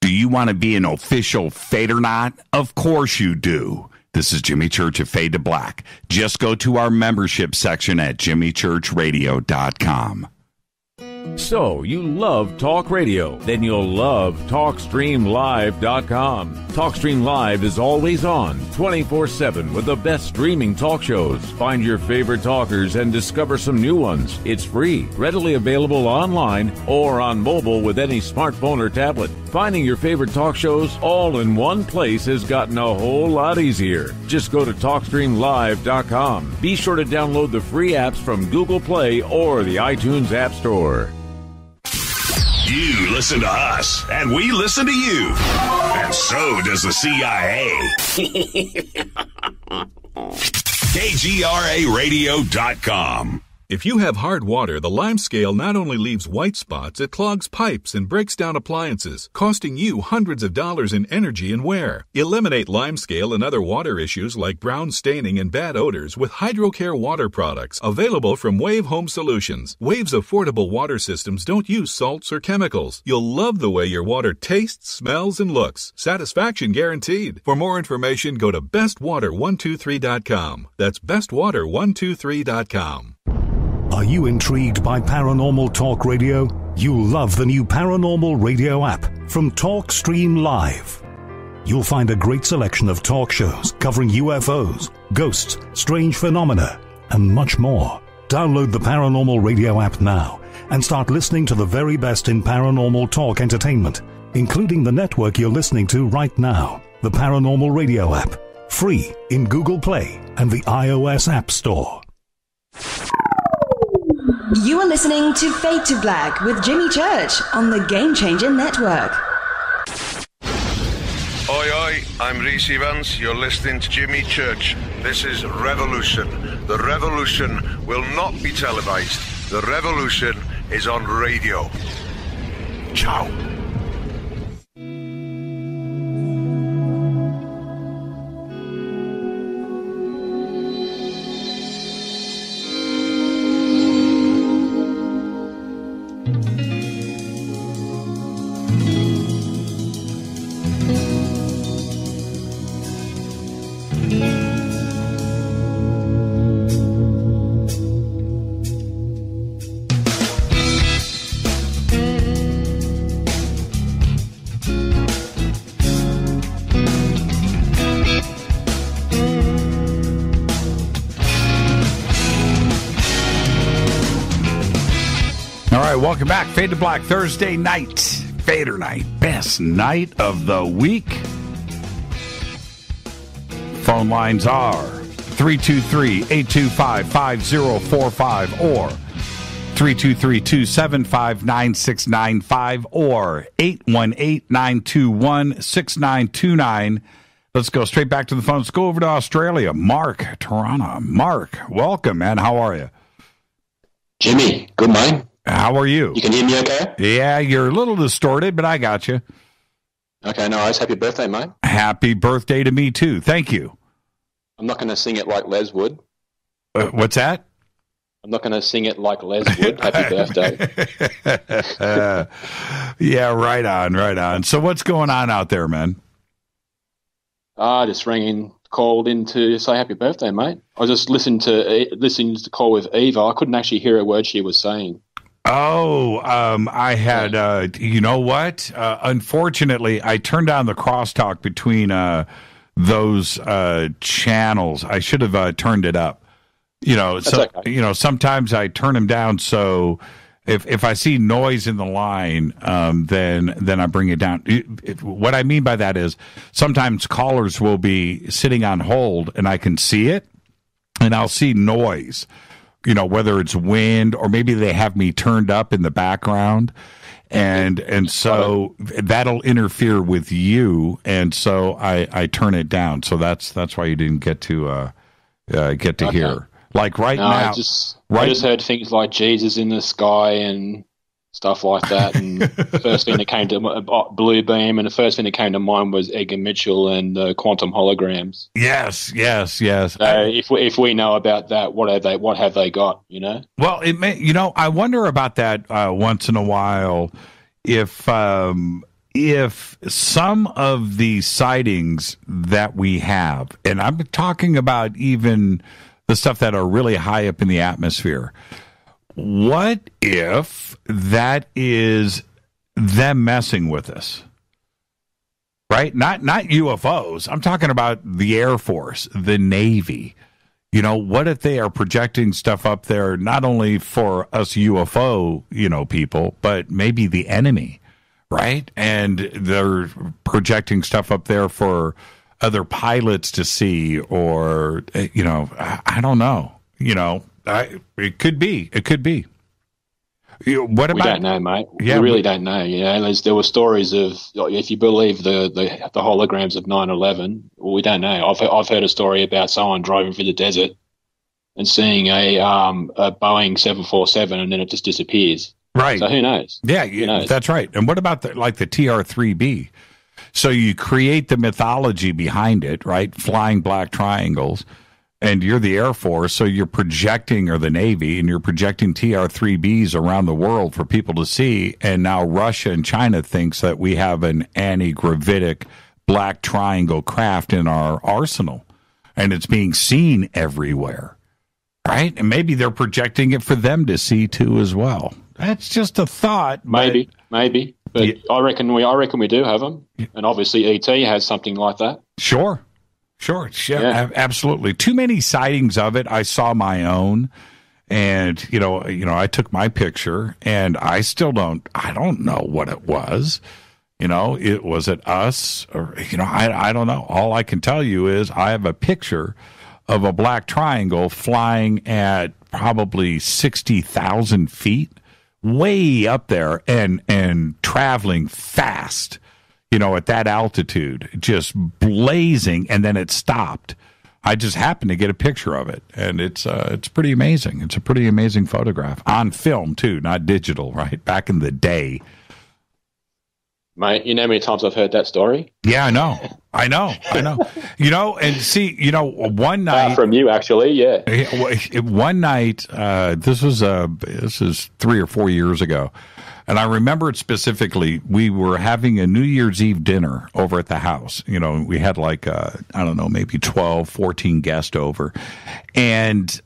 Do you want to be an official Fadernight? Of course you do. This is Jimmy Church of Fade to Black. Just go to our membership section at JimmyChurchRadio.com. So, you love talk radio? Then you'll love TalkStreamLive.com. TalkStream Live is always on, 24/7 with the best streaming talk shows. Find your favorite talkers and discover some new ones. It's free, readily available online or on mobile with any smartphone or tablet. Finding your favorite talk shows all in one place has gotten a whole lot easier. Just go to TalkStreamLive.com. Be sure to download the free apps from Google Play or the iTunes App Store. You listen to us, and we listen to you. And so does the CIA. KGRARadio.com. If you have hard water, the lime scale not only leaves white spots, it clogs pipes and breaks down appliances, costing you hundreds of dollars in energy and wear. Eliminate lime scale and other water issues like brown staining and bad odors with HydroCare water products, available from Wave Home Solutions. Wave's affordable water systems don't use salts or chemicals. You'll love the way your water tastes, smells, and looks. Satisfaction guaranteed. For more information, go to bestwater123.com. That's bestwater123.com. Are you intrigued by paranormal talk radio? You'll love the new paranormal radio app from TalkStream Live. You'll find a great selection of talk shows covering UFOs, ghosts, strange phenomena, and much more. Download the paranormal radio app now and start listening to the very best in paranormal talk entertainment, including the network you're listening to right now, the paranormal radio app, free in Google Play and the iOS App Store. You are listening to Fade to Black with Jimmy Church on the Game Changer Network. Oi, oi, I'm Reese Evans. You're listening to Jimmy Church. This is Revolution. The revolution will not be televised. The revolution is on radio. Ciao. welcome back. Fade to Black, Thursday night. Fadernight, best night of the week. Phone lines are 323-825-5045 or 323-275-9695 or 818-921-6929. Let's go straight back to the phone. Let's go over to Australia. Mark, Toronto. Mark, welcome, man. How are you? Jimmy, good, mate. How are you? You can hear me okay? Yeah, you're a little distorted, but I got you. Okay, no worries. Happy birthday, mate. Happy birthday to me, too. Thank you. I'm not going to sing it like Les would. What's that? I'm not going to sing it like Les would. Happy birthday. Yeah, right on, right on. So what's going on out there, man? Just called in to say happy birthday, mate. I just listened to the call with Eva. I couldn't actually hear a word she was saying. Oh, I had, you know what? Unfortunately, I turned down the crosstalk between those channels. I should have turned it up. You know, so okay. You know, sometimes I turn them down. So if I see noise in the line, then I bring it down. What I mean by that is sometimes callers will be sitting on hold and I can see it, and I'll see noise. You know, whether it's wind or maybe they have me turned up in the background, and so that'll interfere with you, and so I turn it down. So that's why you didn't get to hear. Like now, I just heard things like Jesus in the sky and stuff like that. And the first thing that came to Blue Beam, and the first thing that came to mind was Edgar Mitchell and quantum holograms. Yes. So if we know about that, what have they got? You know. Well, it may. You know, I wonder about that once in a while. If some of the sightings that we have, and I'm talking about even the stuff that are really high up in the atmosphere, what if that is them messing with us? Right? Not UFOs. I'm talking about the Air Force, the Navy. You know, what if they are projecting stuff up there, not only for us UFO, people, but maybe the enemy, right? And they're projecting stuff up there for other pilots to see, or, I don't know. It could be. What about? We don't know, mate. Yeah, we really don't know. There were stories of, if you believe the holograms of 9/11. Well, we don't know. I've heard a story about someone driving through the desert and seeing a Boeing 747, and then it just disappears. Right. So who knows? Yeah, who knows? That's right. And what about the TR-3B? So you create the mythology behind it, right? Flying black triangles. And you're the Air Force, so you're projecting, or the Navy, and you're projecting TR-3Bs around the world for people to see. And now Russia and China thinks that we have an anti-gravitic black triangle craft in our arsenal, and it's being seen everywhere, right? And maybe they're projecting it for them to see too as well. That's just a thought. Maybe. But yeah. I reckon we do have them, and obviously ET has something like that. Sure. Yeah. Absolutely. Too many sightings of it. I saw my own, and I took my picture, and I don't know what it was. Was it us, or I don't know. All I can tell you is I have a picture of a black triangle flying at probably 60,000 feet, way up there, and traveling fast. At that altitude, just blazing, and then it stopped. I just happened to get a picture of it, and it's pretty amazing. It's a pretty amazing photograph on film too, not digital. Right, back in the day. Mate, you know how many times I've heard that story? Yeah, I know. And see, one night from you actually, yeah. One night, this is 3 or 4 years ago. And I remember it specifically. We were having a New Year's Eve dinner over at the house. We had maybe 12, 14 guests over. And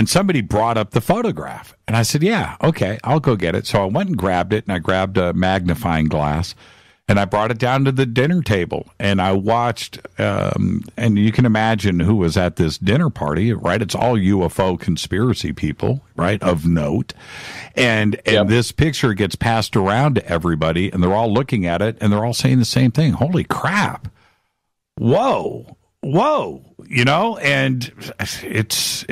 somebody brought up the photograph. And I said, yeah, okay, I'll go get it. So I went and grabbed it, and I grabbed a magnifying glass. And I brought it down to the dinner table, and I watched, and you can imagine who was at this dinner party, right? It's all UFO conspiracy people, right, of note. And this picture gets passed around to everybody, and they're all looking at it, and they're all saying the same thing. Holy crap. Whoa. And it's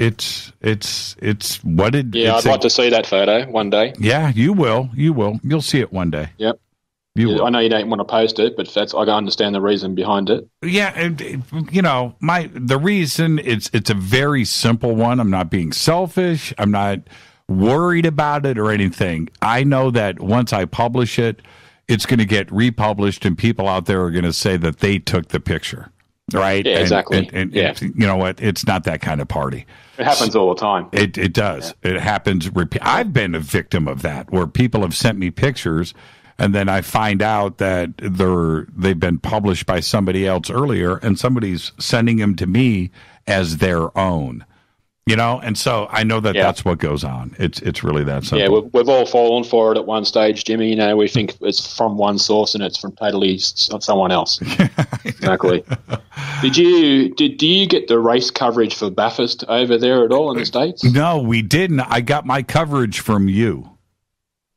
what it. Yeah, I'd like to see that photo one day. Yeah, you will. You'll see it one day. Yep. I know you don't want to post it, but I understand the reason behind it. Yeah, and the reason it's a very simple one. I'm not being selfish. I'm not worried about it or anything. I know that once I publish it, it's going to get republished, and people out there are going to say that they took the picture. Right? Yeah, exactly. And you know what? It's not that kind of party. It happens all the time. It does. Yeah. It happens. I've been a victim of that, where people have sent me pictures, and then I find out that they've been published by somebody else earlier, and somebody's sending them to me as their own. And so I know that that's what goes on. It's really that simple. Yeah, we've all fallen for it at one stage, Jimmy. We think it's from one source and it's from totally someone else. Exactly. Do you get the race coverage for Bathurst over there at all in the States? No, we didn't. I got my coverage from you.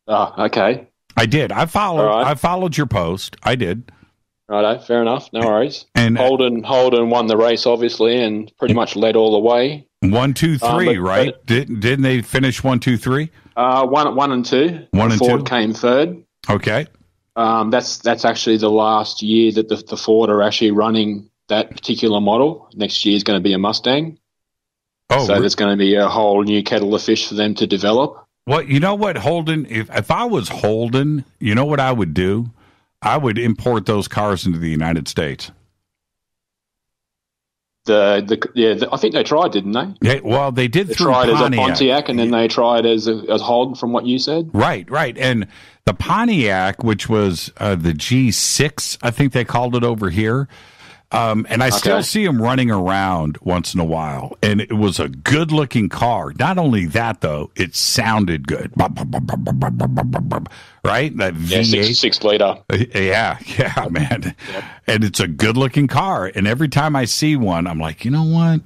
Oh, okay. I did. I followed your post. I did. Righto, fair enough. No worries. And Holden won the race, obviously, and pretty much led all the way. 1, 2, 3, right? Didn't they finish 1, 2, 3? 1 and 2. Ford came third. Okay. That's actually the last year that the Ford are actually running that particular model. Next year is going to be a Mustang. Oh, so there's going to be a whole new kettle of fish for them to develop. Well, you know what, Holden? If I was Holden, you know what I would do? I would import those cars into the United States. I think they tried, didn't they? Yeah, well, they did. They through tried Pontiac. as a Pontiac, and then they tried as Holden, from what you said. Right. And the Pontiac, which was the G6, I think they called it over here. And I still see them running around once in a while. And it was a good-looking car. Not only that, though, it sounded good. Right? That V8. Yeah, 6 liter. Yeah, man. Yep. And it's a good-looking car. And every time I see one, I'm like, you know what?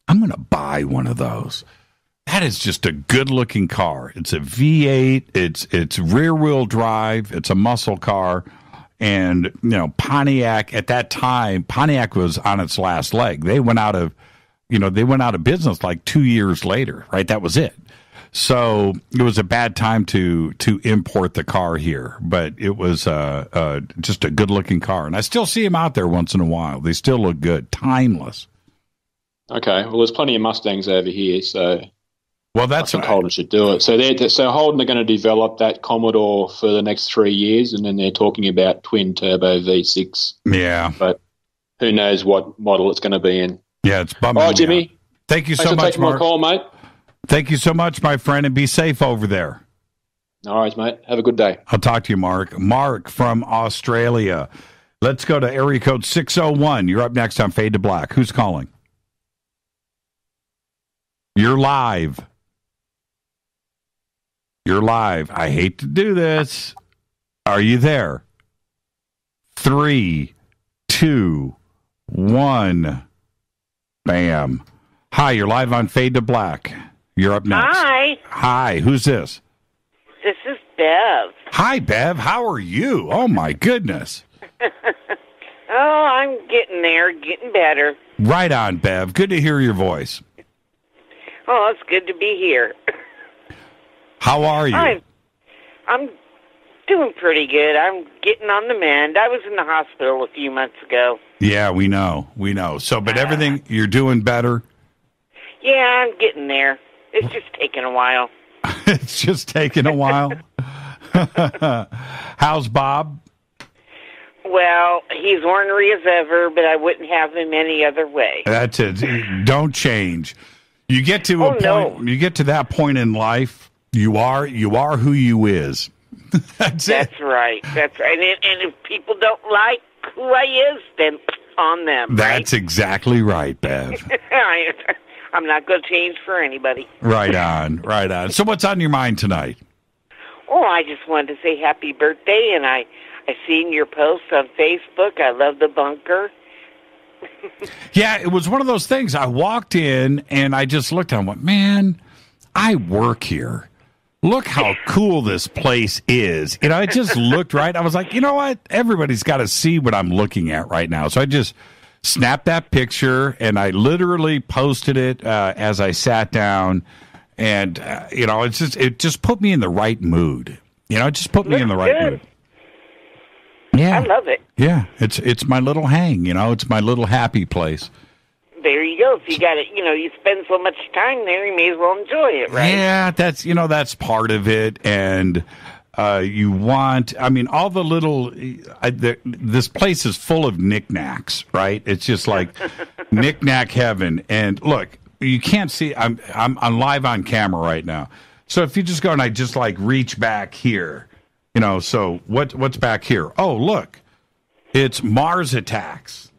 I'm going to buy one of those. That is just a good-looking car. It's a V8. It's rear-wheel drive. It's a muscle car. And, Pontiac at that time, Pontiac was on its last leg. They went out of business like 2 years later, right? That was it. So it was a bad time to import the car here, but it was just a good looking car. And I still see them out there once in a while. They still look good. Timeless. Okay. Well, there's plenty of Mustangs over here, so. Well, I think Holden should do it. So Holden are going to develop that Commodore for the next 3 years, and then they're talking about twin turbo V6. Yeah, but who knows what model it's going to be in? Yeah, it's bumming. All right, Jimmy. Thank you so much, much, taking my call, mate. Thank you so much, my friend, and be safe over there. All right, mate. Have a good day. I'll talk to you, Mark. Mark from Australia. Let's go to area code 601. You're up next on Fade to Black. Who's calling? You're live. You're live. I hate to do this. Are you there? 3, 2, 1. Bam. Hi, you're live on Fade to Black. You're up next. Hi. Hi, who's this? This is Bev. Hi, Bev. How are you? Oh, my goodness. Oh, I'm getting there, getting better. Right on, Bev. Good to hear your voice. Oh, it's good to be here. How are you? I'm doing pretty good. I'm getting on the mend. I was in the hospital a few months ago. Yeah, we know. So, but everything, you're doing better? Yeah, I'm getting there. It's just taking a while. It's just taking a while? How's Bob? Well, he's ornery as ever, but I wouldn't have him any other way. That's it. Don't change. You get to You get to that point in life, you are who you is. That's right. That's right. And if people don't like who I is, then on them. That's exactly right, Bev. I'm not going to change for anybody. Right on. So what's on your mind tonight? Oh, I just wanted to say happy birthday, and I I seen your post on Facebook. I love the bunker. Yeah, it was one of those things. I walked in and I just looked and went, man, I work here. Look how cool this place is. You know, I just looked right. I was like, you know what? Everybody's got to see what I'm looking at right now. So I just snapped that picture and I literally posted it as I sat down. And, you know, it just put me in the right mood. You know, it just put me in the right mood. Yeah. I love it. Yeah, it's my little hang, you know, it's my little happy place. There you go. If you got it, you know, you spend so much time there, you may as well enjoy it, right? Yeah, that's part of it. And you want, I mean, all the little, this place is full of knickknacks, right? It's just like knickknack heaven. And look, you can't see, I'm live on camera right now. So if you just go and I just like reach back here, you know, so what's back here? Oh, look, it's Mars Attacks.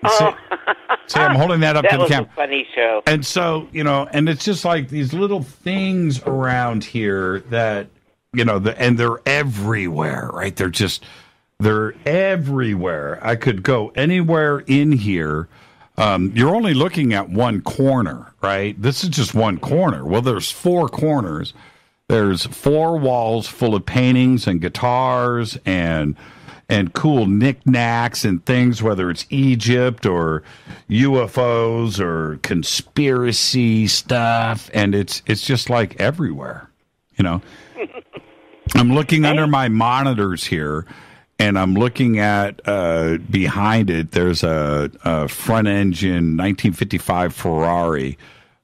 Oh. See, I'm holding that up to the camera. That was a funny show. And so, you know, and it's just like these little things around here that, you know, and they're everywhere, right? They're everywhere. I could go anywhere in here. You're only looking at one corner, right? This is just one corner. Well, there's 4 corners. There's 4 walls full of paintings and guitars and cool knickknacks and things, whether it's Egypt or UFOs or conspiracy stuff, and it's just like everywhere, you know. I'm looking under my monitors here, and I'm looking at behind it. There's a front engine 1955 Ferrari.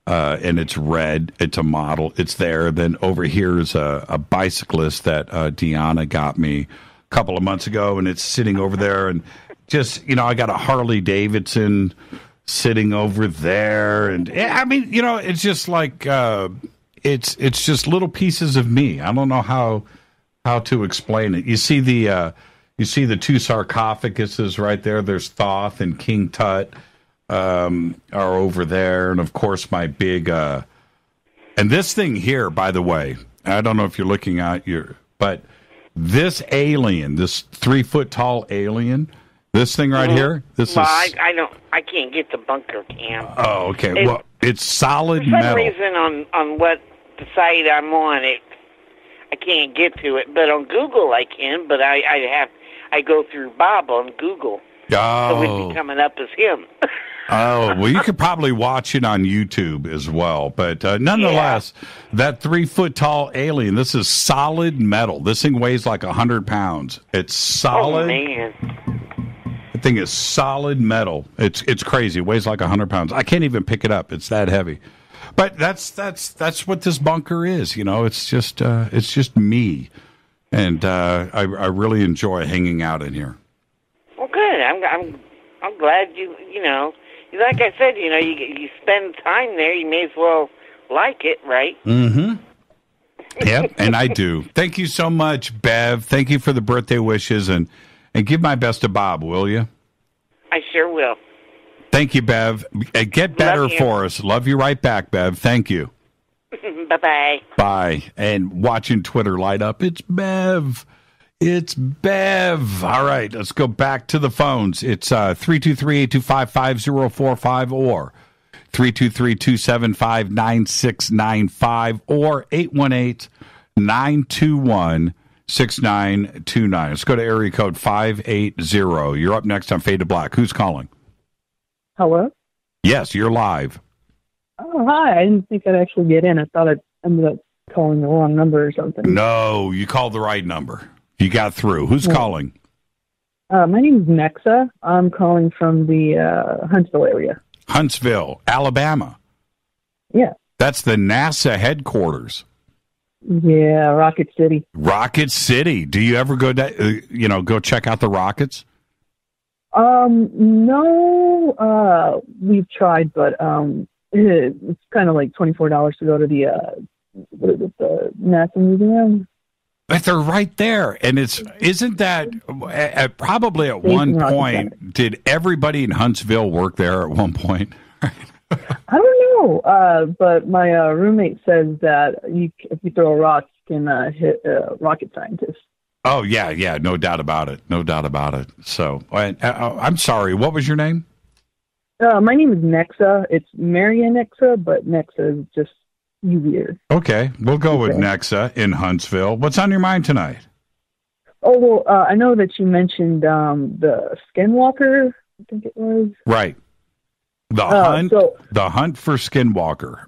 And it's red. It's a model. It's there. Then over here is a bicyclist that Deanna got me a couple of months ago, and it's sitting over there. And just, you know, I got a Harley Davidson sitting over there. And I mean, you know, it's just like it's just little pieces of me. I don't know how to explain it. You see the 2 sarcophaguses right there. There's Thoth and King Tut. Are over there, and of course my big and this thing here, by the way, I don't know if you're looking at but this alien, this 3-foot tall alien, this thing right here, this is I can't get the bunker cam. Oh, okay. Well, it's solid metal. For some reason on what the site I'm on, I can't get to it, but on Google I can, but I go through Bob on Google. Oh. So we'd be coming up as him. Oh, well, you could probably watch it on YouTube as well. But nonetheless, that 3-foot tall alien, this is solid metal. This thing weighs like 100 pounds. It's solid. Oh, man. The thing is solid metal. It's crazy. It weighs like 100 pounds. I can't even pick it up. It's that heavy. But that's what this bunker is. You know, it's just me. And I really enjoy hanging out in here. Well, good. I'm glad you know. Like I said, you know, you spend time there, you may as well like it, right? Mm-hmm. Yep, and I do. Thank you so much, Bev. Thank you for the birthday wishes, and give my best to Bob, will you? I sure will. Thank you, Bev. Get better for us. Love you right back, Bev. Thank you. Bye-bye. Bye. And watching Twitter light up, it's Bev. It's Bev. All right, let's go back to the phones. It's 323-825-5045 or 323-275-9695 or 818-921-6929. Let's go to area code 580. You're up next on Fade to Black. Who's calling? Hello? Yes, you're live. Oh, hi. I didn't think I'd actually get in. I thought I ended up calling the wrong number or something. No, you called the right number. You got through. Who's calling? My name is Nexa. I'm calling from the Huntsville area. Huntsville, Alabama. Yeah. That's the NASA headquarters. Yeah, Rocket City. Rocket City. Do you ever go go check out the rockets? No. We've tried, but it's kind of like $24 to go to the NASA museum. But they're right there, and isn't that probably at one point? Did everybody in Huntsville work there at one point? I don't know, but my roommate says that if you throw a rock, you can hit a rocket scientist. Oh, yeah, no doubt about it. No doubt about it. So, I'm sorry, what was your name? My name is Nexa. It's Marian Nexa, but Nexa is just easier. Okay, we'll go with Nexa in Huntsville. What's on your mind tonight? Oh, well, I know that you mentioned the Skinwalker, I think it was. Right. The hunt for Skinwalker.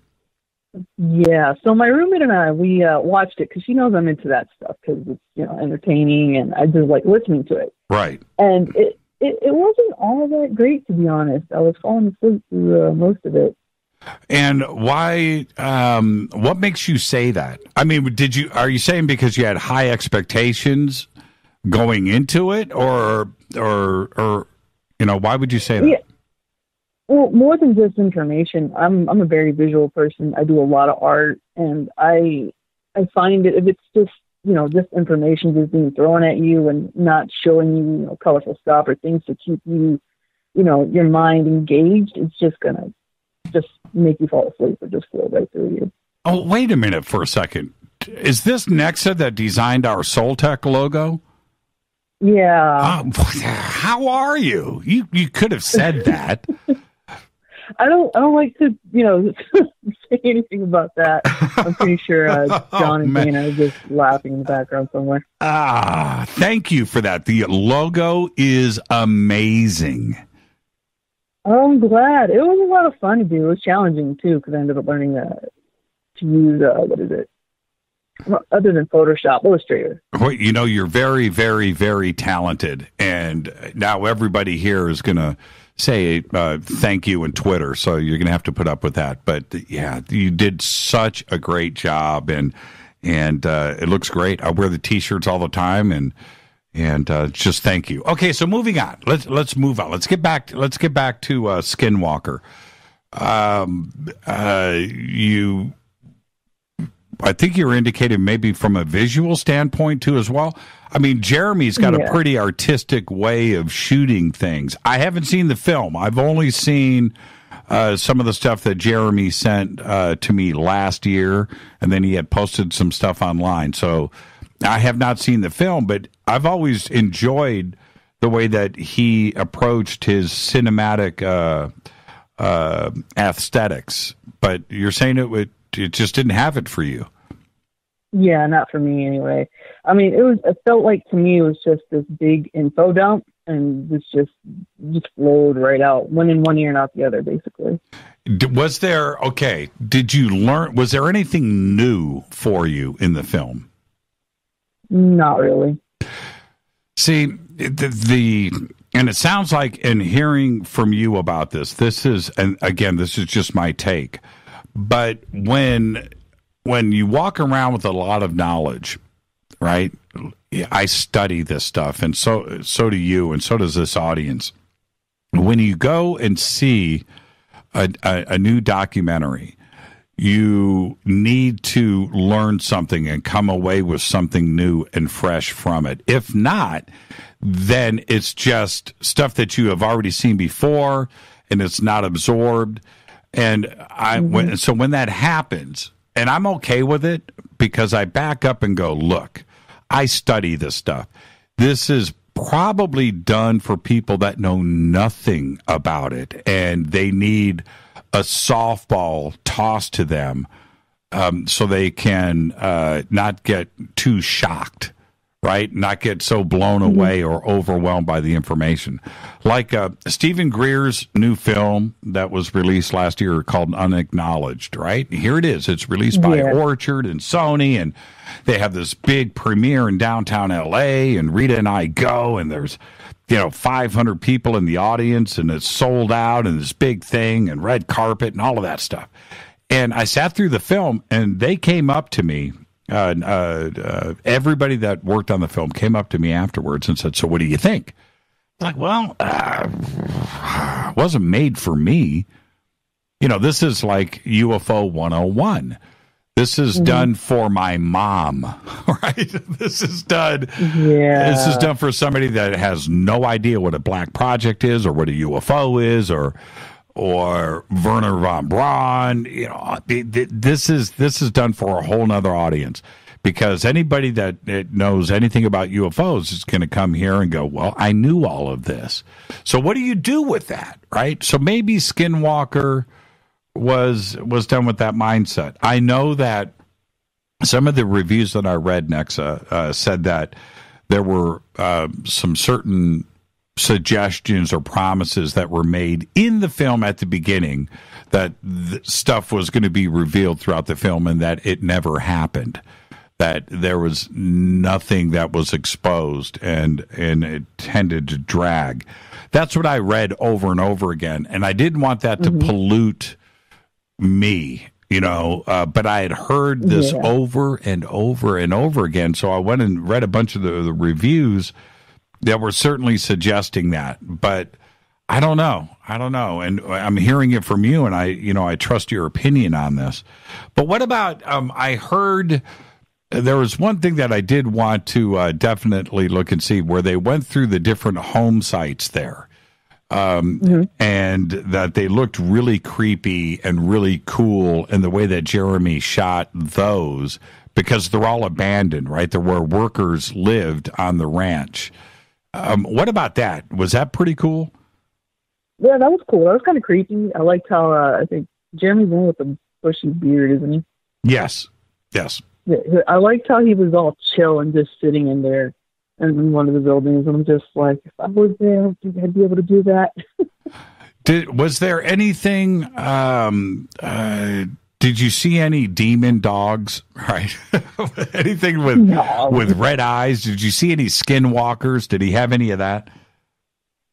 Yeah, so my roommate and I, we watched it because she knows I'm into that stuff because it's, entertaining and I just like listening to it. Right. And it wasn't all that great, to be honest. I was falling asleep through most of it. And why, what makes you say that? I mean, are you saying because you had high expectations going into it or why would you say that? Yeah. Well, more than just information, I'm a very visual person. I do a lot of art, and I find that if it's just just information just being thrown at you and not showing you colorful stuff or things to keep you your mind engaged, it's just gonna just make you fall asleep or just flow right through you. Oh, wait a minute for a second. Is this Nexa that designed our Soltech logo? Yeah. How are you? You could have said that. I don't like to, say anything about that. I'm pretty sure John and Dana are just laughing in the background somewhere. Thank you for that. The logo is amazing. Oh, I'm glad. It was a lot of fun to do. It was challenging, too, because I ended up learning to use, other than Photoshop, Illustrator. Well, you're very, very, very talented. And now everybody here is going to say thank you in Twitter, so you're going to have to put up with that. But yeah, you did such a great job, and it looks great. I wear the T-shirts all the time, and just thank you. Okay, so moving on. Let's move on. Let's get back to Skinwalker. I think you were indicating maybe from a visual standpoint too as well. I mean, Jeremy's got a pretty artistic way of shooting things. I haven't seen the film. I've only seen some of the stuff that Jeremy sent to me last year, and then he had posted some stuff online. So I have not seen the film, but I've always enjoyed the way that he approached his cinematic aesthetics. But you're saying it just didn't have it for you. Yeah, not for me anyway. I mean, it felt like to me it was just this big info dump, and this just flowed right out, one in one ear and out the other, basically. Did you learn, was there anything new for you in the film? Not really. See, and it sounds like, in hearing from you about this is, and again, this is just my take, but when you walk around with a lot of knowledge, right? I study this stuff, and so do you, and so does this audience. When you go and see a new documentary, you need to learn something and come away with something new and fresh from it. If not, then it's just stuff that you have already seen before, and it's not absorbed. And when that happens, and I'm okay with it because I back up and go, look, I study this stuff. This is probably done for people that know nothing about it, and they need a softball tossed to them so they can not get too shocked, right? Not get so blown away or overwhelmed by the information. Like Stephen Greer's new film that was released last year called Unacknowledged, right? Here it is. It's released by Orchard and Sony, and they have this big premiere in downtown L.A., and Rita and I go, and there's 500 people in the audience, and it's sold out, and this big thing, and red carpet, and all of that stuff. And I sat through the film, and they came up to me. Everybody that worked on the film came up to me afterwards and said, "So what do you think?" I'm like, well, it wasn't made for me. This is like UFO 101. This is done for my mom, right? This is done for somebody that has no idea what a black project is or what a UFO is or Werner von Braun. This is done for a whole nother audience because anybody that knows anything about UFOs is going to come here and go, well, I knew all of this. So what do you do with that, right? So maybe Skinwalker was done with that mindset. I know that some of the reviews that I read, Nexa, said that there were some certain suggestions or promises that were made in the film at the beginning that stuff was going to be revealed throughout the film and that it never happened. That there was nothing that was exposed and it tended to drag. That's what I read over and over again. And I didn't want that to pollute me, but I had heard this over and over and over again. So I went and read a bunch of the reviews that were certainly suggesting that. But I don't know. And I'm hearing it from you, and I trust your opinion on this. But what about, I heard... There was one thing that I did want to definitely look and see, where they went through the different home sites there, and that they looked really creepy and really cool in the way that Jeremy shot those, because they're all abandoned, right? They're where workers lived on the ranch. What about that? Was that pretty cool? Yeah, that was cool. That was kind of creepy. I liked how I think Jeremy's the one with the bushy beard, isn't he? Yes. Yeah, I liked how he was all chill and just sitting in there in one of the buildings. And I'm just like, if I was there, I don't think I'd be able to do that. Was there anything, did you see any demon dogs, right? Anything with red eyes? Did you see any skinwalkers? Did he have any of that?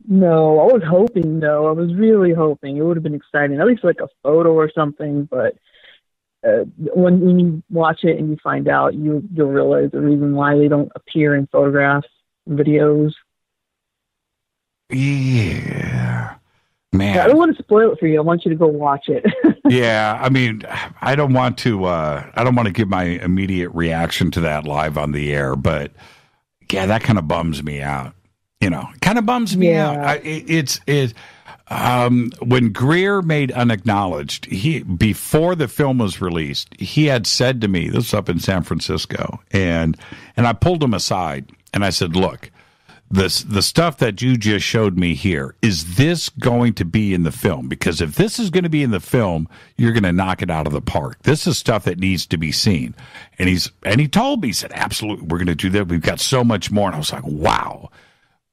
No, I was hoping, though. I was really hoping. It would have been exciting. At least like a photo or something, but... when you watch it and you find out, you'll realize the reason why they don't appear in photographs and videos. Yeah, man. I don't want to spoil it for you. I want you to go watch it. Yeah, I mean, I don't want to give my immediate reaction to that live on the air, but yeah, that kind of bums me out. Kind of bums me out. When Greer made Unacknowledged, before the film was released, he had said to me, this was up in San Francisco, and I pulled him aside and I said, look, the stuff that you just showed me here, is this going to be in the film? Because if this is going to be in the film, you're going to knock it out of the park. This is stuff that needs to be seen. And he told me, he said, absolutely, we're going to do that. We've got so much more. And I was like, wow.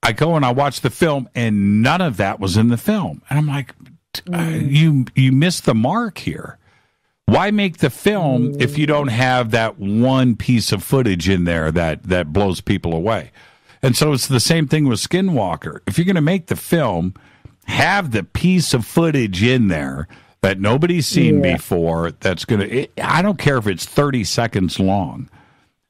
I go and I watch the film, and none of that was in the film. And I'm like, you missed the mark here. Why make the film if you don't have that one piece of footage in there that blows people away? And so it's the same thing with Skinwalker. If you're going to make the film, have the piece of footage in there that nobody's seen before. That's going to, I don't care if it's 30 seconds long,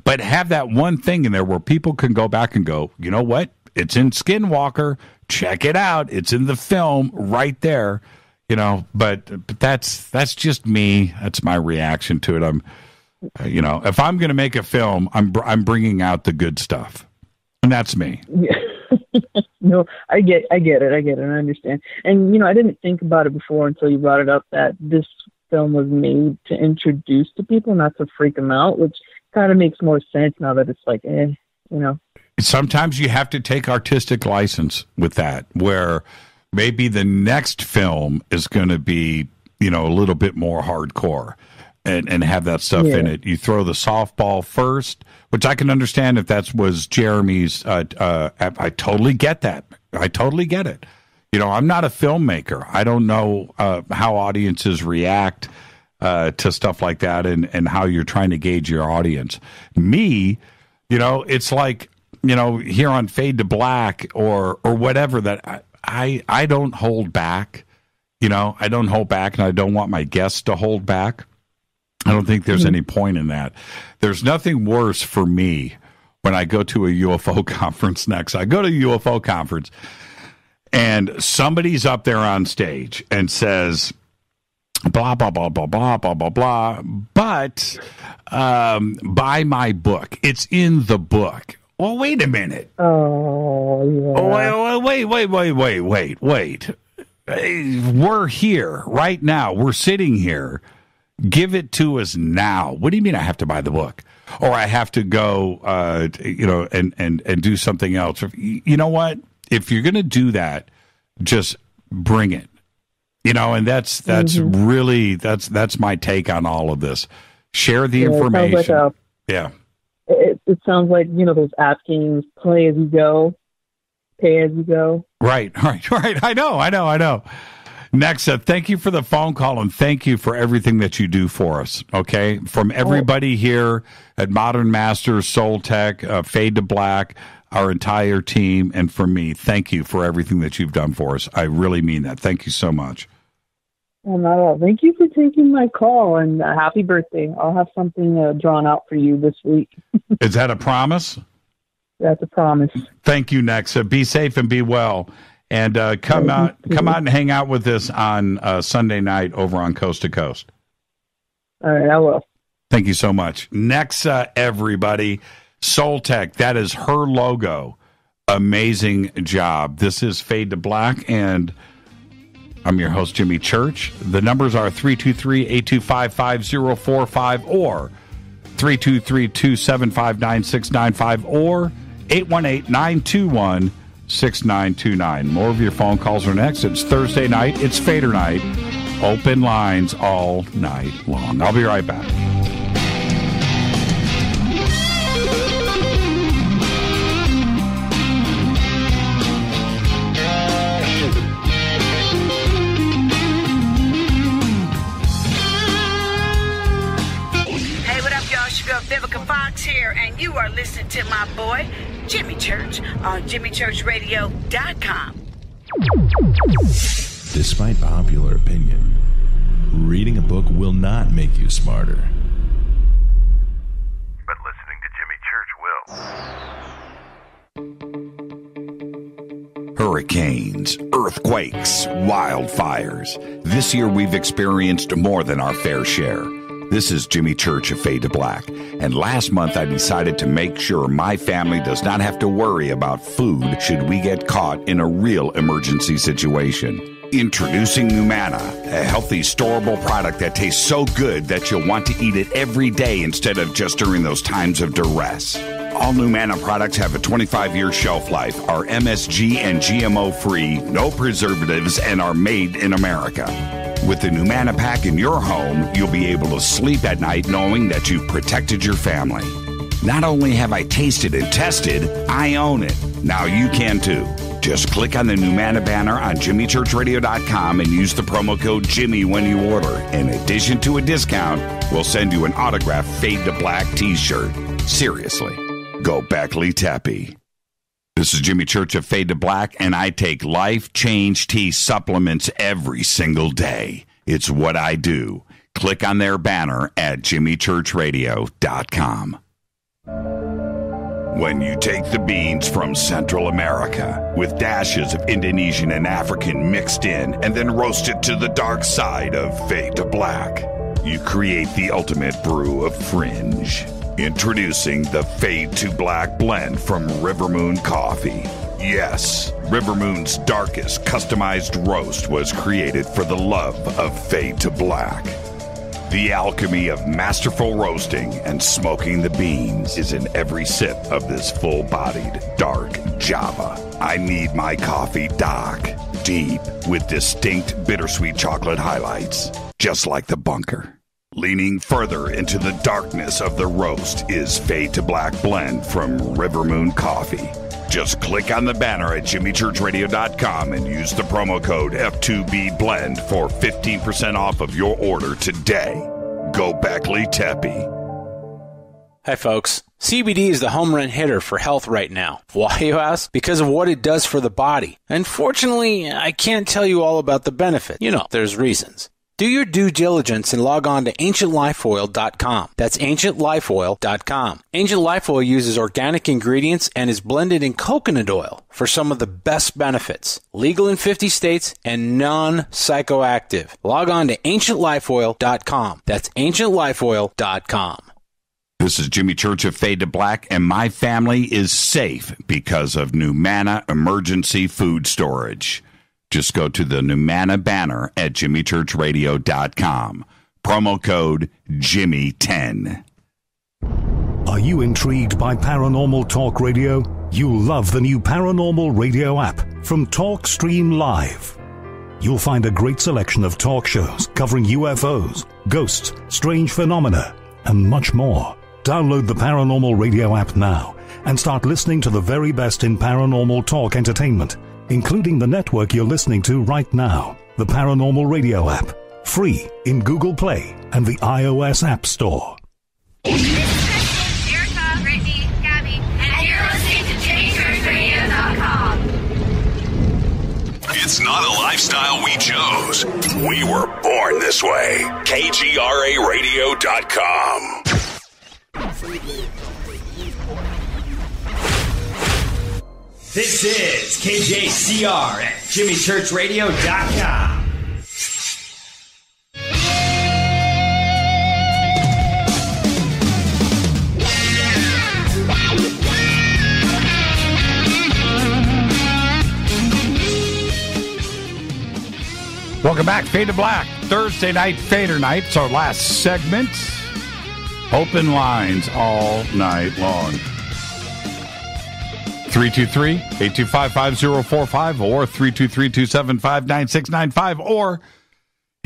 but have that one thing in there where people can go back and go, you know what? It's in Skinwalker. Check it out. It's in the film right there. But that's just me. That's my reaction to it. If I'm going to make a film, I'm bringing out the good stuff, and that's me. Yeah. No, I get it. I understand. And I didn't think about it before until you brought it up that this film was made to introduce to people, not to freak them out, which kind of makes more sense now that it's like, Sometimes you have to take artistic license with that, where maybe the next film is going to be, a little bit more hardcore and have that stuff in it. You throw the softball first, which I can understand if that was Jeremy's. I totally get that. I totally get it. I'm not a filmmaker. I don't know how audiences react to stuff like that and how you're trying to gauge your audience. Me, it's like, here on Fade to Black or whatever, that I don't hold back. I don't hold back, and I don't want my guests to hold back. I don't think there's any point in that. There's nothing worse for me when I go to a UFO conference next. I go to a UFO conference, and somebody's up there on stage and says, blah, blah, blah, blah, blah, blah, blah, blah, but buy my book. It's in the book. Well, wait a minute. Oh, yeah. Oh, wait. We're here right now. We're sitting here. Give it to us now. What do you mean I have to buy the book? or I have to go, and do something else. You know what? If you're going to do that, just bring it. And that's really that's my take on all of this. Share the information. It sounds like those app games, play as you go, pay as you go. Right. I know. Next, thank you for the phone call, and thank you for everything that you do for us, okay? From everybody here at Modern Masters, Soul Tech, Fade to Black, our entire team, and for me, thank you for everything that you've done for us. I really mean that. Thank you so much. Well, not at all. Thank you for taking my call, and happy birthday. I'll have something drawn out for you this week. Is that a promise? That's a promise. Thank you, Nexa. Be safe and be well. And come out and hang out with us on Sunday night over on Coast to Coast. All right, I will. Thank you so much. Nexa, everybody. Soul Tech, that is her logo. Amazing job. This is Fade to Black, and I'm your host, Jimmy Church. The numbers are 323-825-5045 or 323-275-9695 or 818-921-6929. More of your phone calls are next. It's Thursday night. It's Fadernight. Open lines all night long. I'll be right back. Hey, what up, y'all? It's your girl Vivica Fox here, and you are listening to my boy Jimmy Church on JimmyChurchRadio.com. Despite popular opinion, reading a book will not make you smarter. But listening to Jimmy Church will. Hurricanes, earthquakes, wildfires. This year we've experienced more than our fair share. This is Jimmy Church of Fade to Black, and last month I decided to make sure my family does not have to worry about food should we get caught in a real emergency situation. Introducing Numana, a healthy, storable product that tastes so good that you'll want to eat it every day instead of just during those times of duress. All Numana products have a 25-year shelf life, are MSG and GMO-free, no preservatives, and are made in America. With the Numana pack in your home, you'll be able to sleep at night knowing that you've protected your family. Not only have I tasted and tested, I own it. Now you can too. Just click on the Numana banner on JimmyChurchRadio.com and use the promo code Jimmy when you order. In addition to a discount, we'll send you an autographed Fade to Black t-shirt. Seriously, go Beckley Tappy. This is Jimmy Church of Fade to Black, and I take Life Change Tea supplements every single day. It's what I do. Click on their banner at JimmyChurchRadio.com. When you take the beans from Central America with dashes of Indonesian and African mixed in and then roast it to the dark side of Fade to Black, you create the ultimate brew of fringe. Introducing the Fade to Black blend from River Moon Coffee. Yes, River Moon's darkest customized roast was created for the love of Fade to Black. The alchemy of masterful roasting and smoking the beans is in every sip of this full-bodied, dark Java. I need my coffee dark, deep, with distinct bittersweet chocolate highlights, just like the bunker. Leaning further into the darkness of the roast is Fade to Black blend from River Moon Coffee. Just click on the banner at JimmyChurchRadio.com and use the promo code F2BBLEND for 15% off of your order today. Go Beckley Teppy. Hi, folks. CBD is the home run hitter for health right now. Why, you ask? Because of what it does for the body. Unfortunately, I can't tell you all about the benefit. You know, there's reasons. Do your due diligence and log on to AncientLifeOil.com. That's AncientLifeOil.com. Ancient Life Oil uses organic ingredients and is blended in coconut oil for some of the best benefits. Legal in 50 states and non-psychoactive. Log on to AncientLifeOil.com. That's AncientLifeOil.com. This is Jimmy Church of Fade to Black, and my family is safe because of Numana Emergency Food Storage. Just go to the Numana banner at JimmyChurchRadio.com. Promo code Jimmy10. Are you intrigued by Paranormal Talk Radio? You'll love the new Paranormal Radio app from TalkStream Live. You'll find a great selection of talk shows covering UFOs, ghosts, strange phenomena, and much more. Download the Paranormal Radio app now and start listening to the very best in paranormal talk entertainment, including the network you're listening to right now, the Paranormal Radio app. Free in Google Play and the iOS App Store. Erica, Brittany, Gabby, and you're listening to JimmyChurchRadio.com. It's not a lifestyle we chose. We were born this way. KGRARadio.com. This is KJCR at JimmyChurchRadio.com. Welcome back, Fade to Black. Thursday night, Fadernight. It's our last segment. Open lines all night long. 323-825-5045 or 323-275-9695 or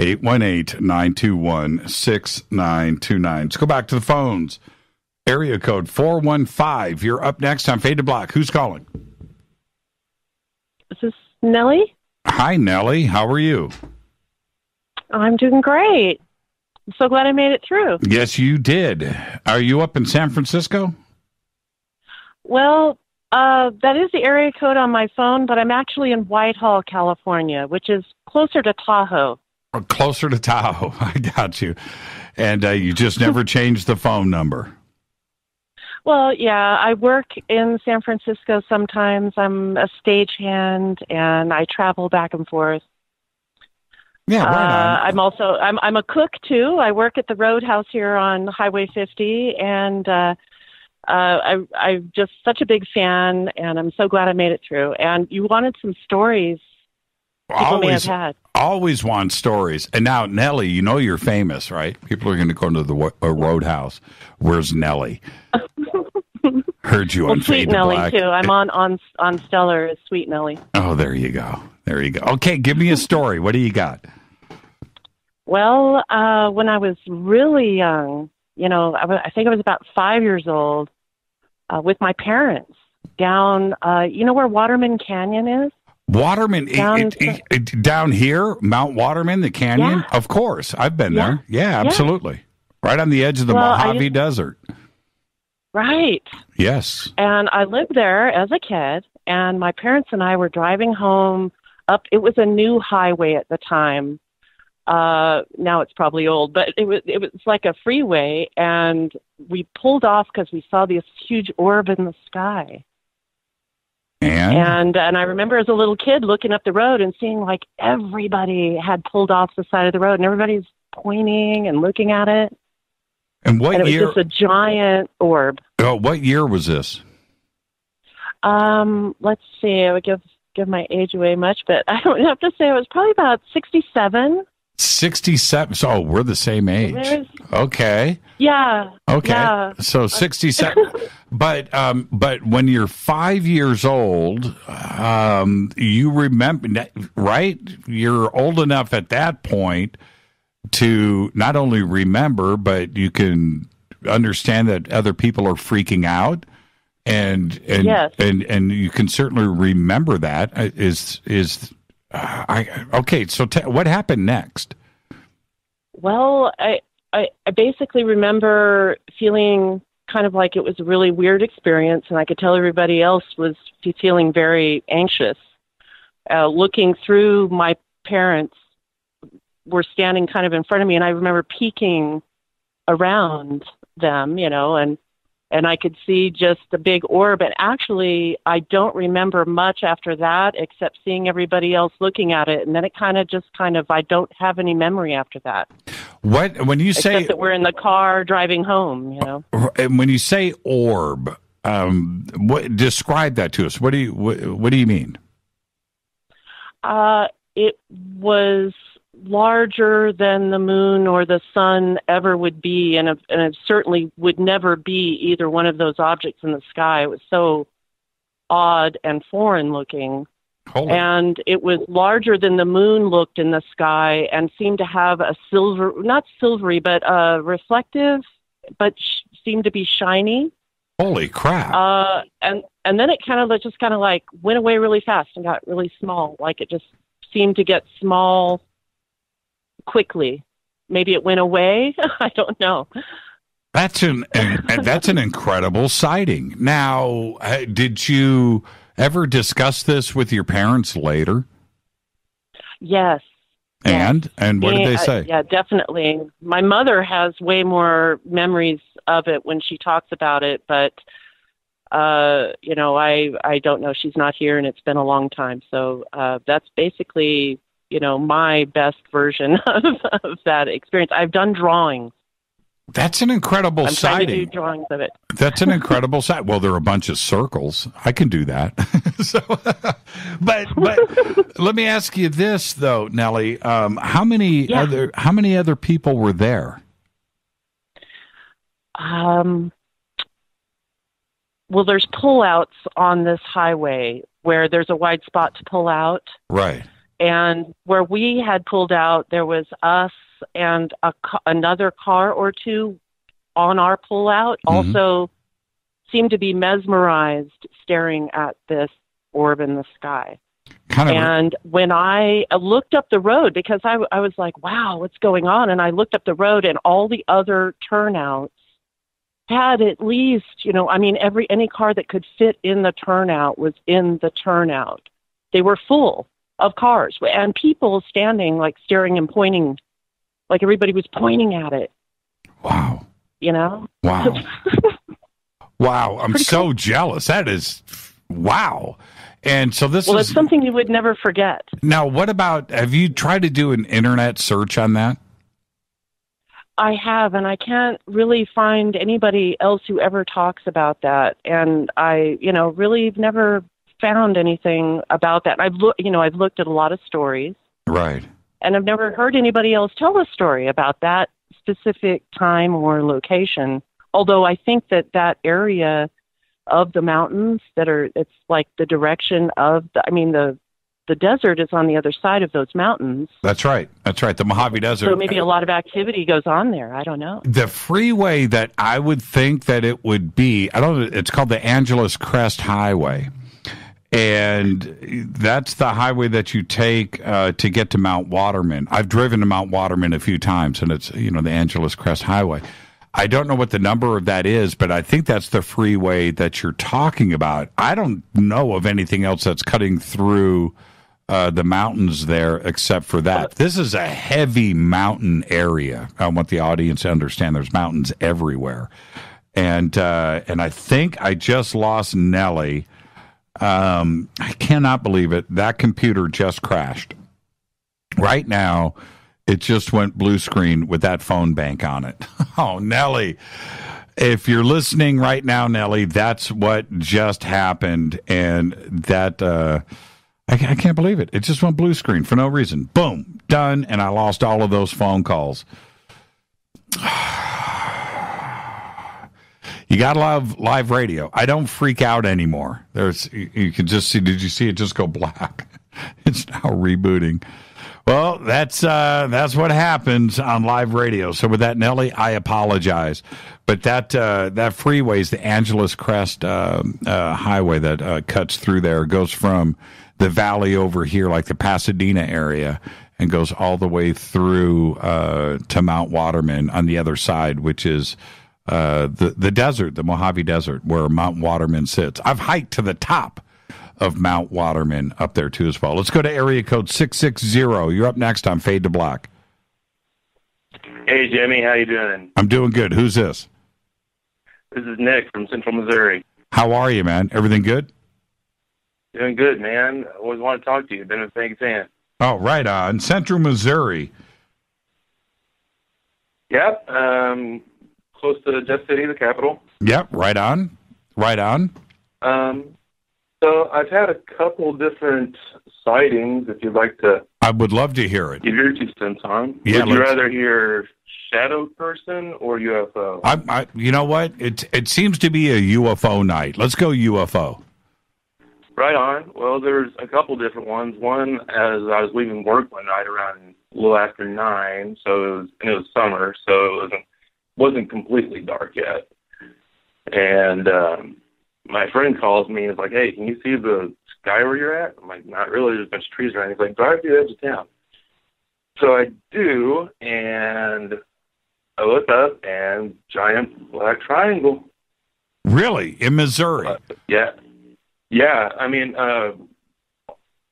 818-921-6929. Let's go back to the phones. Area code 415. You're up next on Fade to Black. Who's calling? This is Nellie. Hi, Nellie. How are you? I'm doing great. I'm so glad I made it through. Yes, you did. Are you up in San Francisco? Well, that is the area code on my phone, but I'm actually in Whitehall, California, which is closer to Tahoe. Closer to Tahoe. I got you. And you just never changed the phone number. Well, yeah, I work in San Francisco sometimes. I'm a stagehand, and I travel back and forth. Yeah, right on. I'm a cook, too. I work at the Roadhouse here on Highway 50, and I'm just such a big fan, and I'm so glad I made it through. And you wanted some stories people may have had. Always want stories. And now, Nellie, you know you're famous, right? People are going to go to the Roadhouse. Where's Nellie? Heard you on Sweet Fade to Nellie, Black. too. I'm on Stellar as Sweet Nellie. Oh, there you go. There you go. Okay, give me a story. What do you got? Well, when I was really young, I think I was about 5 years old, with my parents down, where Waterman Canyon is? Waterman, down here, Mount Waterman, the canyon? Yeah. Of course. I've been there. Yeah, absolutely. Right on the edge of the Mojave Desert. Right. Yes. And I lived there as a kid, and my parents and I were driving home up. It was a new highway at the time. Now it's probably old, but it was like a freeway, and we pulled off because we saw this huge orb in the sky. And I remember as a little kid looking up the road and seeing like everybody had pulled off the side of the road, and everybody's pointing and looking at it. And what year? It was just a giant orb. Oh, what year was this? Let's see. I would give my age away much, but I don't have to say it was probably about 67. 67. So we're the same age. Okay. Yeah. Okay. Yeah. So 67. But when you're 5 years old, you remember, right? You're old enough at that point to not only remember, but you can understand that other people are freaking out, and yes. and you can certainly remember that. Okay, so what happened next? Well, I basically remember feeling kind of like it was a really weird experience, and I could tell everybody else was feeling very anxious. Looking through, my parents were standing kind of in front of me, and I remember peeking around them, and I could see just the big orb. And actually, I don't remember much after that except seeing everybody else looking at it. And then it I don't have any memory after that. When you say... Except that we're in the car driving home, And when you say orb, describe that to us. What do you mean? It was larger than the moon or the sun ever would be, and it certainly would never be either one of those objects in the sky. It was so odd and foreign looking. Holy. And it was larger than the moon looked in the sky and seemed to have a not silvery, but reflective, but seemed to be shiny. Holy crap. And then it kind of like went away really fast and got really small. Like it just seemed to get small quickly. Maybe it went away. I don't know. That's an incredible sighting. Now, did you ever discuss this with your parents later? Yes. And what did they say? Yeah, definitely. My mother has way more memories of it when she talks about it, but I don't know. She's not here, and it's been a long time. So that's basically, my best version of that experience. I've done drawings. That's an incredible sighting. I'm trying to do drawings of it. That's an incredible sight. Well, there are a bunch of circles. I can do that. But let me ask you this though, Nellie. How many other people were there? Well, there's pullouts on this highway where there's a wide spot to pull out. Right. And where we had pulled out, there was us and another car or two on our pullout also seemed to be mesmerized staring at this orb in the sky. And when I looked up the road, because I was like, wow, what's going on? And I looked up the road, and all the other turnouts had at least, any car that could fit in the turnout was in the turnout. They were full of cars and people standing, like staring and pointing, like everybody was pointing at it. Wow. Wow. Wow. I'm so jealous. That is, wow. And so this it's something you would never forget. Now, what about, have you tried to do an internet search on that? I have, and I can't really find anybody else who ever talks about that. And I, really never found anything about that. I've looked at a lot of stories. Right. And I've never heard anybody else tell a story about that specific time or location. Although I think that area of the mountains it's like the direction of the desert is on the other side of those mountains. That's right. The Mojave Desert. So maybe a lot of activity goes on there. I don't know. The freeway that I would think that it would be, it's called the Angeles Crest Highway. And that's the highway that you take to get to Mount Waterman. I've driven to Mount Waterman a few times, and it's, the Angeles Crest Highway. I don't know what the number of that is, but I think that's the freeway that you're talking about. I don't know of anything else that's cutting through the mountains there except for that. This is a heavy mountain area. I want the audience to understand there's mountains everywhere. And I think I just lost Nellie. I cannot believe it. That computer just crashed. Right now, it just went blue screen with that phone bank on it. Oh, Nellie, if you're listening right now, Nellie, that's what just happened. And that, I can't believe it. It just went blue screen for no reason. Boom, done. And I lost all of those phone calls. You got to love live radio. I don't freak out anymore. You can just see, did you see it just go black? It's now rebooting. Well, that's what happens on live radio. So with that, Nellie, I apologize. But that freeway is the Angeles Crest highway that cuts through there. It goes from the valley over here, like the Pasadena area, and goes all the way through to Mount Waterman on the other side, which is the desert, the Mojave Desert, where Mount Waterman sits. I've hiked to the top of Mount Waterman up there, too, as well. Let's go to area code 660. You're up next on Fade to Black. Hey, Jimmy. How you doing? I'm doing good. Who's this? This is Nick from Central Missouri. How are you, man? Everything good? Doing good, man. I always want to talk to you. Been a big fan. Oh, right on. Central Missouri. Yep. Close to Jeff City, the capital. Yep. Right on. Right on. So I've had a couple different sightings, if you'd like to. I would love to hear it. Give your 2 cents on. Yeah, would you rather hear shadow person or UFO? You know what? It seems to be a UFO night. Let's go UFO. Right on. Well, there's a couple different ones. One, as I was leaving work one night around a little after 9, so it was summer, so it wasn't completely dark yet. And my friend calls me and is like, "Hey, can you see the sky where you're at?" I'm like, "Not really. There's a bunch of trees around." He's like, "Drive to the edge of town." So I do, and I look up, and giant black triangle. Really? In Missouri? Yeah. Yeah, I mean,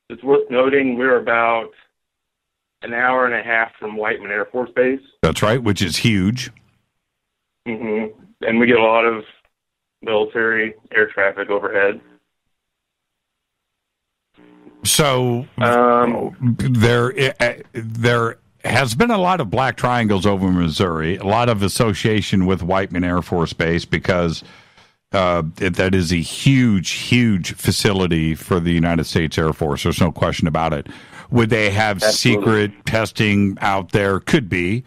it's worth noting we're about an hour and a half from Whiteman Air Force Base. That's right, which is huge. Mm-hmm. And we get a lot of military air traffic overhead. So there has been a lot of black triangles over Missouri, a lot of association with Whiteman Air Force Base because that is a huge facility for the United States Air Force. There's no question about it. Would they have secret testing out there? Could be.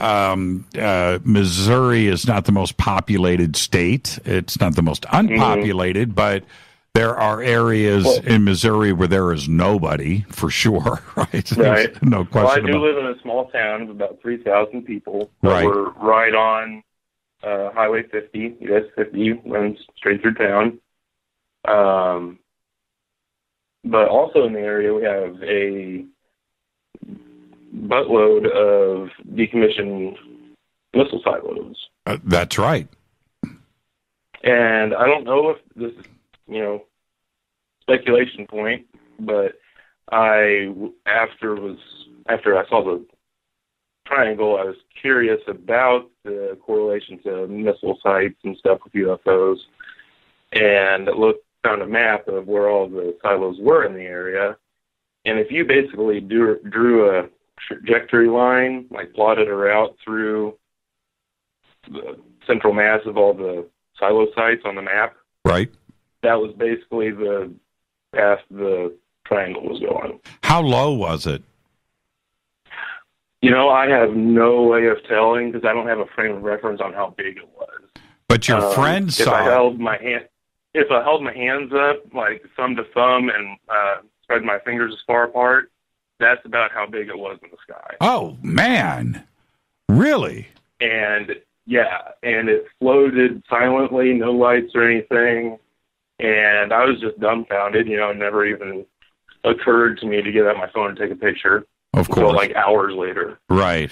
Missouri is not the most populated state. It's not the most unpopulated, but there are areas in Missouri where there is nobody, for sure, right? Right. No question well, I do about live in a small town of about 3,000 people. So right. We're right on Highway 50, US 50, runs straight through town. But also in the area, we have a buttload of decommissioned missile silos. That's right. And I don't know if this is, speculation point, but after I saw the triangle, I was curious about the correlation to missile sites and stuff with UFOs, and found a map of where all the silos were in the area. And if you basically drew a trajectory line, like plotted a route through the central mass of all the silo sites on the map, right, that was basically the path the triangle was going. How low was it? I have no way of telling because I don't have a frame of reference on how big it was. But your friend saw. If I held my hands up, like thumb to thumb, and spread my fingers as far apart, that's about how big it was in the sky. Oh man, really? And it floated silently, no lights or anything. And I was just dumbfounded. It never even occurred to me to get out my phone and take a picture. Of course. Until like hours later. Right.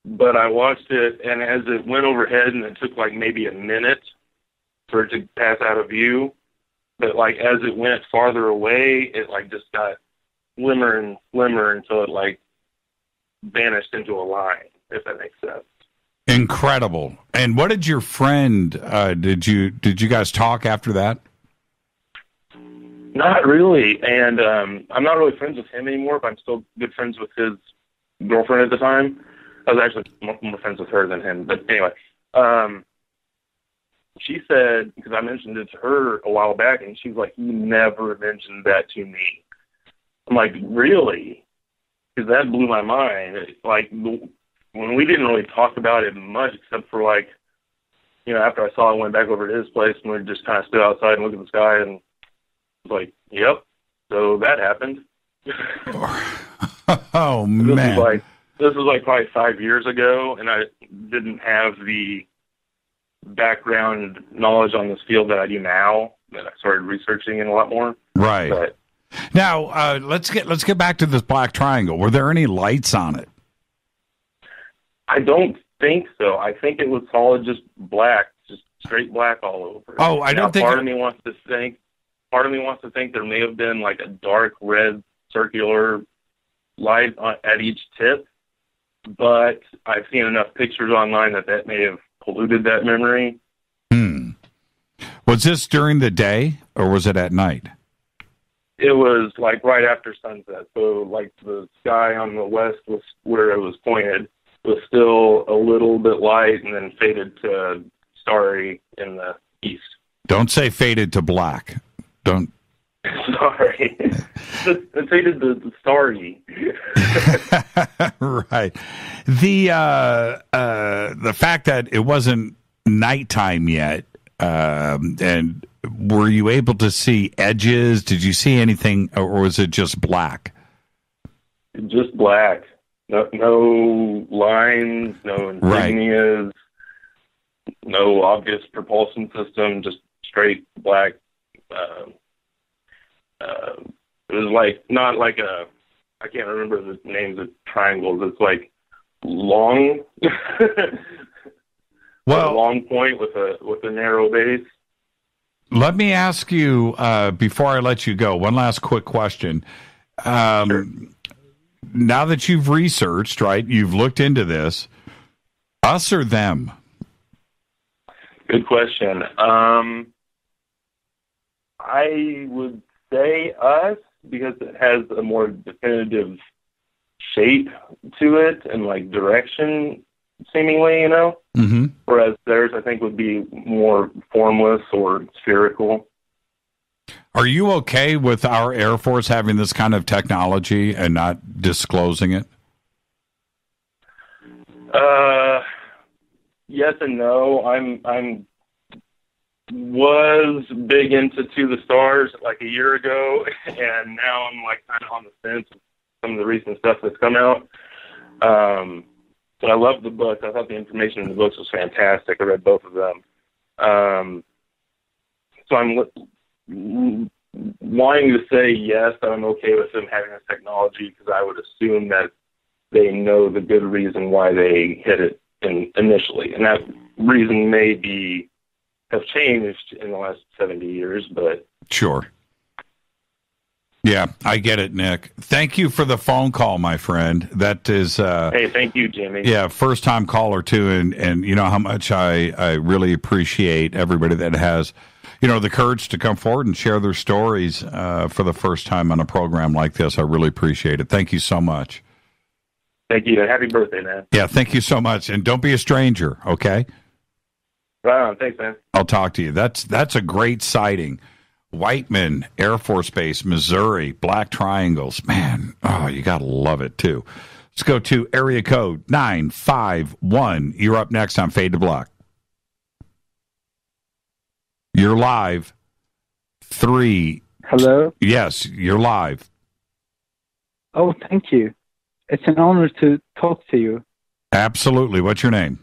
But I watched it, and as it went overhead, and it took like maybe a minute for it to pass out of view, but like as it went farther away, it like just got slimmer and slimmer until it like vanished into a line, if that makes sense. Incredible. And what did your friend, did you guys talk after that? Not really, and I'm not really friends with him anymore, but I'm still good friends with his girlfriend at the time. I was actually more friends with her than him, but anyway. She said, because I mentioned it to her a while back, and she's like, "He never mentioned that to me." I'm like, "Really?" Because that blew my mind. Like, when we didn't really talk about it much, except for like, after I saw it, I went back over to his place, and we just kind of stood outside and looked at the sky, and like, yep, so that happened. Oh, man. This was like probably 5 years ago, and I didn't have the background knowledge on this field that I do now, that I started researching it a lot more. Right. But, now, let's get back to this black triangle. Were there any lights on it? I don't think so. I think it was solid, just black, just straight black all over. Oh, I don't think... Part of me wants to think there may have been like a dark red circular light at each tip, but I've seen enough pictures online that may have polluted that memory. Was this during the day or was it at night? It was like right after sunset, so like the sky on the west was where it was pointed was still a little bit light and then faded to starry in the east. Don't say faded to black. Don't Sorry. I faded the starry. Right. The fact that it wasn't nighttime yet, and were you able to see edges? Did you see anything, or was it just black? Just black. No lines, no insignias, no obvious propulsion system, just straight black. It was like, not like I can't remember the names of triangles. It's like long, well, a long point with a narrow base. Let me ask you, before I let you go, one last quick question. Sure. Now that you've researched, right, you've looked into this, us or them? Good question. I would say us, because it has a more definitive shape to it and like direction, seemingly, Mm-hmm. Whereas theirs, I think, would be more formless or spherical. Are you okay with our Air Force having this kind of technology and not disclosing it? Yes and no. I'm was big into To the Stars like a year ago, and now I'm like kind of on the fence with some of the recent stuff that's come out. But I love the book. I thought the information in the books was fantastic. I read both of them. So I'm wanting to say yes, that I'm okay with them having this technology, because I would assume that they know the good reason why they hit it initially. And that reason may have changed in the last 70 years, but... Sure. Yeah, I get it, Nick. Thank you for the phone call, my friend. That is... hey, thank you, Jimmy. Yeah, first-time caller, too, and you know how much I really appreciate everybody that has, the courage to come forward and share their stories for the first time on a program like this. I really appreciate it. Thank you so much. Thank you, and happy birthday, man. Yeah, thank you so much, and don't be a stranger, okay? Right on. Thanks, man. I'll talk to you. That's a great sighting. Whiteman Air Force Base, Missouri, black triangles. Man, you got to love it, too. Let's go to area code 951. You're up next on Fade to Black. You're live. 3. Hello? Yes, you're live. Oh, thank you. It's an honor to talk to you. Absolutely. What's your name?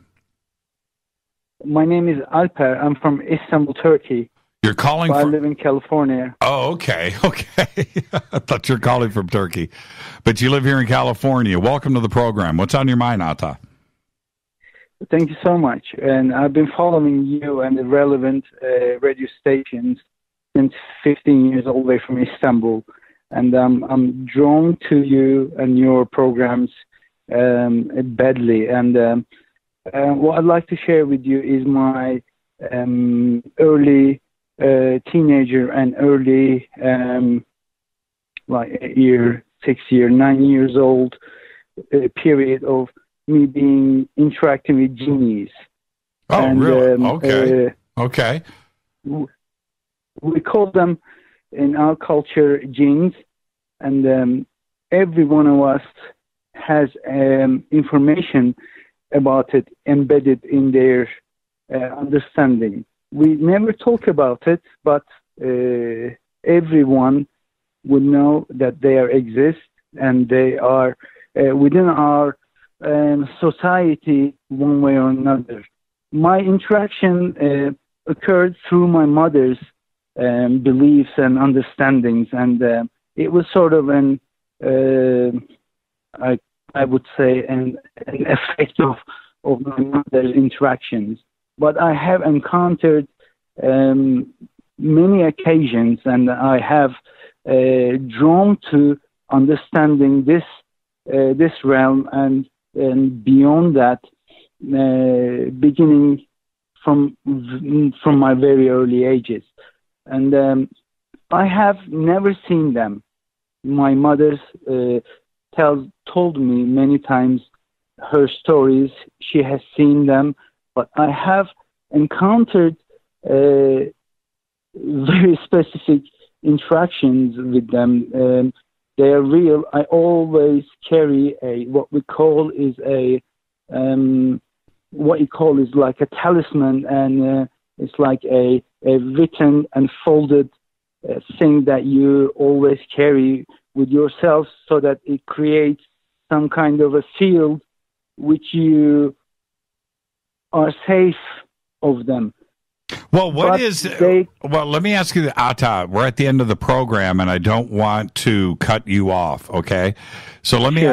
My name is Alper. I'm from Istanbul, Turkey. You're calling from... I live in California. Oh, okay. Okay. I thought you were calling from Turkey. But you live here in California. Welcome to the program. What's on your mind, Ata? Thank you so much. And I've been following you and the relevant radio stations since 15 years all the way from Istanbul. And I'm drawn to you and your programs badly. And what I'd like to share with you is my early teenager and early, like 6 year, 9 years old period of me interacting with genies. Oh, and, really? Okay. Okay. We call them in our culture jinns, and every one of us has information about it embedded in their understanding. We never talk about it, but everyone would know that they exist, and they are within our society one way or another. My interaction occurred through my mother's beliefs and understandings, and it was sort of I would say an effect of my mother's interactions. But I have encountered many occasions, and I have drawn to understanding this realm and beyond that, beginning from my very early ages. And I have never seen them. My mother's told me many times her stories. She has seen them, but I have encountered very specific interactions with them. They are real. I always carry what you call is like a talisman, and it's like a written and folded thing that you always carry with yourself, so that it creates some kind of a field which you are safe of them. Well, let me ask you, Atta, we're at the end of the program, and I don't want to cut you off, okay? So let me,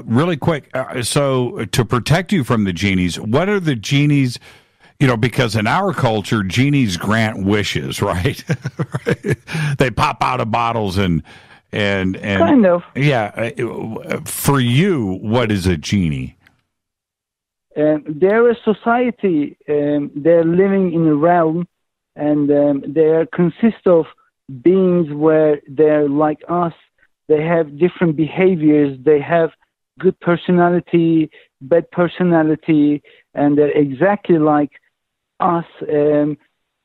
really quick, so to protect you from the genies, what are the genies, because in our culture, genies grant wishes, right? They pop out of bottles and kind of. Yeah. For you, what is a genie? They're a society. They're living in a realm, and they consist of beings where they're like us. They have different behaviors. They have good personality, bad personality, and they're exactly like us.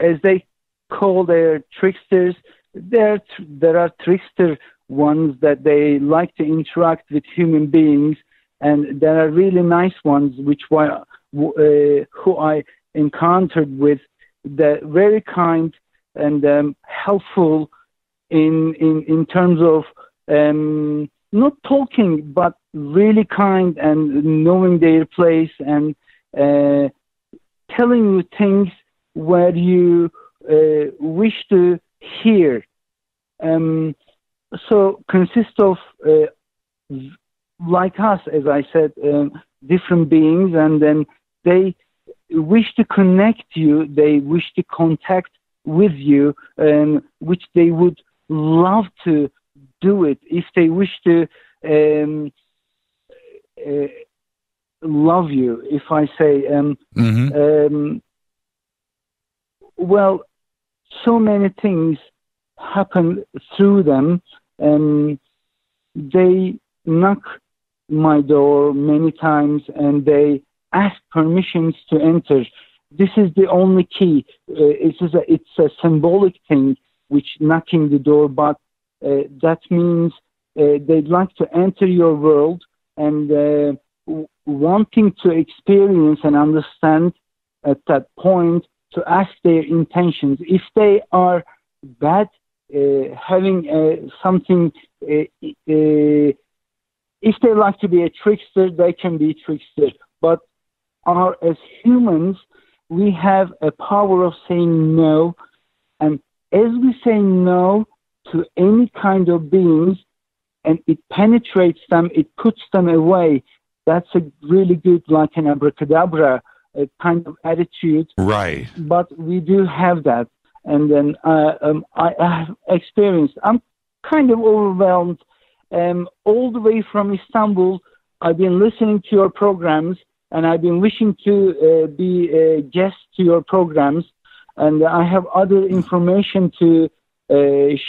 As they call their tricksters, there are trickster ones that they like to interact with human beings. And there are really nice ones, who I encountered with, that very kind and helpful in terms of not talking, but really kind and knowing their place and telling you things where you wish to hear. So consists of like us, as I said, different beings, and then they wish to connect you, they wish to contact with you, which they would love to do it if they wish to love you, if I say. Well, so many things happen through them, and they knock my door many times, and they ask permissions to enter. This is the only key. It's a symbolic thing, which knocking the door, but that means they'd like to enter your world and wanting to experience and understand at that point, to ask their intentions. If they are bad, having something, if they like to be a trickster, they can be trickster. But as humans, we have a power of saying no. And as we say no to any kind of beings, and it penetrates them, it puts them away, that's a really good, like an abracadabra kind of attitude. Right. But we do have that. And then I have experienced, I'm kind of overwhelmed. All the way from Istanbul, I've been listening to your programs, and I've been wishing to be a guest to your programs, and I have other information to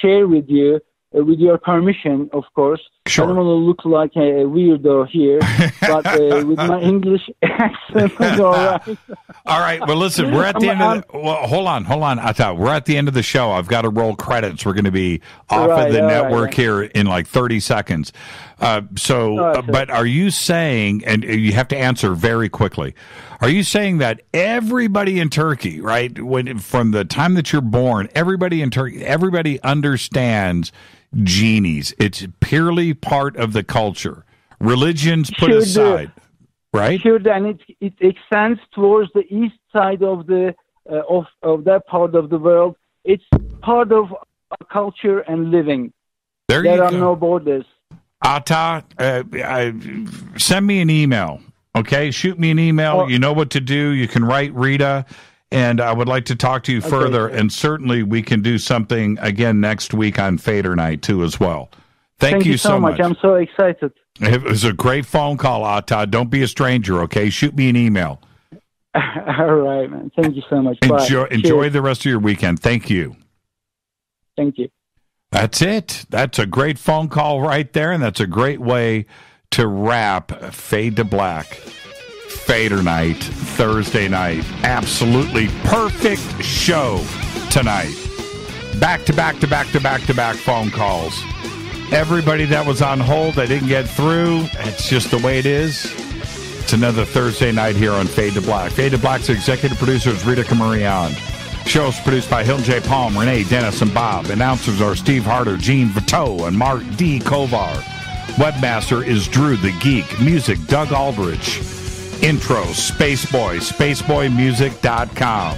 share with you, with your permission, of course. Sure. I don't want to look like a weirdo here, but with my English accent, it's all right. All right. Well, listen, we're at the end of the... Well, hold on. I thought we're at the end of the show. I've got to roll credits. We're going to be off of the network here in like 30 seconds. But are you saying, and you have to answer very quickly, are you saying that everybody in Turkey, right, from the time that you're born, everybody in Turkey, everybody understands genies? It's purely part of the culture. Religion's put aside, right? Sure, and it extends towards the east side of the of that part of the world. It's part of our culture and living. There are no borders. Atta, send me an email, okay? Shoot me an email. You know what to do. You can write Rita, and I would like to talk to you further, and certainly we can do something again next week on Fadernight, too, as well. Thank you so much. I'm so excited. It was a great phone call, Atta. Don't be a stranger, okay? Shoot me an email. All right, man. Thank you so much. Enjoy the rest of your weekend. Thank you. Thank you. That's it. That's a great phone call right there, and that's a great way to wrap Fade to Black. Fadernight, Thursday night. Absolutely perfect show tonight. Back-to-back phone calls. Everybody that was on hold, I didn't get through. It's just the way it is. It's another Thursday night here on Fade to Black. Fade to Black's executive producer is Rita Camarion. Show's produced by Hilton J. Palm, Renee, Dennis, and Bob. Announcers are Steve Harder, Gene Vito, and Mark D. Kovar. Webmaster is Drew the Geek. Music, Doug Aldrich. Intro, Spaceboy, spaceboymusic.com.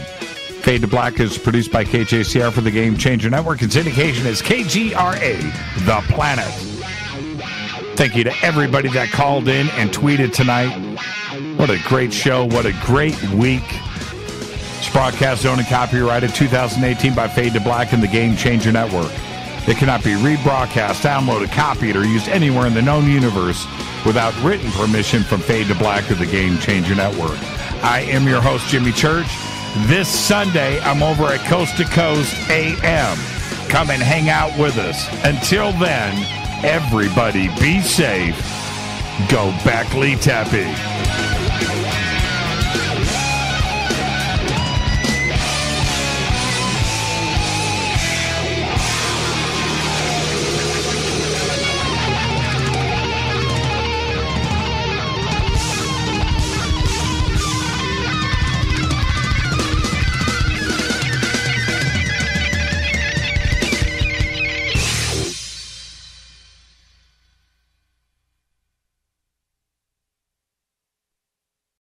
Fade to Black is produced by KJCR for the Game Changer Network, and syndication is KGRA, The Planet. Thank you to everybody that called in and tweeted tonight. What a great show. What a great week. This broadcast owned and copyrighted 2018 by Fade to Black and the Game Changer Network. It cannot be rebroadcast, downloaded, copied, or used anywhere in the known universe without written permission from Fade to Black or the Game Changer Network. I am your host, Jimmy Church. This Sunday, I'm over at Coast to Coast AM. Come and hang out with us. Until then, everybody be safe. Go Beckley Tepe.